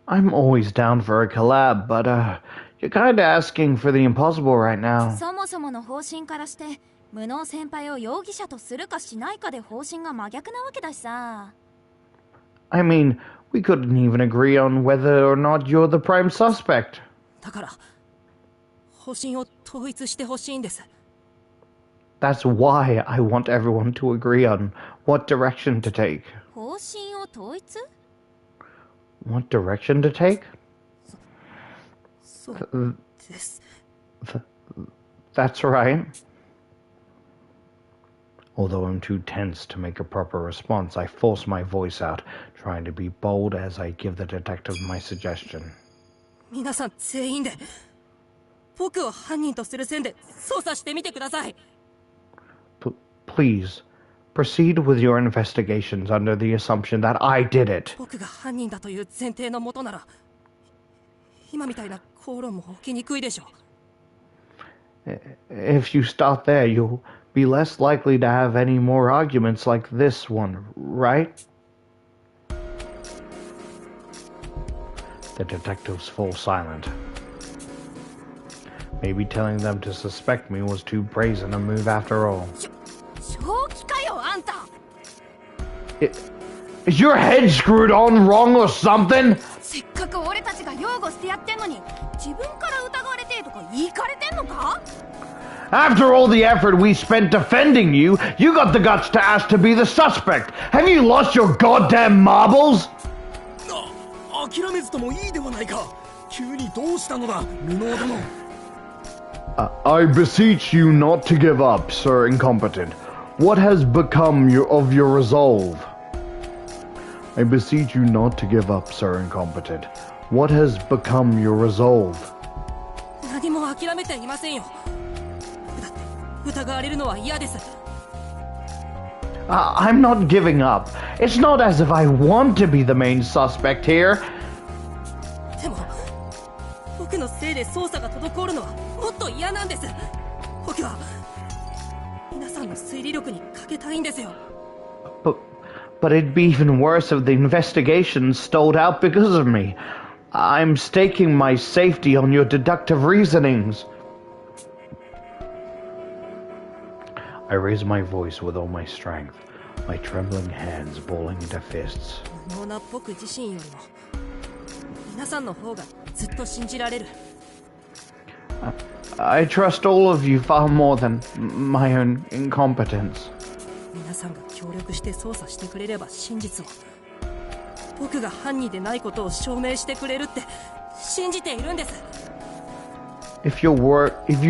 I'm always down for a collab, but you're kinda asking for the impossible right now. そもそもの方針からして無能先輩を容疑者とするかしないかで方針が真逆なわけだしさ。 I mean, we couldn't even agree on whether or not you're the prime suspect. だから方針を統一してほしいんです。 That's why I want everyone to agree on what direction to take. 方針を統一？ What direction to take? そうです。 That's right. Although I'm too tense to make a proper response, I force my voice out, trying to be bold as I give the detective my suggestion. 皆さん全員で僕を犯人とする線で捜査してみてください。 Please, proceed with your investigations under the assumption that I did it. 僕が犯人だという前提のもとなら今みたいな口論も起きにくいでしょう。 If you start there, you'll be less likely to have any more arguments like this one, right? The detectives fall silent. Maybe telling them to suspect me was too brazen a move after all. 正気かよあんた。 Is your head screwed on wrong or something? せっかく俺たちが擁護してやってんのに自分から疑われてとか言いかれてんのか？ After all the effort we spent defending you, you got the guts to ask to be the suspect. Have you lost your goddamn marbles? 諦めずともいいではないか。急にどうしたのだ、無能殿。I beseech you not to give up, Sir Incompetent. What has become of your resolve? I beseech you not to give up, Sir Incompetent. What has become your resolve? 何も諦めていませんよ。だって疑われるのは嫌です。 I'm not giving up. It's not as if I want to be the main suspect here. でも僕のせいで捜査が滞るのはもっと嫌なんです。僕は皆さんの推理力にかけたいんですよ。 But it'd be even worse if the investigation stalled out because of me. I'm staking my safety on your deductive reasonings. I raise my voice with all my strength, my trembling hands balling into fists. 無能な僕自身よりも皆さんの方がずっと信じられる。 I trust all of you far more than my own incompetence. 皆さんが協力して捜査してくれれば真実を、僕が犯人でないことを証明してくれるって信じているんです。 If you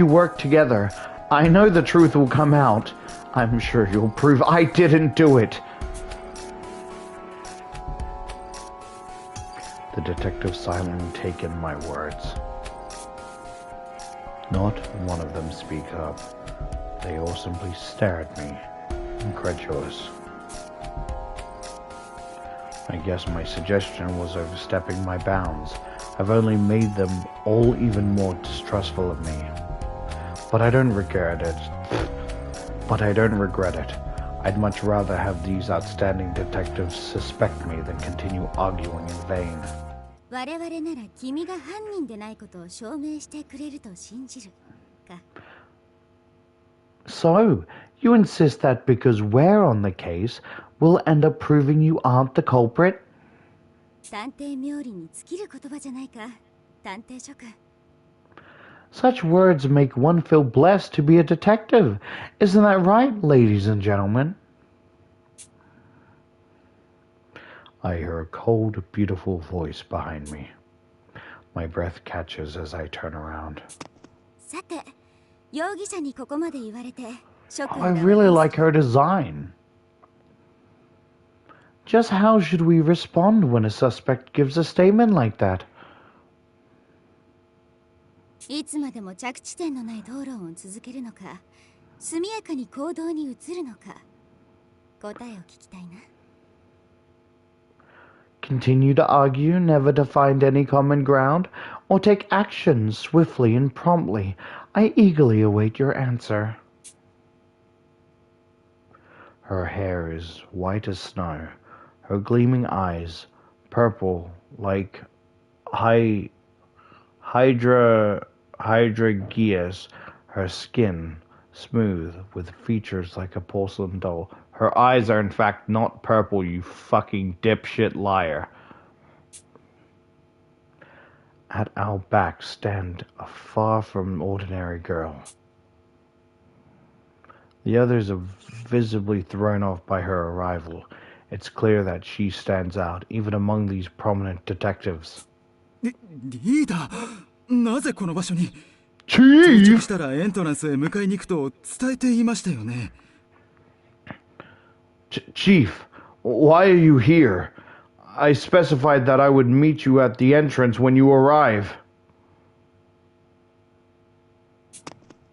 work together, I know the truth will come out. I'm sure you'll prove I didn't do it. The detective silently take in my words. Not one of them speak up. They all simply stare at me, incredulous. I guess my suggestion was overstepping my bounds. I've only made them all even more distrustful of me. But I don't regret it. I'd much rather have these outstanding detectives suspect me than continue arguing in vain. 我々なら君が犯人でないことを証明してくれると信じるか。 So, you insist that because we're on the case, we'll end up proving you aren't the culprit? 探偵冥利に尽きる言葉じゃないか、探偵諸君。 Such words make one feel blessed to be a detective. Isn't that right, ladies and gentlemen? I hear a cold, beautiful voice behind me. My breath catches as I turn around. さて、容疑者にここまで言われて I really like her design. Just how should we respond when a suspect gives a statement like that? いつまでも着地点のない討論を続けるのか、速やかに行動に移るのか、答えを聞きたいな。Continue to argue, never to find any common ground, or take action swiftly and promptly? I eagerly await your answer. Her hair is white as snow, her gleaming eyes purple like hydrageas, her skin smooth with features like a porcelain doll. Her eyes are in fact not purple, you fucking dipshit liar. At our back stand a far from ordinary girl. The others are visibly thrown off by her arrival. It's clear that she stands out, even among these prominent detectives. リーダー、なぜこの場所に？ Chief! 到着したらエントランスへ迎えに行くと伝えていましたよね。Chief, why are you here? I specified that I would meet you at the entrance when you arrive.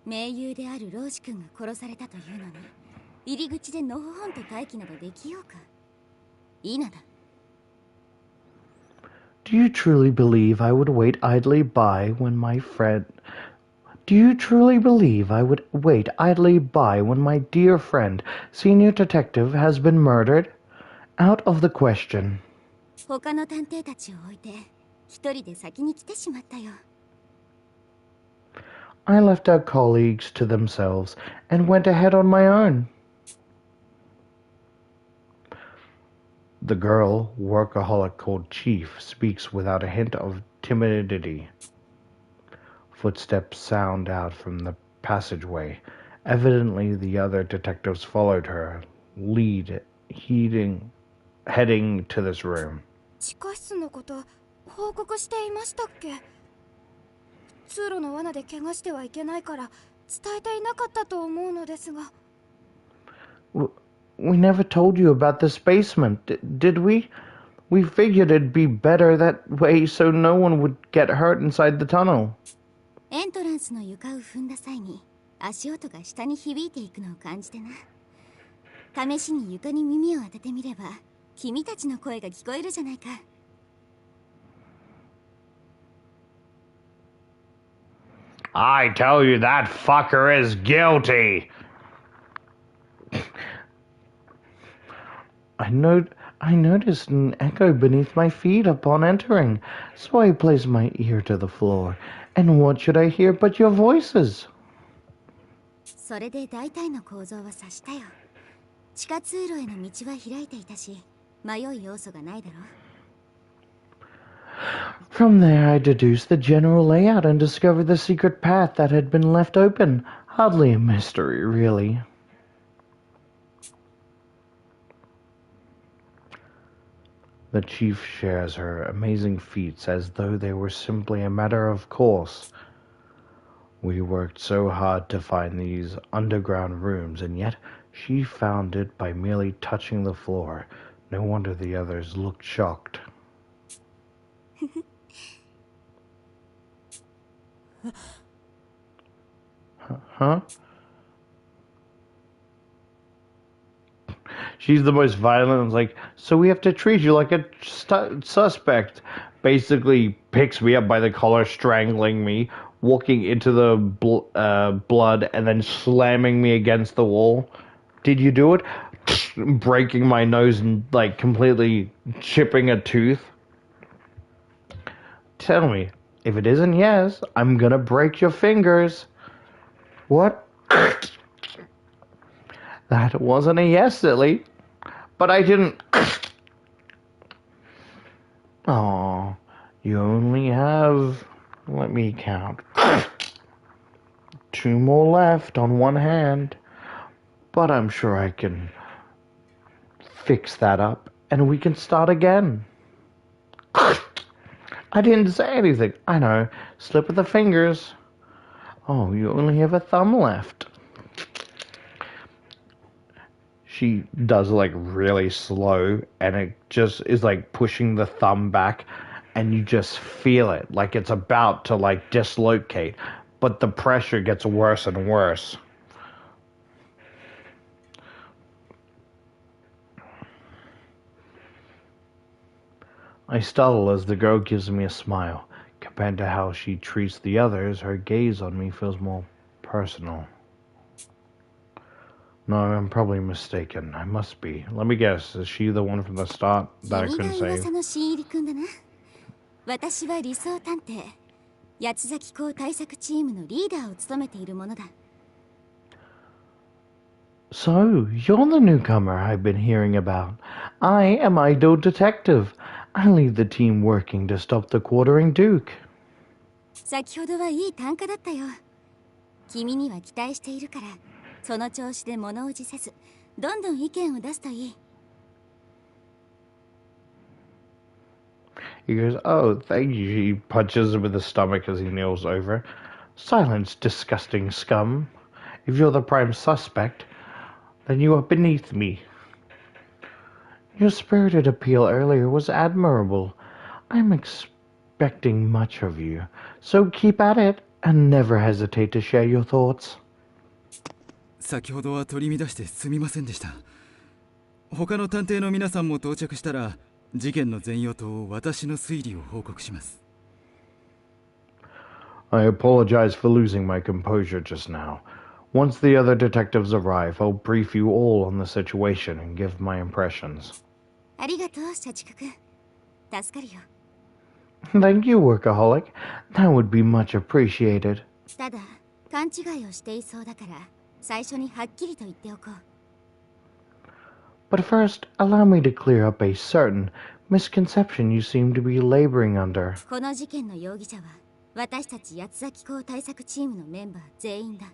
盟友である老子君が殺されたというのに、入り口でのほほんと待機などできようか。いいなだ。Do you truly believe I would wait idly by when my friend... Do you truly believe I would wait idly by when my dear friend, senior detective, has been murdered? Out of the question. 他の探偵たちを置いて、一人で先に来てしまったよ。I left our colleagues to themselves and went ahead on my own. The girl, workaholic called Chief, speaks without a hint of timidity. Footsteps sound out from the passageway. Evidently, the other detectives followed her, heading to this room. 地下室のこと報告していましたっけ？通路の罠で怪我してはいけないから伝えていなかったと思うのですが。We never told you about this basement, did we? We figured it'd be better that way so no one would get hurt inside the tunnel. エントランスの床を踏んだ際に足音が下に響いていくのを感じてな。試しに床に耳を当ててみれば君たちの声が聞こえるじゃないか。I tell you that fucker is guilty. I noticed an echo beneath my feet upon entering, so I placed my ear to the floor. And what should I hear but your voices? それで大体の構造は察したよ。地下通路への道は開いていたし、迷い要素がないだろう。From there I deduced the general layout and discovered the secret path that had been left open. Hardly a mystery, really. The chief shares her amazing feats as though they were simply a matter of course. We worked so hard to find these underground rooms, and yet she found it by merely touching the floor. No wonder the others looked shocked. Huh? She's the most violent. It's like, so we have to treat you like a suspect. Basically picks me up by the collar, strangling me, walking into the blood, and then slamming me against the wall. Did you do it? Breaking my nose and like completely chipping a tooth. Tell me, if it isn't yes, I'm gonna break your fingers. What? That wasn't a yes, silly. But I didn't... Oh, you only have... Let me count. 2 more left on one hand. But I'm sure I can fix that up, and we can start again. I didn't say anything. I know. Slip of the fingers. Oh, you only have a thumb left. she does like really slow, and it just is like pushing the thumb back, and you just feel it like it's about to like dislocate, but the pressure gets worse and worse. I startle as the girl gives me a smile. Compared to how she treats the others, her gaze on me feels more personal. No, I'm probably mistaken. I must be. Let me guess. Is she the one from the start that I couldn't save? 私は理想探偵八崎港対策チームのリーダーを務めているものだ So, you're the newcomer I've been hearing about. I am Ido Detective. I lead the team working to stop the Quartering Duke. 先ほどはいい単価だったよ君には期待しているからその調子で物おじせずどんどん意見を出すといい He goes, oh, thank you. He punches him in the stomach as he kneels over. Silence, disgusting scum. If you're the prime suspect, then you are beneath me. Your spirited appeal earlier was admirable. I'm expecting much of you, so keep at it and never hesitate to share your thoughts. 先ほどは取り乱してすみませんでした。他の探偵の皆さんも到着したら事件の全容と私の推理を報告します。I apologize for losing my composure just now. Once the other detectives arrive, I'll brief you all on the situation and give my impressions. ありがとう社畜くん助かるよ Thank you, workaholic. That would be much appreciated. ただ勘違いをしていそうだから最初にはっきりと言っておこう But first, allow me to clear up a certain misconception you seem to be laboring under. この事件の容疑者は私たち八崎港対策チームのメンバー全員だ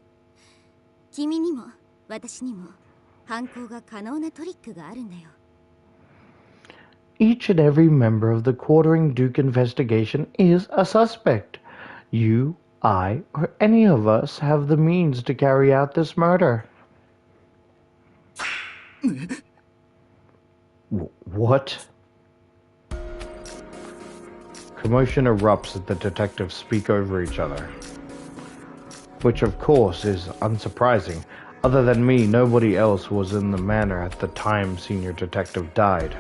君にも私にも犯行が可能なトリックがあるんだよ Each and every member of the Quartering Duke investigation is a suspect. You, I, or any of us have the means to carry out this murder. What? Commotion erupts as the detectives speak over each other. Which, of course, is unsurprising. Other than me, nobody else was in the manor at the time Senior Detective died.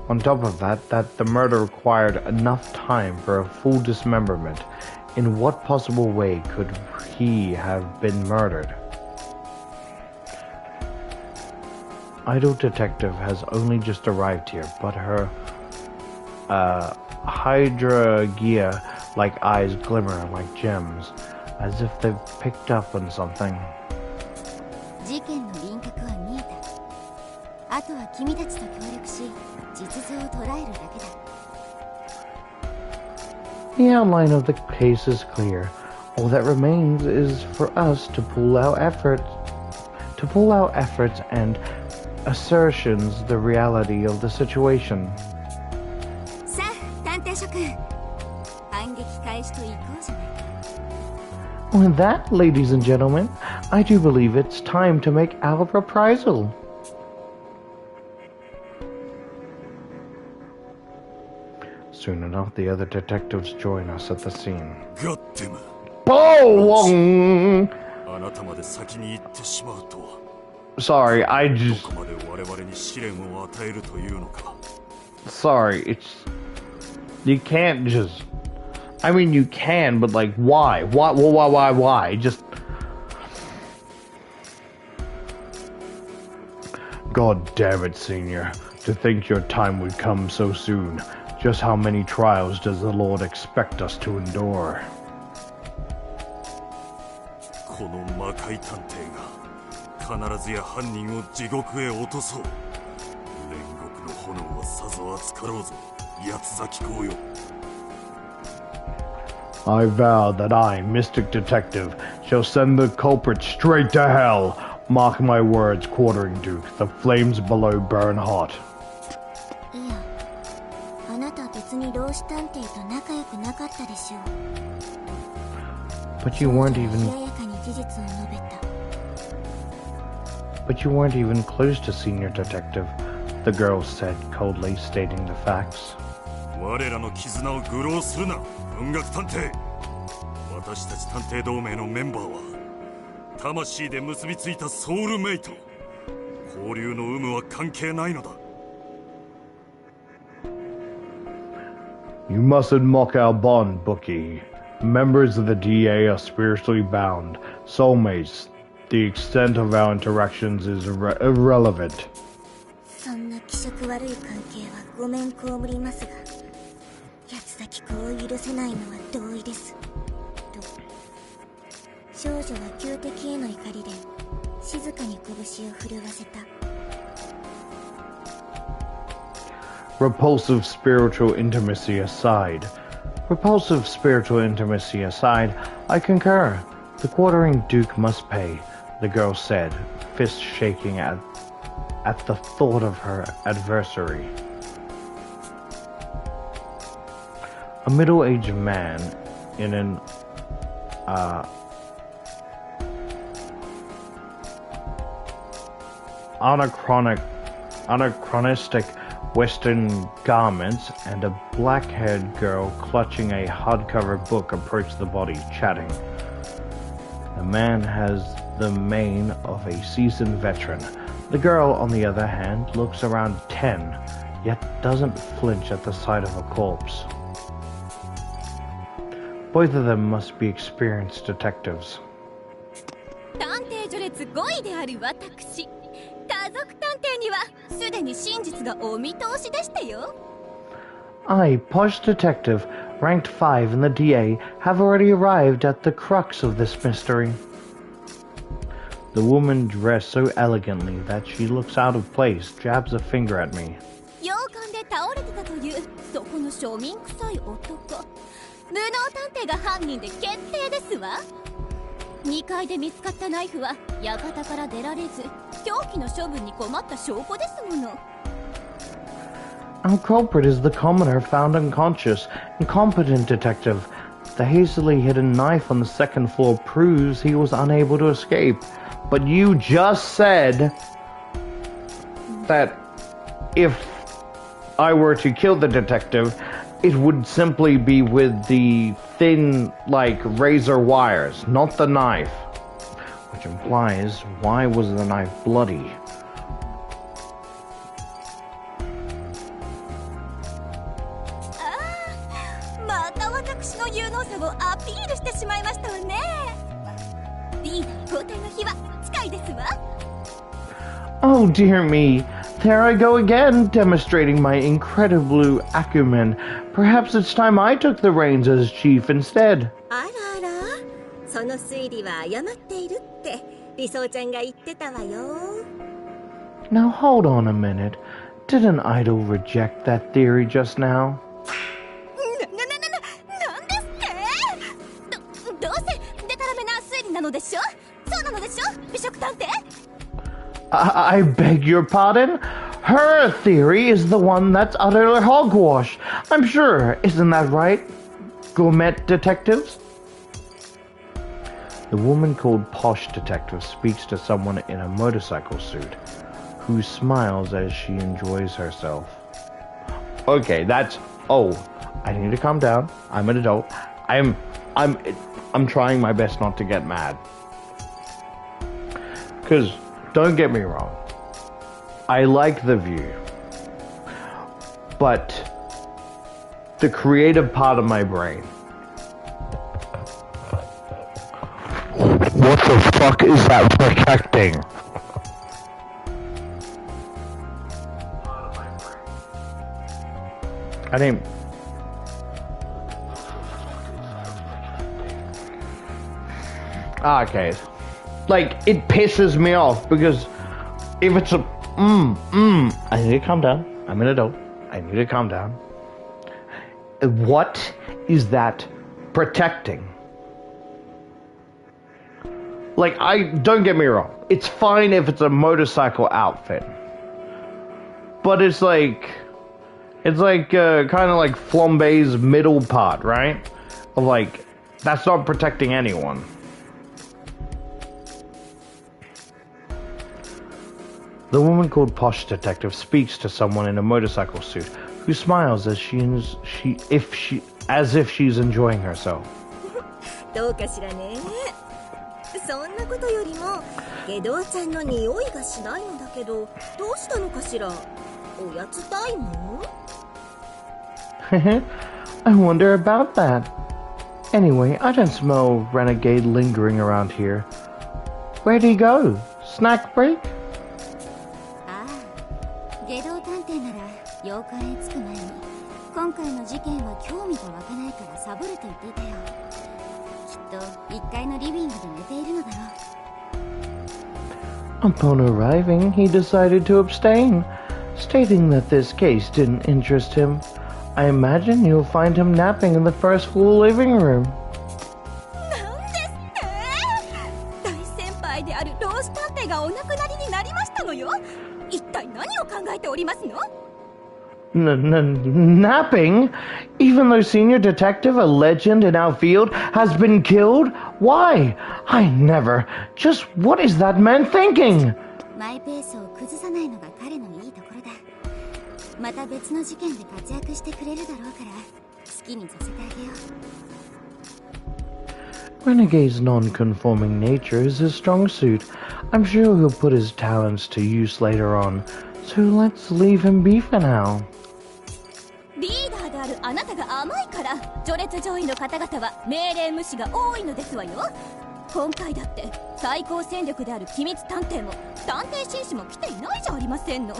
On top of that, the murder required enough time for a full dismemberment. In what possible way could he have been murdered? Idle Detective has only just arrived here, but her Hydra gear-like eyes glimmer like gems, as if they've picked up on something. 事件の輪郭は見えたあとは君たちと協力し実像を捉えるだけだ The outline of the case is clear. All that remains is for us to pool our efforts and assertions the reality of the situation. さあ探偵諸君反撃開始といこうじゃないか With that, ladies and gentlemen, I do believe it's time to make our reprisal. Soon enough, the other detectives join us at the scene. Boom! Sorry, I just... Sorry, it's... You can't just... I mean, you can, but like, why? Why? Just... God damn it, Senior. To think your time would come so soon. Just how many trials does the Lord expect us to endure? I vow that I, Mystic Detective, shall send the culprit straight to hell. Mark my words, Quartering Duke. The flames below burn hot. いやあなた別に老子探偵と仲良くなかったでしょ But you weren't 冷 even... ややかに事実を述べた But you weren't even close to Senior Detective, the girl said, coldly stating the facts. 我らの絆を愚弄するな、文学探偵。私たち探偵同盟のメンバーは魂で結びついたソウルメイト。交流の有無は関係ないのだ。You mustn't mock our bond, Bookie. Members of the DA are spiritually bound, soulmates. The extent of our interactions is irrelevant. そんな気色悪い関係はごめん被りますが、八つ咲子を許せないのは同意です。と、少女は旧敵への怒りで静かに拳を震わせた。Repulsive spiritual intimacy aside, I concur. The quartering Duke must pay, the girl said, fist shaking at the thought of her adversary. A middle-aged man in an anachronistic Western garments and a black-haired girl clutching a hardcover book approach the body, chatting. The man has the mien of a seasoned veteran. The girl, on the other hand, looks around 10, yet doesn't flinch at the sight of a corpse. Both of them must be experienced detectives. 探偵序列5位である私、家族探偵にはすでに真実がお見通しでしたよ。I, posh detective, ranked 5 in the DA, have already arrived at the crux of this mystery. The woman dressed so elegantly that she looks out of place, jabs a finger at me. 洋館で倒れてたというそこの庶民臭い男、無能探偵が犯人で決定ですわ。2階で見つかったナイフは館から出られず、凶器の処分に困った証拠ですもの。Our culprit is the commoner found unconscious, incompetent detective. The hastily hidden knife on the second floor proves he was unable to escape. But you just said that if I were to kill the detective, it would simply be with the thin, like, razor wires, not the knife. Which implies, why was the knife bloody? Oh dear me, there I go again, demonstrating my incredible acumen. Perhaps it's time I took the reins as chief instead. あらあら、その推理は誤っているって理想ちゃんが言ってたわよ。Now hold on a minute. Didn't Idol reject that theory just now? なんですって？どうせデタラメな推理なのでしょ？そうなのでしょ？美食探偵？I beg your pardon? Her theory is the one that's utter hogwash. I'm sure, isn't that right? Gourmet detectives? The woman called Posh Detective speaks to someone in a motorcycle suit, who smiles as she enjoys herself. Okay, that's... Oh, I need to calm down. I'm an adult. I'm trying my best not to get mad. Because... Don't get me wrong, I like The View, but the creative part of my brain. What the fuck is that protecting? I didn't... Okay. Like, it pisses me off because if it's a I need to calm down. I'm an adult. I need to calm down. What is that protecting? Like, don't get me wrong. It's fine if it's a motorcycle outfit. But it's like kind of like Flambe's middle part, right? Of like, that's not protecting anyone. The woman called Posh Detective speaks to someone in a motorcycle suit, who smiles as if she's enjoying herself. どうかしらね。そんなことよりもゲドウちゃんの匂いがしないんだけど、どうしたのかしら。おやつタイム？ I wonder about that. Anyway, I don't smell Renegade lingering around here. Where'd he go? Snack break? ああ、下道探偵なら8日へ着く前に今回の事件は興味が湧かないからサボると言っていたよ。きっと1階のリビングで寝ているのだろう。 Upon arriving, he decided to abstain, stating that this case didn't interest him. I imagine you'll find him napping in the first floor living room. なんですって大先輩である老子探偵がお亡くなりになりましたのよ。一体何を考えておりますの？ Napping? Even though senior detective, a legend in our field, has been killed? Why? I never. Just what is that man thinking? マイペースを崩さないのが彼のいいところだ。また別の事件で活躍してくれるだろうから好きにさせてあげよう。 Renegade's non-conforming nature is his strong suit. I'm sure he'll put his talents to use later on. So let's leave him be for now. リーダーであるあなたが甘いから序列上位の方々は命令無視が多いのですわよ。今回だって最高戦力である機密探偵も探偵紳士も来ていないじゃありませんの。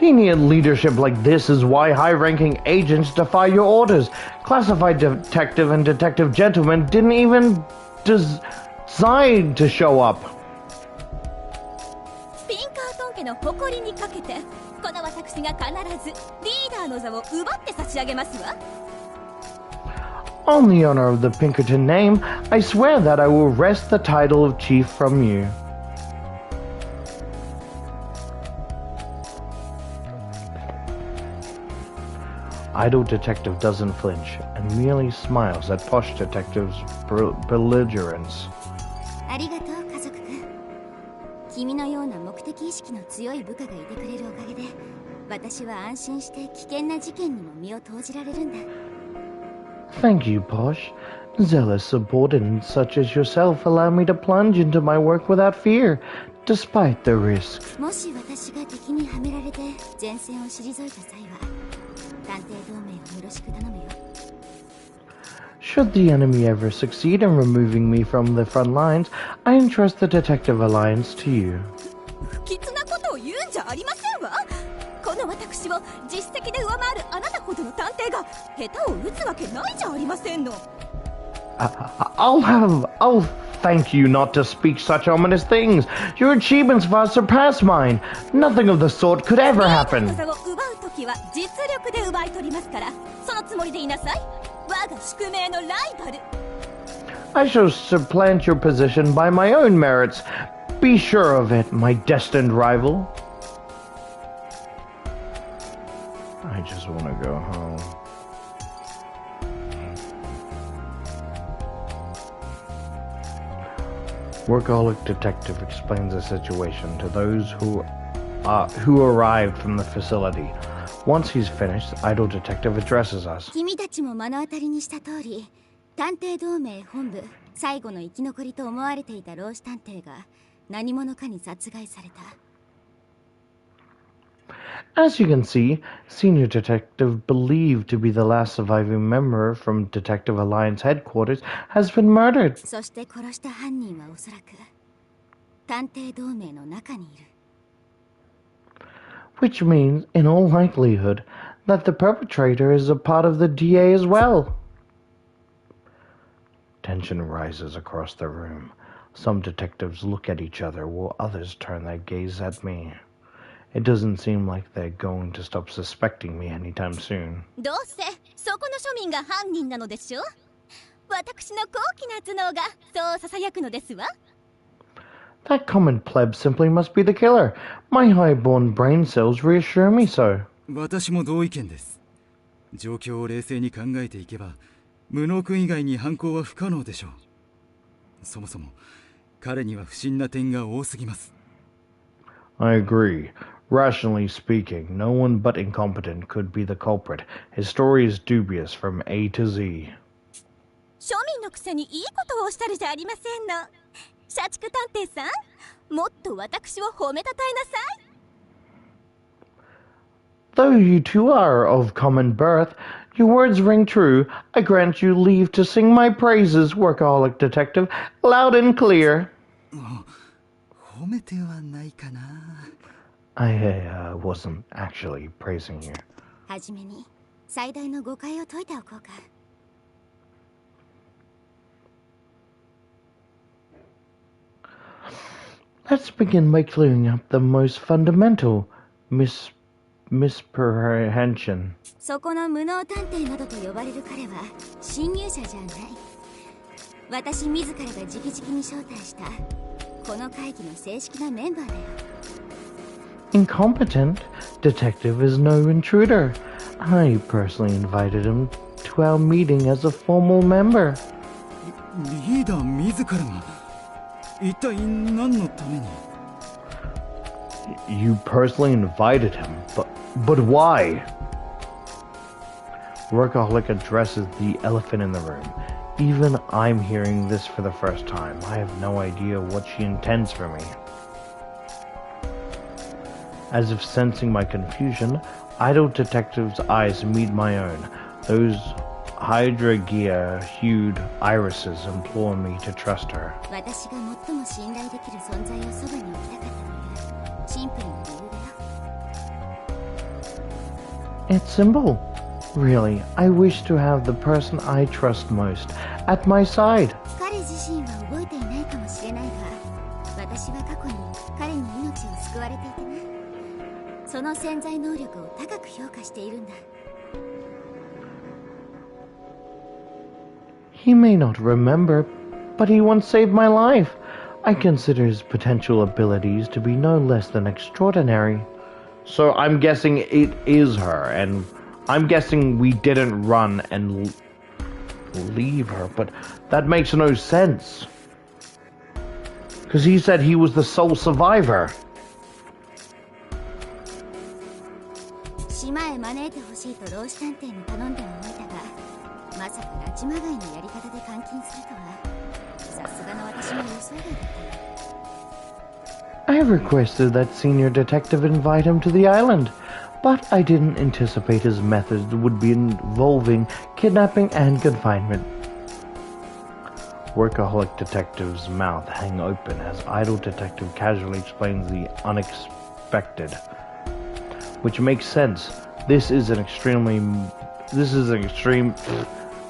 Lenient leadership like this is why high-ranking agents defy your orders. Classified detective and detective gentlemen didn't even decide to show up. ピンカートン家の誇りにかけてこの私が必ずリーダーの座を奪って差し上げますわ。 On the honor of the Pinkerton name, I swear that I will wrest the title of chief from you. Idle Detective doesn't flinch and merely smiles at Posh Detective's belligerence. ありがとう家族くん。君のような目的意識の強い部下がいてくれるおかげで私は安心して危険な事件にも身を投じられるんだ。 Thank you, Posh. Zealous subordinates such as yourself allow me to plunge into my work without fear, despite the risk. もし私が敵にはめられて前線を退いた際は探偵同盟をよろしく頼むよ。 Should the enemy ever succeed in removing me from the front lines, I entrust the Detective Alliance to you. 不吉なことを言うんじゃありませんわ。この私を実績で上回るあなたほどの探偵が下手を打つわけないじゃありませんの。 I'll thank you not to speak such ominous things. Your achievements far surpass mine. Nothing of the sort could ever リーダー happen. の座を奪うときは実力で奪い取りますから、そのつもりでいなさい。我が宿命のライバル。 I shall supplant your position by my own merits. Be sure of it, my destined rival. I just want to go home. Workaholic Detective explains the situation to those who arrived from the facility. Once he's finished, Idle Detective addresses us. 君たちも目の当たりにした通り探偵同盟本部最後の生き残りと思われていた老子探偵が何者かに殺害された。 As you can see, Senior Detective believed to be the last surviving member from Detective Alliance headquarters has been murdered. そして殺した犯人はおそらく探偵同盟の中にいる。 Which means, in all likelihood, that the perpetrator is a part of the DA as well. Tension rises across the room. Some detectives look at each other while others turn their gaze at me. It doesn't seem like they're going to stop suspecting me anytime soon. どうせそこの庶民が犯人なのでしょ。私の高貴な頭脳がそう囁くのですわ。 That common pleb simply must be the killer. My high-born brain cells reassure me so. 私も同意見です。状況を冷静に考えていけば無能君以外に犯行は不可能でしょう。そもそも彼には不審な点が多すぎます。I agree. Rationally speaking, no one but incompetent could be the culprit. His story is dubious from A to Z. 庶民のくせにいいことをおっしゃるじゃありませんの。社畜探偵さん、もっと私を褒めたたえなさい。Though you two are of common birth, your words ring true. I grant you leave to sing my praises, workaholic detective, loud and clear. 褒めてはないかな。I wasn't actually praising you. はじめに最大の誤解を解いておこうか。Let's begin by clearing up the most fundamental misapprehension. そこの無能探偵などと呼ばれる彼は侵入者じゃない。私自らが直々に招待したこの会議の正式なメンバーだよ。Incompetent detective is no intruder. I personally invited him to our meeting as a formal member. リーダー自らが一体何のために？ You personally invited him, but why? Workaholic addresses the elephant in the room. Even I'm hearing this for the first time. I have no idea what she intends for me. As if sensing my confusion, idle detective's eyes meet my own. Those Hydra gear-hued irises implore me to trust her. 私が最も信頼できる存在をそばに置きたかったというシンプルな理由だよ。 It's simple. Really, I wish to have the person I trust most at my side. 彼自身は覚えていないかもしれないが、私は過去に彼に命を救われていてな。その潜在能力を高く評価しているんだ。He may not remember, but he once saved my life. I consider his potential abilities to be no less than extraordinary. So I'm guessing it is her, and I'm guessing we didn't run and leave her, but that makes no sense. Because he said he was the sole survivor. 島へ招いてほしいと老子探偵に頼んではおいたが、まさか拉致まがいのやり方で監禁するとは、さすがの私も予想外だった。 I requested that senior detective invite him to the island, but I didn't anticipate his methods would be involving kidnapping and confinement. Workaholic detective's mouth hang open as idle detective casually explains the unexpected. Which makes sense. This is an extreme,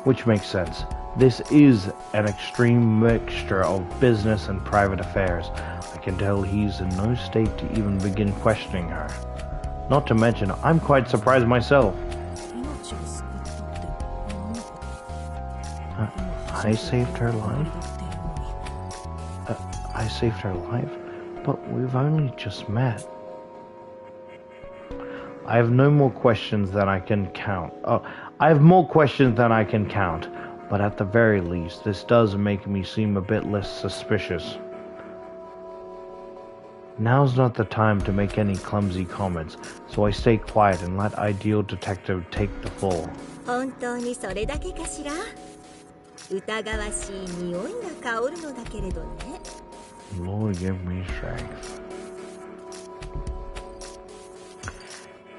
which makes sense. This is an extreme mixture of business and private affairs. I can tell he's in no state to even begin questioning her. Not to mention, I'm quite surprised myself. I saved her life? I saved her life? But we've only just met. I have no more questions than I can count. I have more questions than I can count. But at the very least, this does make me seem a bit less suspicious. Now's not the time to make any clumsy comments, so I stay quiet and let Ideal Detective take the floor. 本当にそれだけかしら？疑わしい匂いが香るのだけれどね。 Lord give me strength.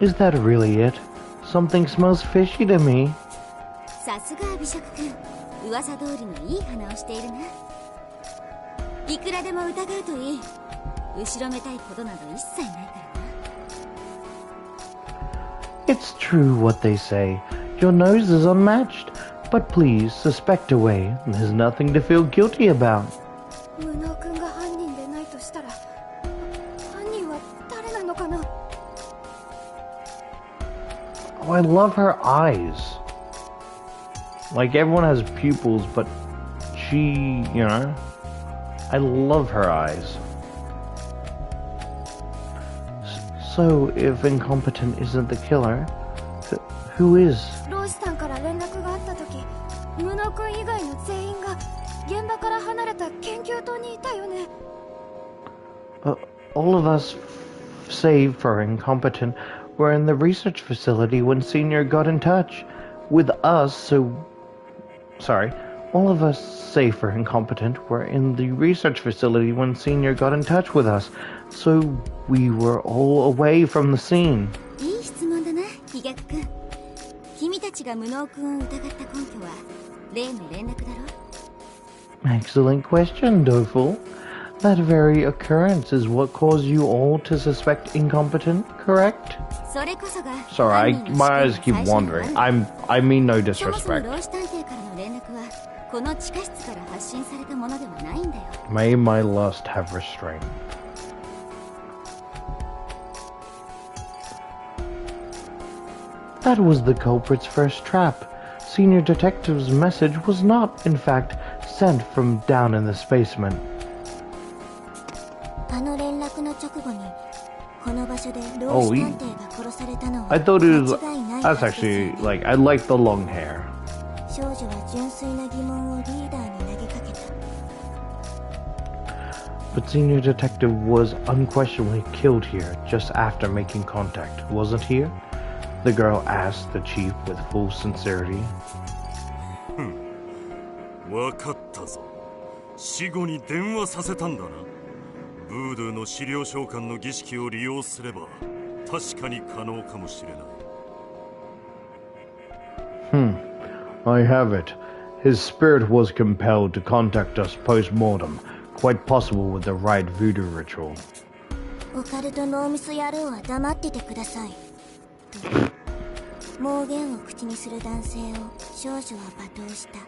Is that really it? Something smells fishy to me. さすが美食君、噂通りのいい鼻をしているな。いくらでも疑うといい。後ろめたいことなど一切ないからな。 It's true what they say. Your nose is unmatched. But please, suspect away. There's nothing to feel guilty about. 無能君が犯人でないとしたら、犯人は誰なのかな？ Oh, I love her eyes. Like, everyone has pupils, but she, you know, I love her eyes. So, if incompetent isn't the killer, who is? ロイスさんから連絡があった時、無能君以外の全員が現場から離れた研究棟にいたよね。All of us save for incompetent, were in the research facility when Senior got in touch with us, so... Sorry. All of us, save for incompetent, were in the research facility when Senior got in touch with us, so we were all away from the scene. いい質問だな、比嘉君。君たちが無能君を疑った根拠は例の連絡だろ? Excellent question, Doful. That very occurrence is what caused you all to suspect incompetent, correct? それこそが Sorry, my eyes keep wandering. I mean no disrespect. そもそも老子探偵からの連絡はこの地下室から発信されたものではないんだよ。 May my lust have restraint. That was the culprit's first trap. Senior Detective's message was not, in fact, sent from down in the basement. あの連絡の直後にこの場所で老子探偵が殺されたのは I thought it was... 間違いない That's actually, like, I like the long hair. 少女は純粋な疑問をリーダーに投げかけた。 But Senior Detective was unquestionably killed here just after making contact, wasn't he? The girl asked the chief with full sincerity. わかったぞ。死後に電話させたんだな。ブードゥーの資料召喚の儀式を利用すれば確かに可能かもしれない。I have it. His spirit was compelled to contact us post-mortem, quite possible with the right voodoo ritual. オカルト脳みそ野郎は黙っててください。妄言を口にする男性を少女は罵倒した。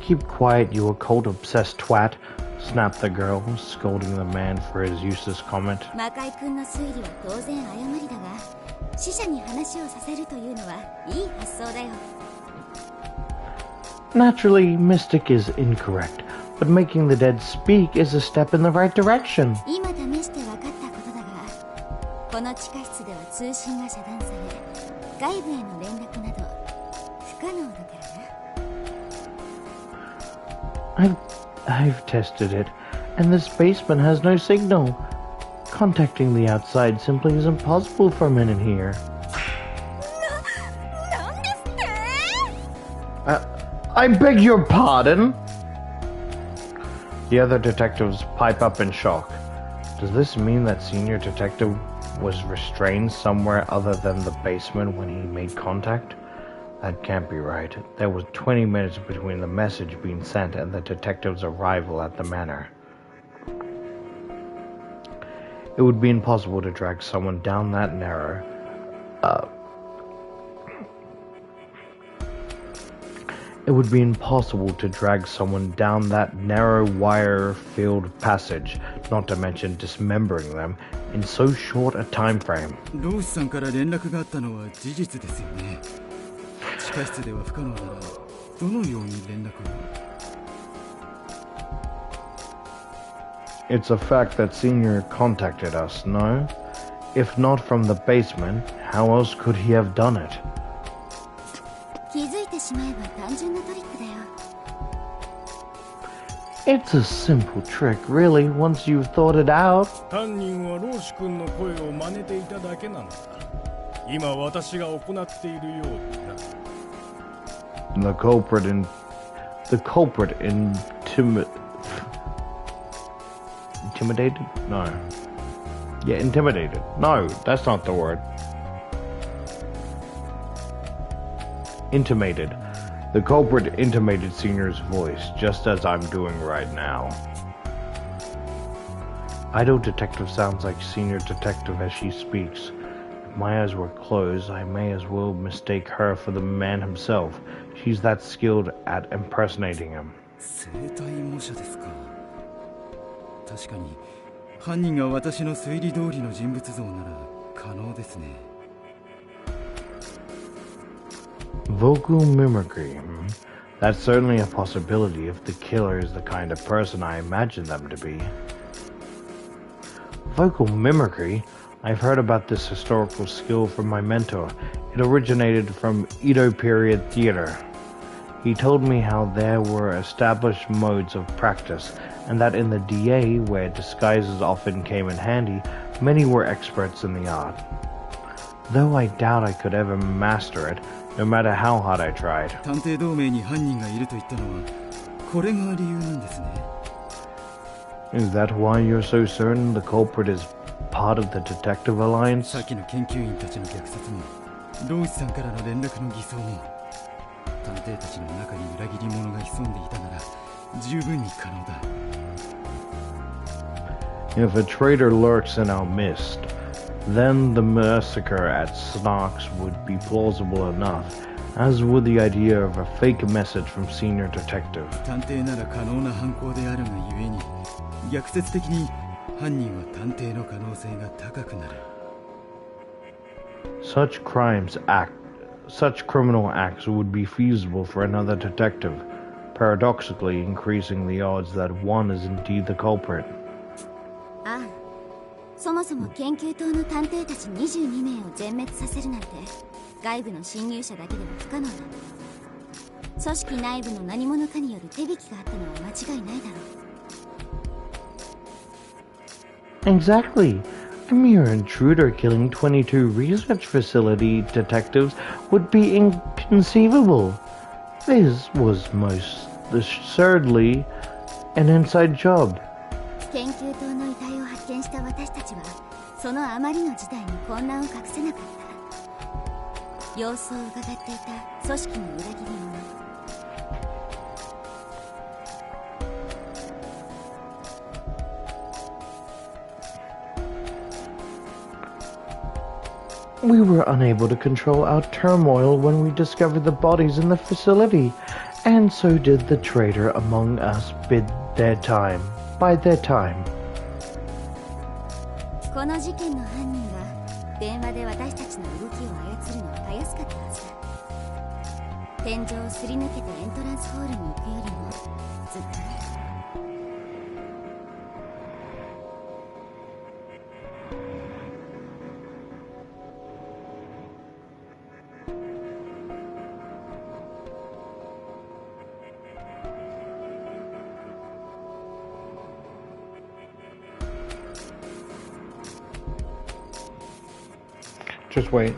Keep quiet, you occult-obsessed twat, snapped the girl, scolding the man for his useless comment. 魔界君の推理は当然誤りだが、死者に話をさせるというのはいい発想だよ。 Naturally, mystic is incorrect, but making the dead speak is a step in the right direction. 今試して分かったことだが、この地下室では通信が遮断され、外部への連絡など不可能だからな。 I've tested it, and this basement has no signal. Contacting the outside simply isn't possible for men in here. I beg your pardon? The other detectives pipe up in shock. Does this mean that Senior Detective was restrained somewhere other than the basement when he made contact? That can't be right. There was 20 minutes between the message being sent and the detective's arrival at the manor. It would be impossible to drag someone down that narrow... It would be impossible to drag someone down that narrow wire-filled passage, not to mention dismembering them, in so short a time frame. ロースさんから連絡があったのは事実ですよね。地下室では不可能ならどのように連絡を? It's a fact that Senior contacted us, no? If not from the basement, how else could he have done it? 気づいてしまえば単純なトリックだよ。 It's a simple trick, really, once you've thought it out. 犯人はローシ君の声を真似ていただけなのだ。今私が行っているようにな。 The culprit intimidated? No. Yeah, intimidated. No, that's not the word. Intimated. The culprit intimated Senior's voice, just as I'm doing right now. Idle Detective sounds like Senior Detective as she speaks. If my eyes were closed, I may as well mistake her for the man himself. She's that skilled at impersonating him. 生体模写ですか。確かに犯人が私の推理通りの人物像なら可能ですね。 Vocal mimicry. That's certainly a possibility if the killer is the kind of person I imagine them to be. Vocal mimicry? I've heard about this historical skill from my mentor. It originated from Edo period theater. He told me how there were established modes of practice and that in the DA, where disguises often came in handy, many were experts in the art. Though I doubt I could ever master it, no matter how hard I tried. 探偵同盟に犯人がいると言ったのはこれが理由なんですね。 Is that why you're so certain the culprit is part of the detective alliance? さっきの研究員たちの虐殺もローズさんからの連絡の偽装も探偵たちの中に裏切り者が潜んでいたなら十分に可能だ。 If a traitor lurks in our midst, then the massacre at Snark's would be plausible enough, as would the idea of a fake message from senior detective. 探偵なら可能な犯行であるがゆえに逆説的に犯人は探偵の可能性が高くなる。 Such criminal acts would be feasible for another detective, paradoxically increasing the odds that one is indeed the culprit. ああ、そもそも研究棟の探偵たち22名を全滅させるなんて外部の侵入者だけでは不可能だ。組織内部の何者かによる手引きがあったのは間違いないだろう。 Exactly. A mere intruder killing 22 research facility detectives would be inconceivable. This was most assuredly an inside job. 研究棟の遺体を発見した私たちはそのあまりの事態に混乱を隠せなかった。様子を伺っていた組織の裏切り者。 We were unable to control our turmoil when we discovered the bodies in the facility, and so did the traitor among us bide their time. この事件の犯人が電話で私たちの動きを操るのはたやすかったはずだ。天井をすり抜けてエントランスホールに行くよりもずっとね。 Just wait.